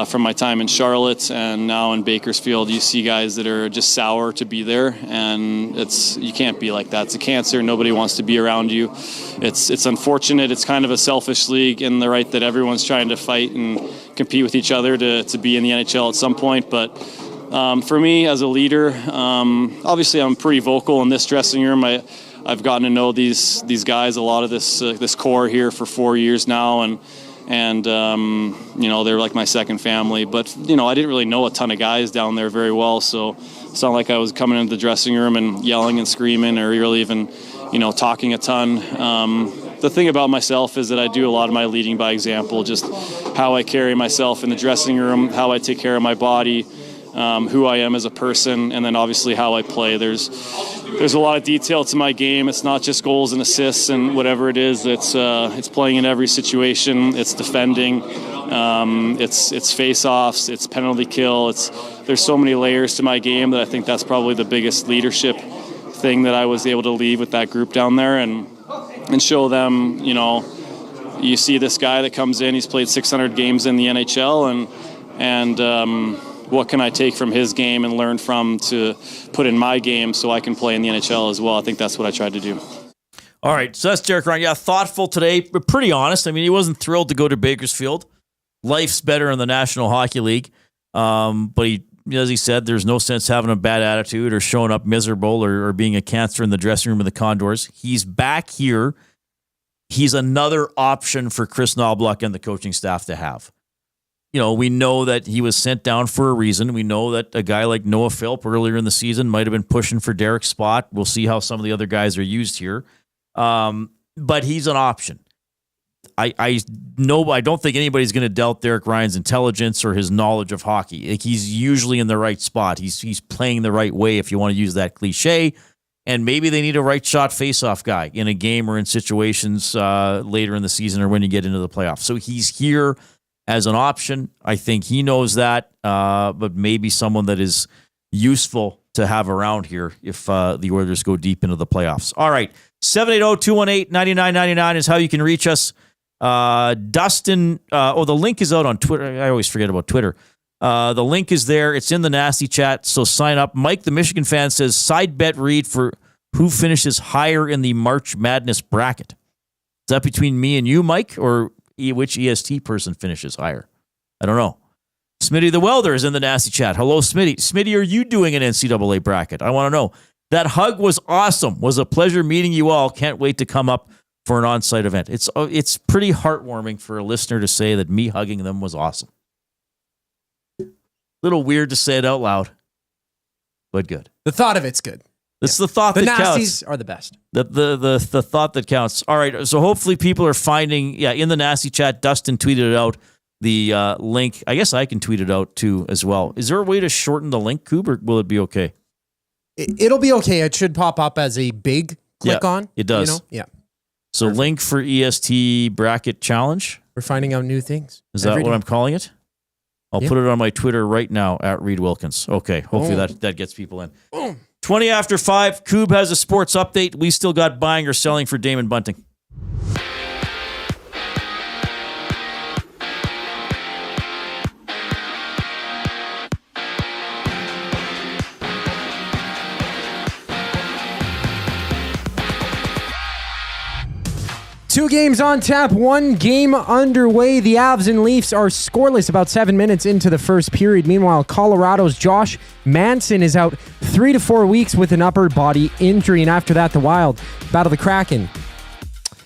from my time in Charlotte and now in Bakersfield. You see guys that are just sour to be there, and you can't be like that. It's a cancer. Nobody wants to be around you. It's unfortunate. It's kind of a selfish league in the right that everyone's trying to fight and compete with each other to be in the NHL at some point. But for me as a leader, obviously I'm pretty vocal in this dressing room. I've gotten to know these guys, a lot of this core here for 4 years now, and they're like my second family. But I didn't really know a ton of guys down there very well, so it's not like I was coming into the dressing room and yelling and screaming or really even talking a ton. The thing about myself is that I do a lot of my leading by example, just how I carry myself in the dressing room, how I take care of my body, who I am as a person, and then obviously how I play. There's a lot of detail to my game. It's not just goals and assists and whatever it is. It's playing in every situation. It's defending. It's face-offs. It's penalty kill. There's so many layers to my game that I think that's probably the biggest leadership thing that I was able to leave with that group down there and show them. You see this guy that comes in. He's played 600 games in the NHL, and what can I take from his game and learn from to put in my game so I can play in the NHL as well? I think that's what I tried to do. All right, so that's Derek Ryan. Yeah, thoughtful today, but pretty honest. I mean, he wasn't thrilled to go to Bakersfield. Life's better in the National Hockey League. But as he said, there's no sense having a bad attitude or showing up miserable or being a cancer in the dressing room of the Condors. He's back here. He's another option for Chris Knobloch and the coaching staff to have. We know that he was sent down for a reason. We know that a guy like Noah Philp earlier in the season might have been pushing for Derek's spot. We'll see how some of the other guys are used here. But he's an option. I don't think anybody's going to doubt Derek Ryan's intelligence or his knowledge of hockey. He's usually in the right spot. He's playing the right way, if you want to use that cliche. And maybe they need a right shot faceoff guy in a game or in situations later in the season or when you get into the playoffs. So he's here as an option. I think he knows that, but maybe someone that is useful to have around here if the Oilers go deep into the playoffs. All right, 780-218-9999 is how you can reach us. Dustin, the link is out on Twitter. I always forget about Twitter. The link is there. It's in the nasty chat, so sign up. Mike, the Michigan fan, says, side bet Reid for who finishes higher in the March Madness bracket. Is that between me and you, Mike, or which EST person finishes higher? I don't know. Smitty the Welder is in the nasty chat. Hello, Smitty. Smitty, are you doing an NCAA bracket? I want to know. That hug was awesome. Was a pleasure meeting you all. Can't wait to come up for an on-site event. It's pretty heartwarming for a listener to say that me hugging them was awesome. Little weird to say it out loud, but good. The thought of it's good. It's the thought that counts. The nasties are the best. The thought that counts. All right, so hopefully people are finding, in the nasty chat, Dustin tweeted it out, the link. I guess I can tweet it out too as well. Is there a way to shorten the link, Coob, or will it be okay? It'll be okay. It should pop up as a big click on. It does. You know? Yeah. So perfect. Link for EST bracket challenge. We're finding out new things. Is that what I'm calling it? I'll put it on my Twitter right now at Reid Wilkins. Okay. Hopefully that gets people in. Boom. 20 after 5. Coob has a sports update. We still got buying or selling for Damon Bunting. Two games on tap, one game underway. The Avs and Leafs are scoreless about 7 minutes into the first period. Meanwhile, Colorado's Josh Manson is out 3 to 4 weeks with an upper body injury. And after that, the Wild battle the Kraken.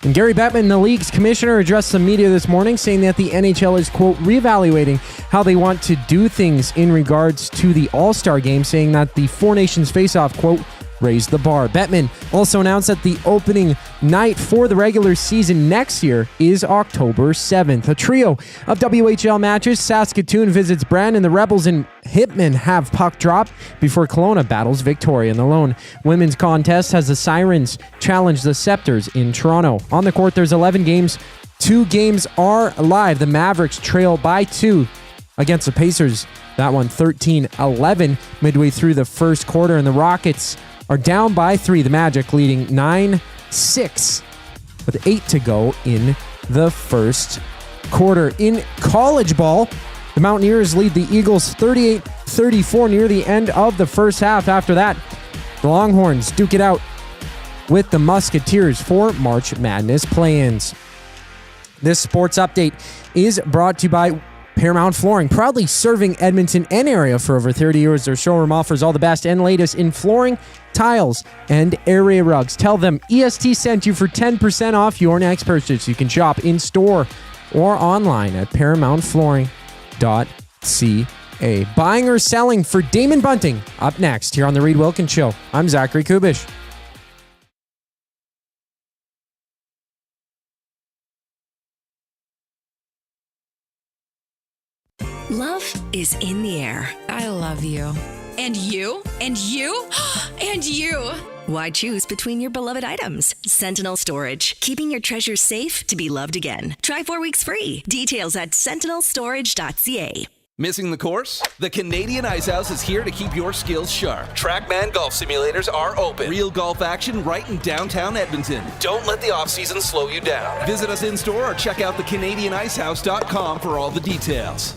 And Gary Bettman, the league's commissioner, addressed the media this morning saying that the NHL is, quote, reevaluating how they want to do things in regards to the All-Star game, saying that the Four Nations face-off, quote, raise the bar. Bettman also announced that the opening night for the regular season next year is October 7th. A trio of WHL matches. Saskatoon visits Brandon. The Rebels and Hitmen have puck drop before Kelowna battles Victoria. In the lone women's contest has the Sirens challenge the Scepters in Toronto. On the court, there's 11 games. 2 games are live. The Mavericks trail by 2 against the Pacers. That one 13-11 midway through the first quarter, and the Rockets are down by 3. The Magic leading 9-6 with 8 to go in the first quarter. In college ball, the Mountaineers lead the Eagles 38-34 near the end of the first half. After that, the Longhorns duke it out with the Musketeers for March Madness play-ins. This sports update is brought to you by Paramount Flooring, proudly serving Edmonton and area for over 30 years. Their showroom offers all the best and latest in flooring, tiles, and area rugs. Tell them EST sent you for 10% off your next purchase. You can shop in-store or online at ParamountFlooring.ca. Buying or selling for Damon Bunting up next here on The Reid Wilkins Show. I'm Zachary Kubish. Love is in the air. I love you. And you? And you? And you! Why choose between your beloved items? Sentinel Storage, keeping your treasures safe to be loved again. Try 4 weeks free. Details at sentinelstorage.ca. Missing the course? The Canadian Ice House is here to keep your skills sharp. TrackMan golf simulators are open. Real golf action right in downtown Edmonton. Don't let the off-season slow you down. Visit us in-store or check out thecanadianicehouse.com for all the details.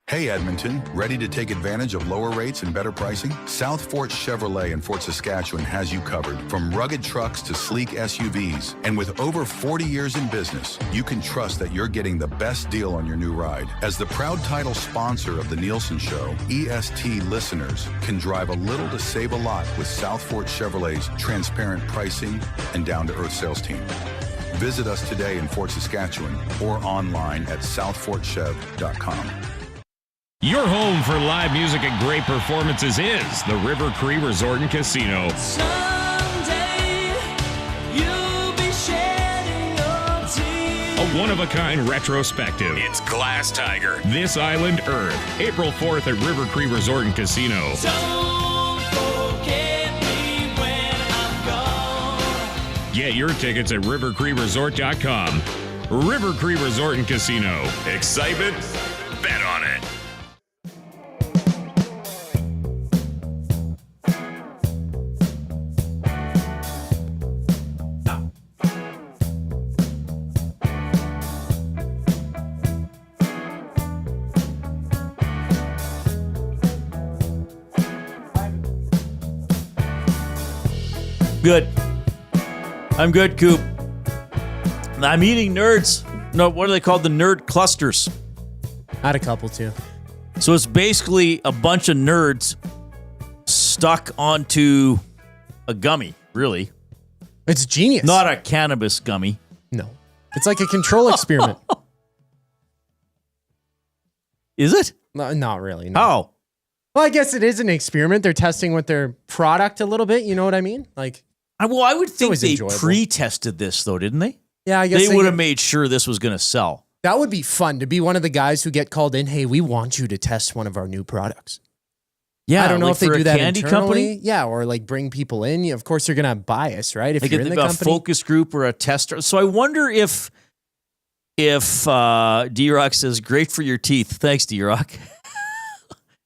Hey Edmonton, ready to take advantage of lower rates and better pricing? South Fort Chevrolet in Fort Saskatchewan has you covered. From rugged trucks to sleek SUVs. And with over 40 years in business, you can trust that you're getting the best deal on your new ride. As the proud title sponsor of The Nielsen Show, EST listeners can drive a little to save a lot with South Fort Chevrolet's transparent pricing and down-to-earth sales team. Visit us today in Fort Saskatchewan or online at southfortchev.com. Your home for live music and great performances is the River Cree Resort and Casino. Someday you'll be shedding your tears. A one-of-a-kind retrospective. It's Glass Tiger, This Island Earth, April 4th at River Cree Resort and Casino. Don't forget me when I'm gone. Get your tickets at rivercreeresort.com. River Cree Resort and Casino. Excitement? Bet on it. Good. I'm good, Coop. I'm eating nerds. No, what are they called? The nerd clusters. I had a couple too. So it's basically a bunch of nerds stuck onto a gummy, really. It's genius. Not a cannabis gummy. No. It's like a control experiment. Is it? No, not really. No. How? Well, I guess it is an experiment. They're testing with their product a little bit. You know what I mean? Like, I would think always they enjoyable. pre-tested this, though, didn't they? yeah, I guess They would have made sure this was going to sell. That would be fun to be one of the guys who get called in. Hey, we want you to test one of our new products. Yeah, I don't know like if they for do a that candy internally. company? Yeah, or like bring people in. Of course, you're gonna have bias, right? If Like you're in the a company. focus group or a tester. So I wonder if D-Rock says, great for your teeth. Thanks, D-Rock.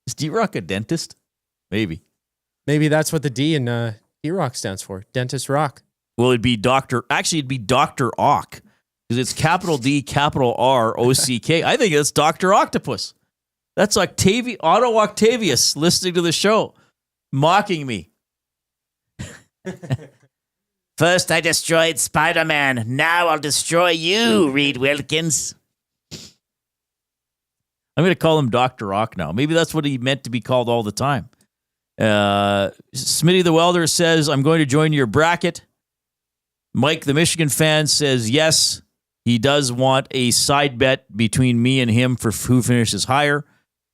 Is D-Rock a dentist? Maybe. Maybe that's what the D in D-Rock stands for. Dentist Rock. Well, it'd be Dr. Ock. Because it's capital D, capital R, O-C-K. I think it's Dr. Octopus. That's Otto Octavius listening to the show, mocking me. First I destroyed Spider-Man. Now I'll destroy you, Reid Wilkins. I'm going to call him Dr. Ock now. Maybe that's what he meant to be called all the time. Smitty the Welder says, I'm going to join your bracket. Mike, the Michigan fan, says yes. He does want a side bet between me and him for who finishes higher.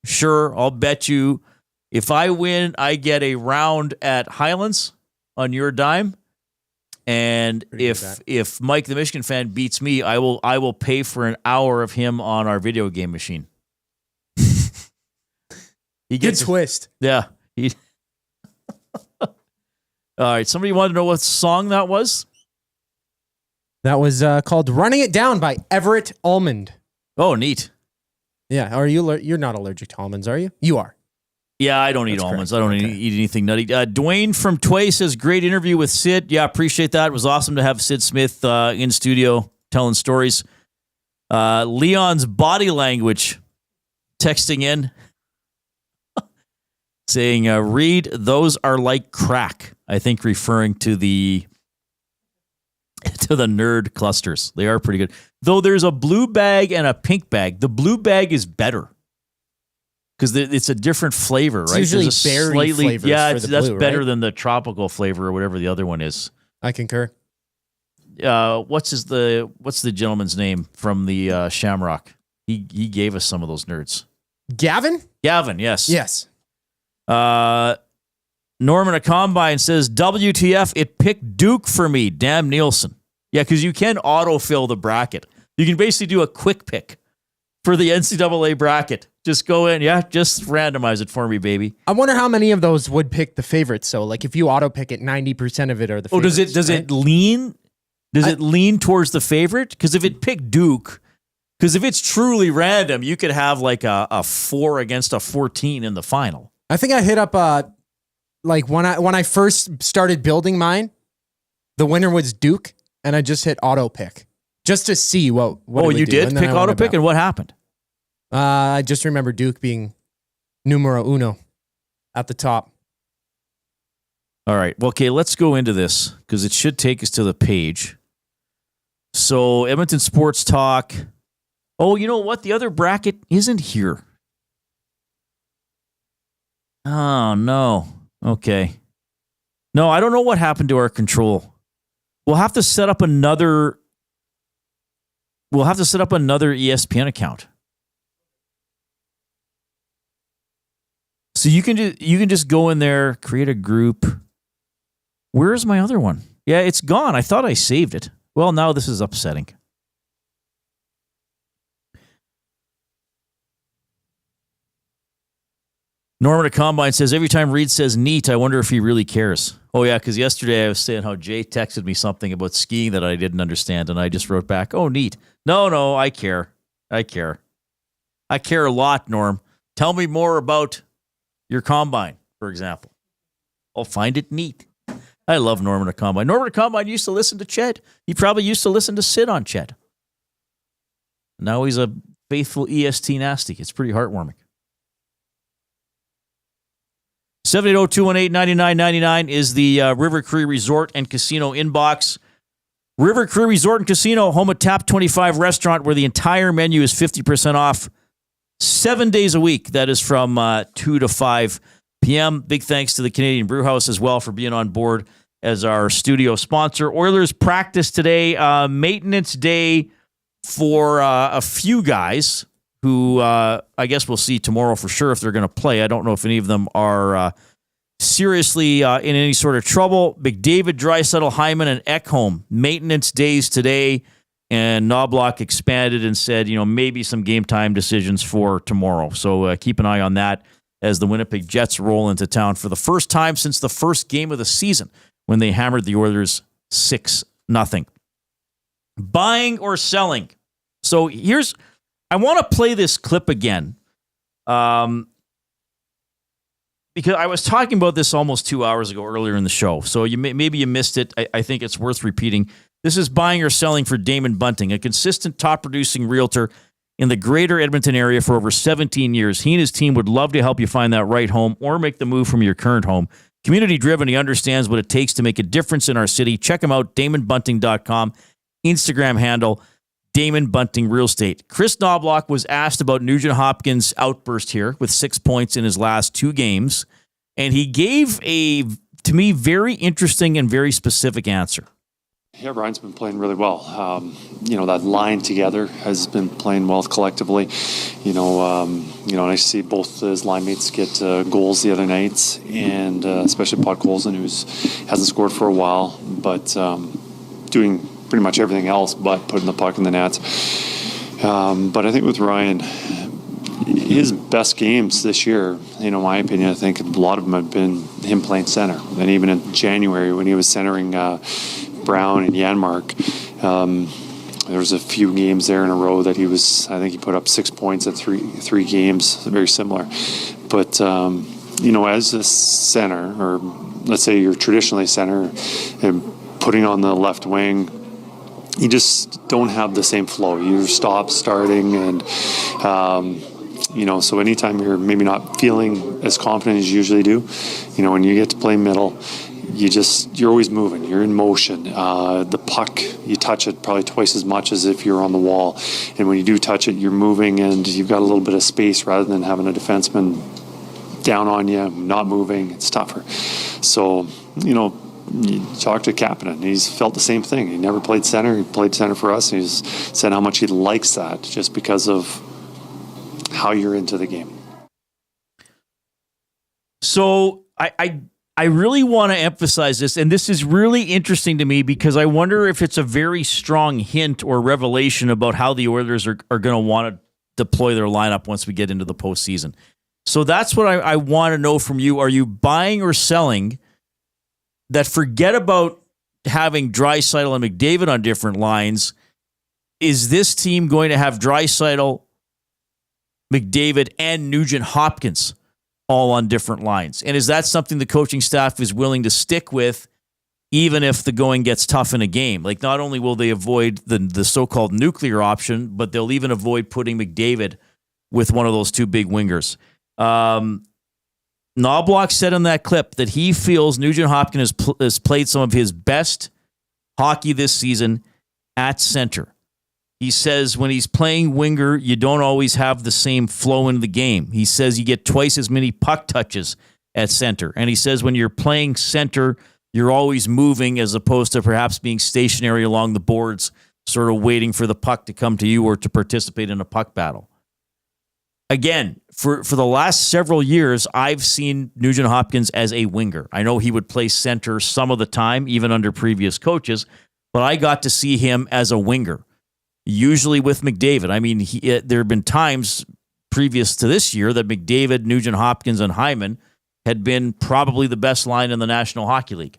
Sure, I'll bet you. If I win, I get a round at Highlands on your dime. And if Mike, the Michigan fan, beats me, I will pay for an hour of him on our video game machine. He Good twist. Yeah. All right. Somebody wanted to know what song that was? That was called "Running It Down" by Everett Almond. Oh, neat. Yeah. Are you? You're not allergic to almonds, are you? You are. Yeah, I don't eat almonds. I don't eat anything nutty. Dwayne from Tway says, great interview with Syd. Yeah, appreciate that. It was awesome to have Syd Smith in studio telling stories. Leon's body language texting in saying, Reid, those are like crack. I think referring to the nerd clusters. They are pretty good. Though there's a blue bag and a pink bag. The blue bag is better. Because it's a different flavor, right? It's usually berry flavors. Yeah, for the that's blue, better right? than the tropical flavor or whatever the other one is. I concur. What's the gentleman's name from the Shamrock? He gave us some of those nerds. Gavin, yes. Yes. Norman a Combine says, WTF, it picked Duke for me. Damn Nielsen. Yeah, because you can autofill the bracket. You can basically do a quick pick for the NCAA bracket. Just go in, just randomize it for me, baby. I wonder how many of those would pick the favorites. So, like, if you auto pick it, 90% of it are the favorites. Does it lean? Does it lean towards the favorite? Because if it picked Duke, because if it's truly random, you could have like a 4 against a 14 in the final. I think I hit up like when I first started building mine, the winner was Duke, and I just hit auto pick just to see what it would you do. did And then pick I went auto pick, about. and what happened? I just remember Duke being numero uno at the top. All right. Well, okay, let's go into this because it should take us to the page. So, Edmonton Sports Talk. Oh, you know what? The other bracket isn't here. Oh, no. Okay. No, I don't know what happened to our control. We'll have to set up another ESPN account. So you can just go in there, create a group. Where's my other one? Yeah, it's gone. I thought I saved it. Well, now this is upsetting. Norman at Combine says, every time Reid says neat, I wonder if he really cares. Oh, yeah, because yesterday I was saying how Jay texted me something about skiing that I didn't understand, and I just wrote back, oh, neat. No, I care. I care a lot, Norm. Tell me more about your combine, for example. I'll find it neat. I love Norman at Combine. Norman at Combine used to listen to Ched. He probably used to listen to Syd on Ched. Now he's a faithful EST nasty. It's pretty heartwarming. 780-218-9999 is the River Cree Resort and Casino inbox. River Cree Resort and Casino, home of Tap 25 restaurant, where the entire menu is 50% off 7 days a week. That is from 2 to 5 p.m. Big thanks to the Canadian Brewhouse as well for being on board as our studio sponsor. Oilers practice today, maintenance day for a few guys who I guess we'll see tomorrow for sure if they're going to play. I don't know if any of them are seriously in any sort of trouble. McDavid, Draisaitl, Hyman, and Ekholm, maintenance days today. And Knobloch expanded and said, maybe some game time decisions for tomorrow. So keep an eye on that as the Winnipeg Jets roll into town for the first time since the first game of the season when they hammered the Oilers 6-0. Buying or selling. So I want to play this clip again. Because I was talking about this almost 2 hours ago earlier in the show. So maybe you missed it. I think it's worth repeating. This is buying or selling for Damon Bunting, a consistent top-producing realtor in the greater Edmonton area for over 17 years. He and his team would love to help you find that right home or make the move from your current home. Community-driven, he understands what it takes to make a difference in our city. Check him out, DamonBunting.com. Instagram handle, Damon Bunting Real Estate. Chris Knobloch was asked about Nugent-Hopkins' outburst here with 6 points in his last 2 games, and he gave a, to me, very interesting and very specific answer. Yeah, Ryan's been playing really well. That line together has been playing well collectively. Nice to see both his line mates get goals the other night, and especially Podkolzin, who hasn't scored for a while, but doing pretty much everything else but putting the puck in the net. But I think with Ryan, his best games this year, in my opinion, I think a lot of them have been him playing center. And even in January when he was centering Brown and Janmark, there was a few games there in a row that I think he put up 6 points at three games, very similar. But, as a center, or let's say you're traditionally center and putting on the left wing, you just don't have the same flow. You stop starting and, so anytime you're maybe not feeling as confident as you usually do, when you get to play middle, you're always moving. You're in motion. The puck, you touch it probably twice as much as if you're on the wall. And when you do touch it, you're moving and you've got a little bit of space rather than having a defenseman down on you, not moving. It's tougher. So, you talk to Kapanen. He's felt the same thing. He never played center. He played center for us. He's said how much he likes that just because of how you're into the game. So I really want to emphasize this, and this is really interesting to me because I wonder if it's a very strong hint or revelation about how the Oilers are going to want to deploy their lineup once we get into the postseason. So that's what I want to know from you. Are you buying or selling that forget about having Draisaitl and McDavid on different lines? Is this team going to have Draisaitl, McDavid, and Nugent-Hopkins all on different lines? And is that something the coaching staff is willing to stick with even if the going gets tough in a game? Like, not only will they avoid the so-called nuclear option, but they'll even avoid putting McDavid with one of those two big wingers. Knobloch said in that clip that he feels Nugent-Hopkins has played some of his best hockey this season at center. He says when he's playing winger, you don't always have the same flow in the game. He says you get twice as many puck touches at center. And he says when you're playing center, you're always moving as opposed to perhaps being stationary along the boards, sort of waiting for the puck to come to you or to participate in a puck battle. Again, for the last several years, I've seen Nugent-Hopkins as a winger. I know he would play center some of the time, even under previous coaches, but I got to see him as a winger. Usually with McDavid. I mean, there have been times previous to this year that McDavid, Nugent-Hopkins, and Hyman had been probably the best line in the National Hockey League.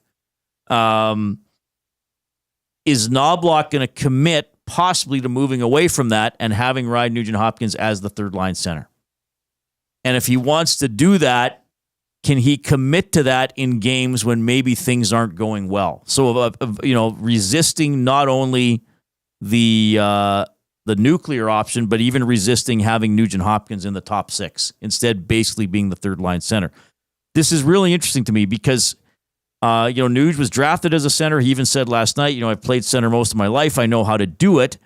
Is Knobloch going to commit possibly to moving away from that and having Reid Nugent-Hopkins as the third-line center? And if he wants to do that, can he commit to that in games when maybe things aren't going well? So, resisting not only the nuclear option, but even resisting having Nugent-Hopkins in the top six, instead basically being the third line center. this is really interesting to me because, Nuge was drafted as a center. He even said last night, I've played center most of my life. I know how to do it.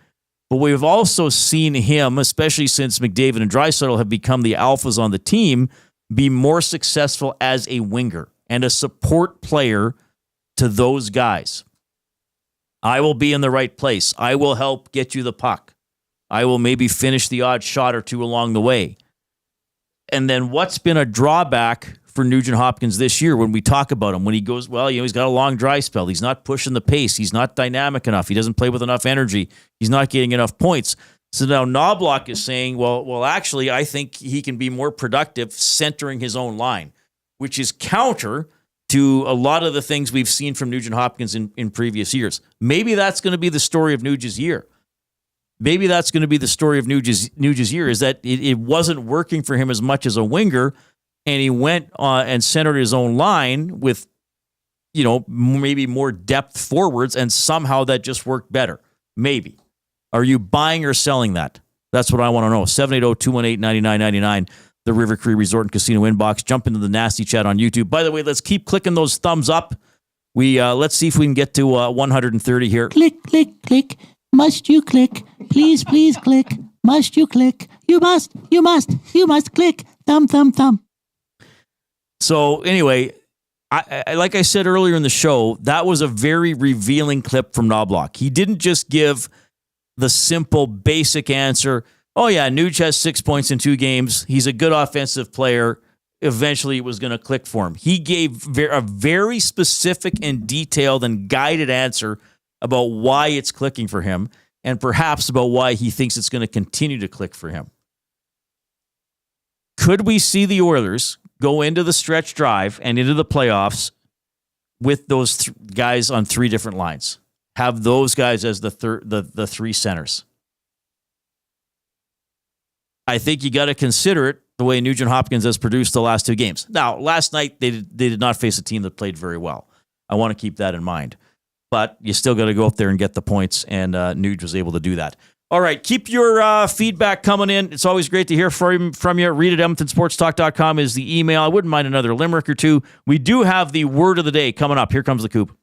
But we've also seen him, especially since McDavid and Draisaitl have become the alphas on the team, be more successful as a winger and a support player to those guys. I will be in the right place. I will help get you the puck. I will maybe finish the odd shot or two along the way. And then what's been a drawback for Nugent-Hopkins this year when we talk about him, when he goes, he's got a long dry spell. He's not pushing the pace. He's not dynamic enough. He doesn't play with enough energy. He's not getting enough points. So now Knobloch is saying, well, actually, I think he can be more productive centering his own line, which is counter to a lot of the things we've seen from Nugent-Hopkins in previous years. Maybe that's going to be the story of Nuge's year. Maybe that's going to be the story of Nuge's year, is that it wasn't working for him as much as a winger, and he went and centered his own line with, maybe more depth forwards, and somehow that just worked better. Maybe. Are you buying or selling that? That's what I want to know. 780-218-9999, the River Cree Resort and Casino inbox. Jump into the nasty chat on YouTube. By the way, let's keep clicking those thumbs up. Let's see if we can get to 130 here. Click, click, click. Must you click? Please, please click. Must you click? You must click. Thumb, thumb, thumb. So anyway, I like I said earlier in the show, that was a very revealing clip from Knobloch. He didn't just give the simple, basic answer, oh yeah, Nuge has 6 points in 2 games. He's a good offensive player. Eventually it was going to click for him. He gave a very specific and detailed and guided answer about why it's clicking for him, and perhaps about why he thinks it's going to continue to click for him. Could we see the Oilers go into the stretch drive and into the playoffs with those guys on 3 different lines? Have those guys as the 3 centers? I think you got to consider it the way Nugent-Hopkins has produced the last 2 games. Now, last night they did not face a team that played very well. I want to keep that in mind. But you still got to go up there and get the points, and Nuge was able to do that. All right, keep your feedback coming in. It's always great to hear from you. Read at EdmontonSportsTalk.com is the email. I wouldn't mind another limerick or 2. We do have the word of the day coming up. Here comes the Coop.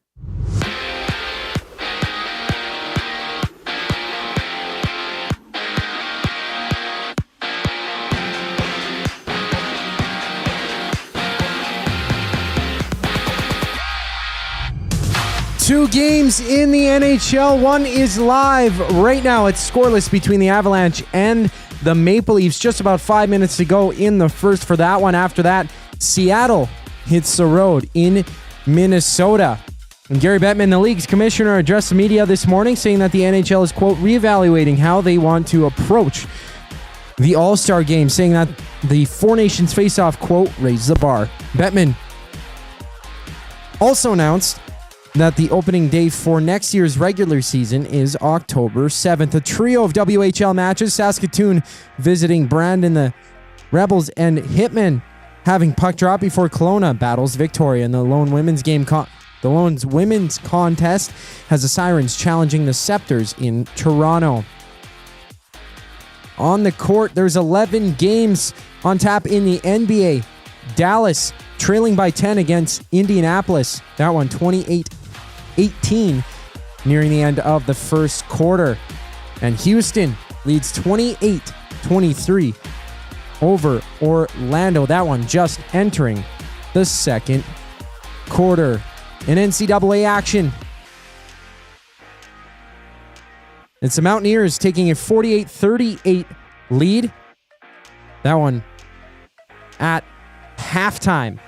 Two games in the NHL. One is live right now. It's scoreless between the Avalanche and the Maple Leafs. Just about 5 minutes to go in the first for that one. After that, Seattle hits the road in Minnesota. And Gary Bettman, the league's commissioner, addressed the media this morning saying that the NHL is, quote, reevaluating how they want to approach the All-Star game, saying that the Four Nations face-off, quote, raise the bar. Bettman also announced that the opening day for next year's regular season is October 7th. A trio of WHL matches, Saskatoon visiting Brandon, the Rebels, and Hitman having puck drop before Kelowna battles Victoria. In the lone women's game, the lone women's contest has the Sirens challenging the Scepters in Toronto. On the court, there's 11 games on tap in the NBA. Dallas trailing by 10 against Indianapolis. That one 28-18 nearing the end of the first quarter. And Houston leads 28-23 over Orlando. That one just entering the second quarter. In NCAA action, it's the Mountaineers taking a 48-38 lead. That one at halftime.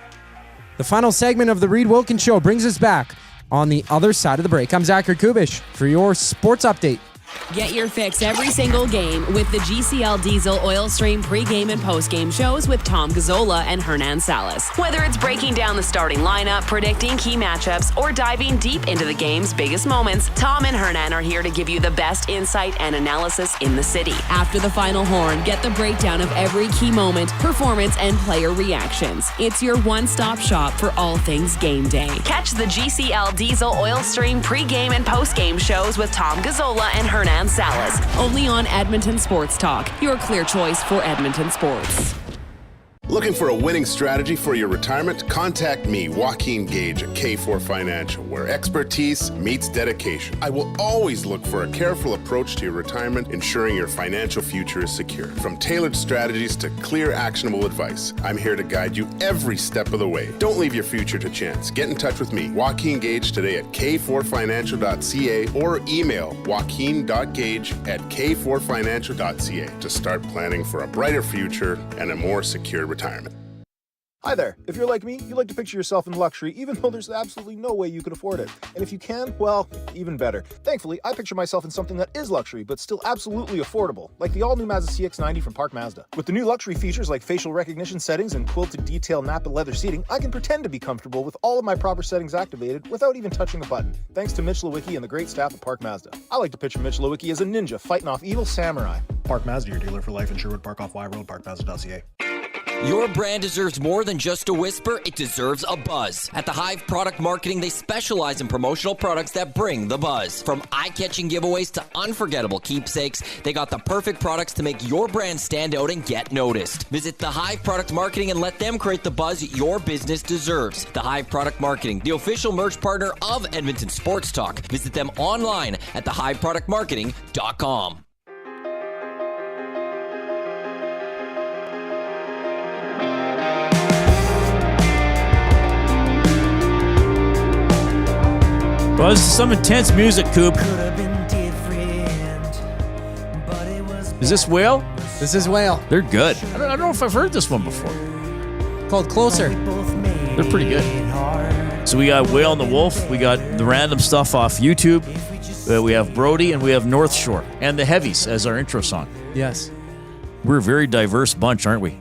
The final segment of the Reid Wilkins Show brings us back on the other side of the break. I'm Zachary Kubish for your sports update. Get your fix every single game with the GCL Diesel Oil Stream pregame and postgame shows with Tom Gazzola and Hernan Salas. Whether it's breaking down the starting lineup, predicting key matchups, or diving deep into the game's biggest moments, Tom and Hernan are here to give you the best insight and analysis in the city. After the final horn, get the breakdown of every key moment, performance, and player reactions. It's your one-stop shop for all things game day. Catch the GCL Diesel Oil Stream pregame and postgame shows with Tom Gazzola and Hernan Salas, only on Edmonton Sports Talk, your clear choice for Edmonton sports. Looking for a winning strategy for your retirement? Contact me, Joaquin Gage at K4 Financial, where expertise meets dedication. I will always look for a careful approach to your retirement, ensuring your financial future is secure. From tailored strategies to clear, actionable advice, I'm here to guide you every step of the way. Don't leave your future to chance. Get in touch with me, Joaquin Gage, today at k4financial.ca or email joaquin.gage@k4financial.ca to start planning for a brighter future and a more secure retirement. Hi there. If you're like me, you like to picture yourself in luxury, even though there's absolutely no way you could afford it. And if you can, well, even better. Thankfully, I picture myself in something that is luxury, but still absolutely affordable, like the all-new Mazda CX-90 from Park Mazda. With the new luxury features like facial recognition settings and quilted detail Napa leather seating, I can pretend to be comfortable with all of my proper settings activated without even touching a button, thanks to Mitch Lewicki and the great staff at Park Mazda. I like to picture Mitch Lewicki as a ninja fighting off evil samurai. Park Mazda, your dealer for life in Sherwood Park off Y Road, parkmazda.ca. Your brand deserves more than just a whisper, it deserves a buzz. At the Hive Product Marketing, they specialize in promotional products that bring the buzz. From eye-catching giveaways to unforgettable keepsakes, they got the perfect products to make your brand stand out and get noticed. Visit the Hive Product Marketing and let them create the buzz your business deserves. The Hive Product Marketing, the official merch partner of Edmonton Sports Talk. Visit them online at thehiveproductmarketing.com. Well, this is some intense music, Coop. Is this Whale? This is Whale. They're good. I don't know if I've heard this one before. Called Closer. They're pretty good. So we got Whale and the Wolf. We got the random stuff off YouTube. We have Brody and we have North Shore. And the Heavies as our intro song. Yes. We're a very diverse bunch, aren't we?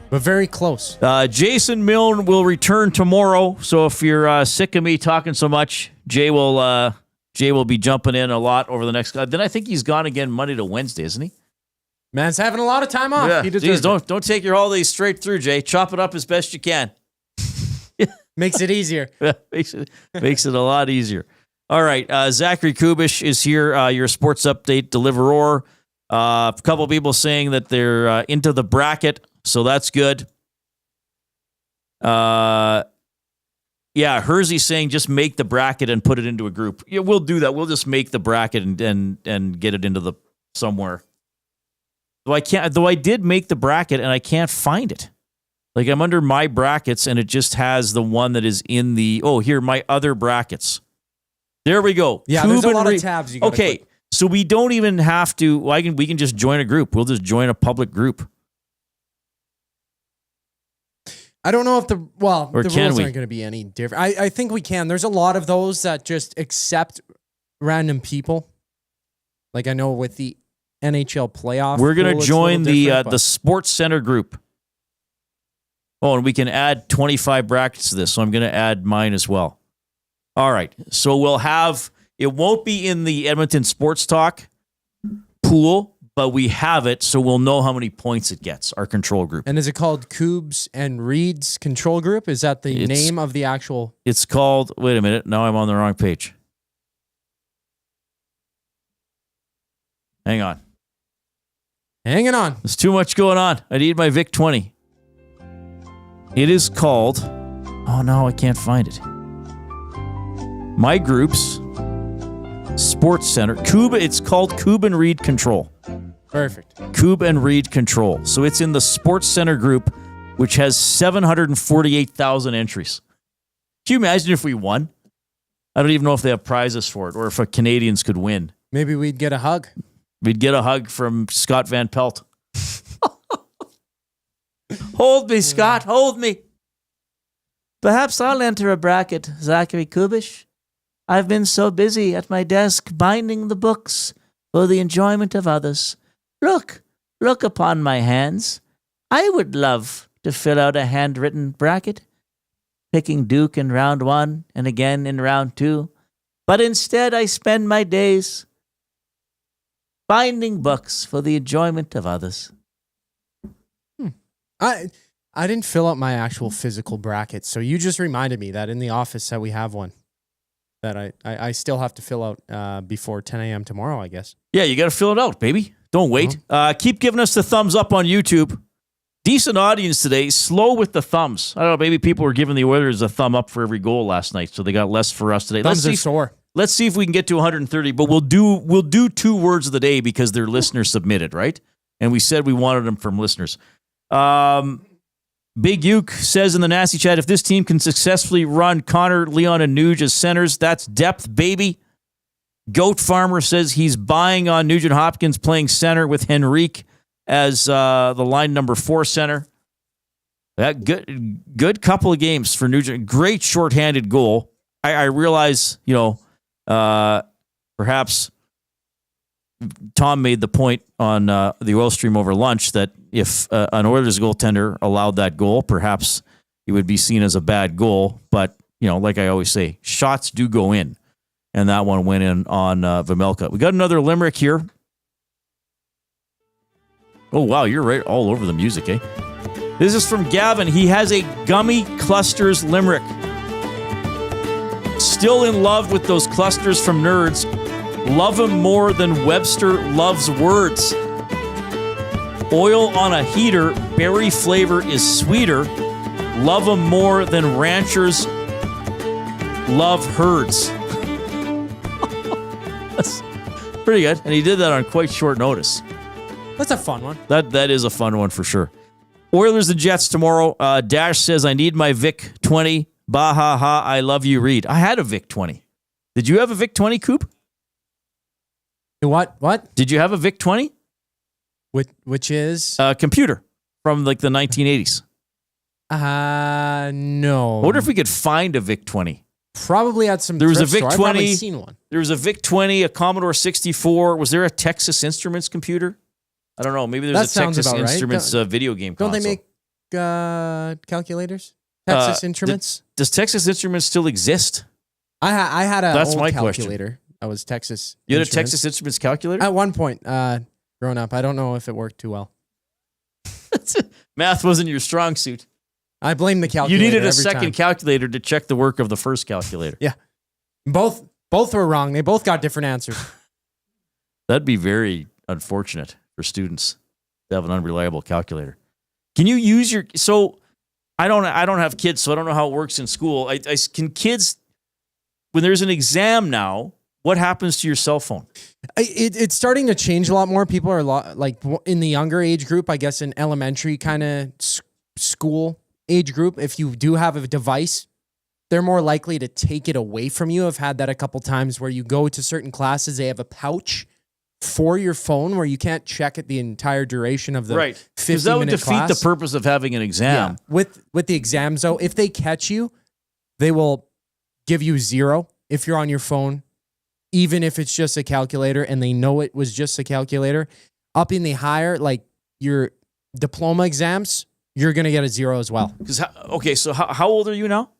But very close. Jason Milne will return tomorrow. So if you're sick of me talking so much, Jay will be jumping in a lot over the next. Then I think he's gone again Monday to Wednesday, isn't he? Man's having a lot of time off. Yeah. He deserves it. Don't take your holidays straight through, Jay. Chop it up as best you can. Makes it easier. makes it a lot easier. All right, Zachary Kubish is here. Your sports update deliverer. A couple of people saying that they're into the bracket. So that's good. Yeah, Hersey saying just make the bracket and put it into a group. Yeah, we'll do that. We'll just make the bracket and get it into the somewhere. Though I did make the bracket and I can't find it. Like I'm under my brackets and it just has the one that is in the my other brackets. There we go. Yeah, there's a lot of tabs you gotta click. So we don't even have to. We can just join a group. We'll just join a public group. I don't know if the rules we? aren't going to be any different. I think we can. There's a lot of those that just accept random people. Like I know with the NHL playoff, we're going to join the Sports Center group. Oh, and we can add 25 brackets to this, so I'm going to add mine as well. All right, so we'll have. It won't be in the Edmonton Sports Talk pool. But we have it, so we'll know how many points it gets, our control group. And is it called Coobs and Reid's control group? Is that the name of the actual? It's called, wait a minute, now I'm on the wrong page. Hang on. Hanging on. There's too much going on. I need my Vic 20. It is called, oh no, I can't find it. My groups, Sports Center, it's called Coob and Reid Control. Perfect. Coob and Reid Control. So it's in the Sports Center group, which has 748,000 entries. Can you imagine if we won? I don't even know if they have prizes for it or if Canadians could win. Maybe we'd get a hug. We'd get a hug from Scott Van Pelt. Hold me, Scott. Hold me. Perhaps I'll enter a bracket, Zachary Kubish. I've been so busy at my desk binding the books for the enjoyment of others. Look upon my hands. I would love to fill out a handwritten bracket, picking Duke in round 1 and again in round 2. But instead I spend my days binding books for the enjoyment of others. I didn't fill out my actual physical bracket, so you just reminded me that in the office that we have one. that I still have to fill out before 10 a.m. tomorrow, I guess. Yeah, you got to fill it out, baby. Don't wait. Keep giving us the thumbs up on YouTube. Decent audience today. Slow with the thumbs. I don't know. Maybe people were giving the Oilers a thumb up for every goal last night, so they got less for us today. Thumbs are sore. Let's see if we can get to 130. But we'll do 2 words of the day because they're listener submitted, right? And we said we wanted them from listeners. Big Uke says in the Nasty Chat, if this team can successfully run Connor, Leon, and Nuge as centers, that's depth, baby. Goat Farmer says he's buying on Nugent-Hopkins playing center with Henrique as the line number 4 center. That good couple of games for Nugent. Great shorthanded goal. I realize, perhaps Tom made the point on the Oil Stream over lunch that if an Oilers goaltender allowed that goal, perhaps it would be seen as a bad goal. But, like I always say, shots do go in. And that one went in on Vejmelka. We got another limerick here. Oh, wow, you're right all over the music, eh? This is from Gavin. He has a Gummy Clusters limerick. Still in love with those clusters from Nerds. Love him more than Webster loves words. Oil on a heater, berry flavor is sweeter. Love him more than ranchers love herds. That's pretty good. And he did that on quite short notice. That's a fun one. That is a fun one for sure. Oilers and Jets tomorrow. Dash says, I need my Vic 20. Bah ha ha, I love you, Reid. I had a Vic 20. Did you have a Vic 20, Coop? What? Did you have a Vic 20? Which is? Computer from like the 1980s. No. I wonder if we could find a Vic 20. Probably at some There was a thrift Vic store. 20. I've probably seen one. There was a Vic 20, a Commodore 64. Was there a Texas Instruments computer? I don't know. Maybe there's a Texas Instruments video game console. Don't they make calculators? Texas Instruments? Does Texas Instruments still exist? I had a That's old my calculator. question. I was Texas. You had a Instruments. Texas Instruments calculator? At one point, growing up. I don't know if it worked too well. Math wasn't your strong suit. I blame the calculator. You needed a every second time. calculator to check the work of the first calculator. Yeah. Both were wrong. They both got different answers. That'd be very unfortunate for students to have an unreliable calculator. Can you use your... So, I don't have kids, so I don't know how it works in school. Can kids... When there's an exam now, what happens to your cell phone? It's starting to change a lot more. People are like in the younger age group, I guess in elementary kind of school age group. If you do have a device, they're more likely to take it away from you. I've had that a couple times where you go to certain classes, they have a pouch for your phone where you can't check it the entire duration of the 50-minute class. Because that would defeat the purpose of having an exam. Yeah. With the exams, though, if they catch you, they will give you 0 if you're on your phone, even if it's just a calculator and they know it was just a calculator. Up in the higher, like your diploma exams, you're going to get a 0 as well. So how old are you now?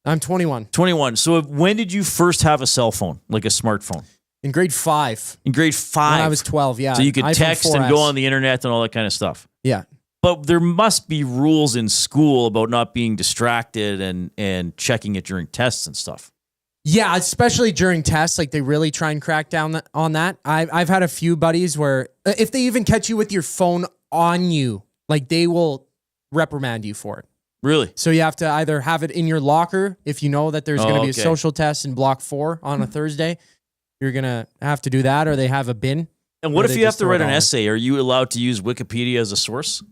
I'm 21. 21. So when did you first have a cell phone, like a smartphone? In grade 5. In grade 5? When I was 12, yeah. So you could iPhone text 4S. and go on the internet and all that kind of stuff. Yeah. But there must be rules in school about not being distracted and checking it during tests and stuff. Yeah, especially during tests, like they really try and crack down on that. I've had a few buddies where if they even catch you with your phone on you, like they will reprimand you for it. Really? So you have to either have it in your locker if you know that there's going to be a okay. social test in block 4 on a Thursday. You're going to have to do that, or they have a bin. And what if you have to write an on essay? Are you allowed to use Wikipedia as a source?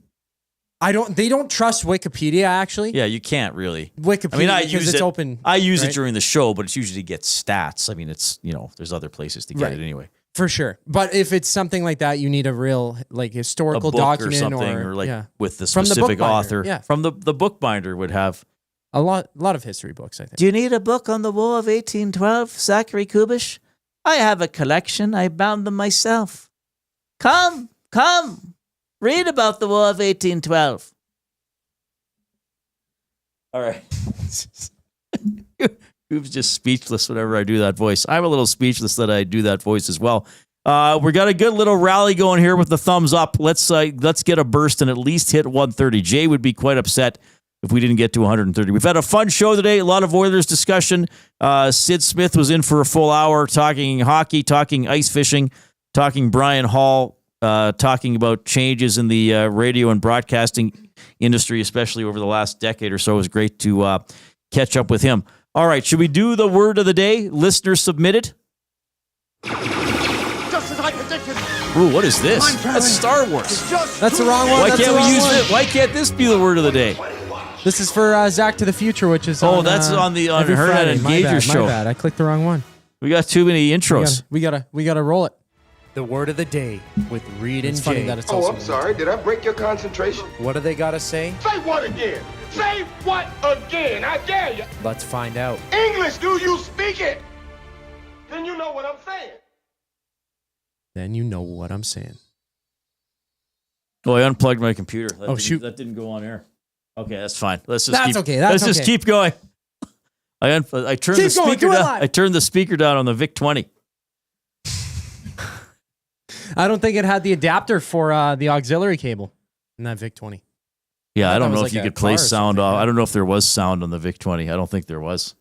They don't trust Wikipedia, actually. Yeah, you can't really. Wikipedia, I mean, I because use it's it. open. I use right? it during the show, but it's usually to get stats. I mean, it's, there's other places to get Right. it anyway. For sure. But if it's something like that, you need a real A historical book document or something, or like yeah. with the From the specific bookbinder, author. yeah. From the bookbinder would have. A lot of history books, I think. Do you need a book on the War of 1812, Zachary Kubish? I have a collection. I bound them myself. Come, read about the War of 1812. All right. Who's just speechless whenever I do that voice. I'm a little speechless that I do that voice as well. We got a good little rally going here with the thumbs up. Let's get a burst and at least hit 130. Jay would be quite upset if we didn't get to 130. We've had a fun show today, a lot of Oilers discussion. Syd Smith was in for a full hour talking hockey, talking ice fishing, talking Brian Hall, talking about changes in the radio and broadcasting industry, especially over the last decade or so. It was great to catch up with him. All right, should we do the word of the day? Listener submitted. Just as I predicted. Ooh, what is this? That's Star Wars. That's the wrong one. Why That's can't the we wrong use one. it? Why can't this be the word of the day? This is for Zach to the Future, which is that's on the every Hernan Friday. and My Gager bad, show. My bad. I clicked the wrong one. We got too many intros. We gotta roll it. The word of the day with Reid and Jay. That it's I'm sorry. Did I break your concentration? What do they gotta say? Say what again? Say what again? I dare you. Let's find out. English, do you speak it? Then you know what I'm saying. Then you know what I'm saying. Oh, I unplugged my computer. Shoot. That didn't go on air. Okay, that's fine. Let's just That's keep, okay. That's let's just keep going. I turned Keep the going. speaker Do it down. live. I turned the speaker down on the VIC 20. I don't think it had the adapter for the auxiliary cable in that VIC 20. Yeah, I thought don't it was know like if you a could play car or sound something, off. yeah. I don't know if there was sound on the VIC 20. I don't think there was.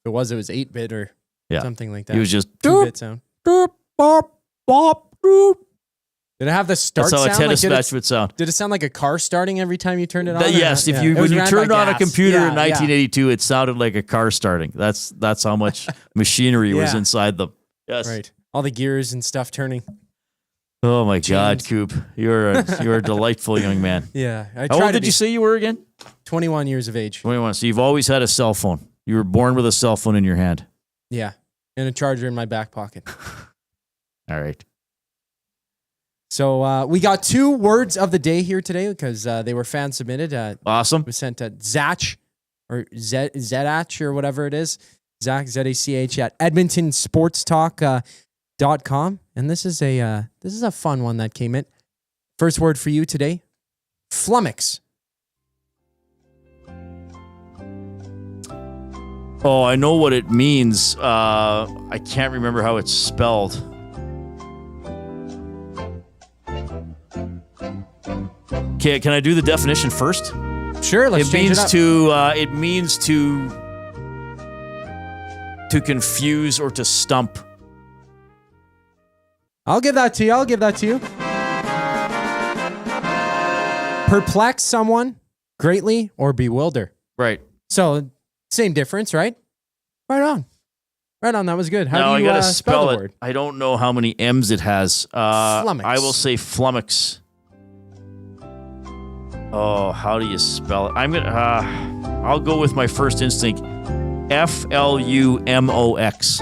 If it was 8-bit or something like that. It was just 2-bit sound. Doop, bop, bop, doop. Did it have the start That's how a sound? tennis did match would sound. Did it sound like a car starting every time you turned it on? Yes, It when was you ran turned by on a gas. computer Yeah, in 1982, it sounded like a car starting. That's how much machinery was Yeah. inside them. Yes. Right. All the gears and stuff turning. Oh my God, Coop, you're a delightful young man. Yeah. How old did you say you were again? 21 years of age. 21. So you've always had a cell phone. You were born with a cell phone in your hand. Yeah. And a charger in my back pocket. All right. So we got 2 words of the day here today because they were fan submitted. Awesome. We sent to Zach or Zach or whatever it is. Zach, Z-A-C-H at EdmontonSportsTalk.com. And this is a fun one that came in. First word for you today, flummox. Oh, I know what it means. I can't remember how it's spelled. Okay, can I do the definition first? Sure, let's change it up. It means to confuse or to stump. I'll give that to you. Perplex someone greatly or bewilder. Right. So, same difference, right? Right on. That was good. How Now do you I gotta spell the it. word? I don't know how many M's it has. Flummox. I will say flummox. Oh, how do you spell it? I'll go with my first instinct. F-L-U-M-O-X.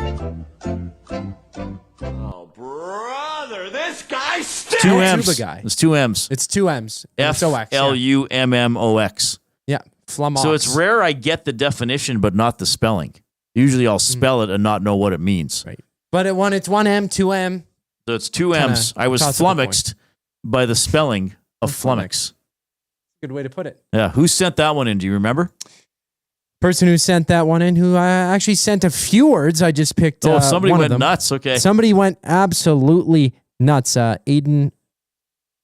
Oh, brother, this guy stinks. 2 M's. Tuba guy. It's 2 M's. It's 2 M's. And it's OX, yeah. F-L-U-M-M-O-X. Yeah, flummox. So it's rare I get the definition, but not the spelling. Usually I'll spell it and not know what it means. Right. But it's 1 M, 2 M. So it's 2 M's. I was toss up a flummoxed by the spelling of flummox. Good way to put it. Yeah. Who sent that one in? Do you remember? Person who sent that one in, who actually sent a few words. I just picked. Somebody one went of them. nuts. Okay. Somebody went absolutely nuts. Aiden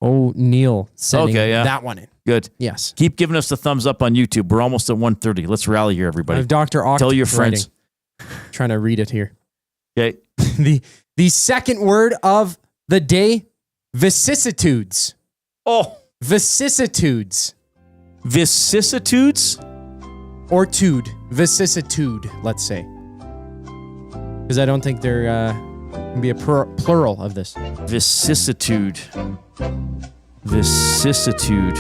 O'Neill sending that one in. Good. Yes. Keep giving us the thumbs up on YouTube. We're almost at 1:30. Let's rally here, I everybody. have Dr. Oct Tell your friends. Trying to read it here. Okay. The second word of the day, vicissitudes. Oh. Vicissitudes. Vicissitudes? Or tude. Vicissitude, let's say. Because I don't think there can be a plural of this. Vicissitude. Vicissitude.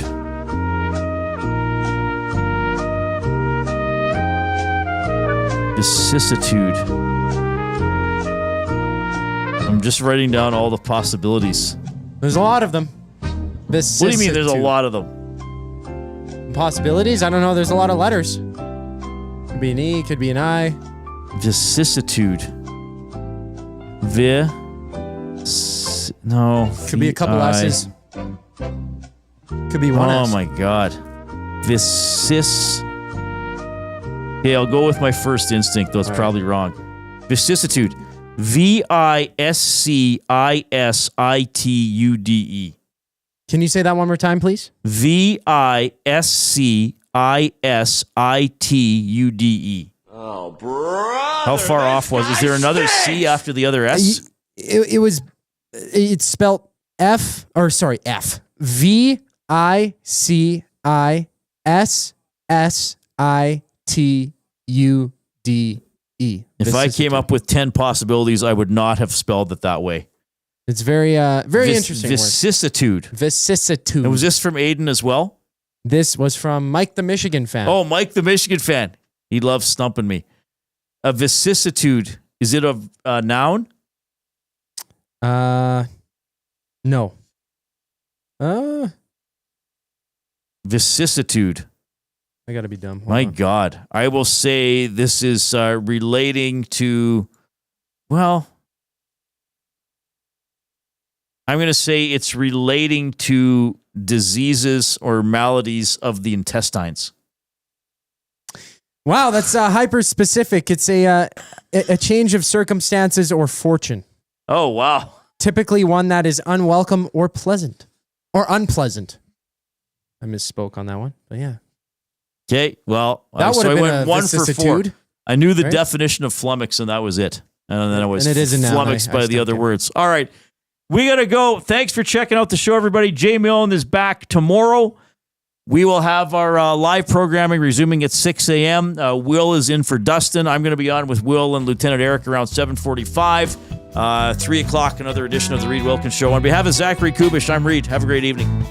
Vicissitude. I'm just writing down all the possibilities. There's a lot of them. What do you mean there's a lot of them? Possibilities? I don't know. There's a lot of letters. Could be an E, could be an I. Vicissitude. No. Could be a couple S's. Could be one S. Oh my God. Okay, I'll go with my first instinct, though it's probably wrong. Vicissitude. V-I-S-C-I-S-I-T-U-D-E. Can you say that one more time, please? V-I-S-C-I-S-I-T-U-D-E. Oh, bro. How far off was? Is there another C after the other S? It's spelled F. VICISSITUDE. If I came up with 10 possibilities, I would not have spelled it that way. It's very interesting. Vicissitude. Vicissitude. And was this from Aiden as well? This was from Mike the Michigan fan. Oh, Mike the Michigan fan. He loves stumping me. A vicissitude. Is it a noun? No. Vicissitude. I gotta be dumb. My God. I will say this is relating to, well, I'm going to say it's relating to diseases or maladies of the intestines. Wow, that's hyper specific. It's a change of circumstances or fortune. Oh, wow. Typically one that is unwelcome or pleasant. Or unpleasant. I misspoke on that one, but yeah. Okay, well, that so I been went 1 for 4. I knew the right? definition of flummox, and that was it. And then I was and it is a noun. flummoxed by the other words. All right, we got to go. Thanks for checking out the show, everybody. Jay Milne is back tomorrow. We will have our live programming resuming at 6 a.m. Will is in for Dustin. I'm going to be on with Will and Lieutenant Eric around 7:45. 3 o'clock, another edition of the Reid Wilkins Show. On behalf of Zachary Kubish, I'm Reid. Have a great evening.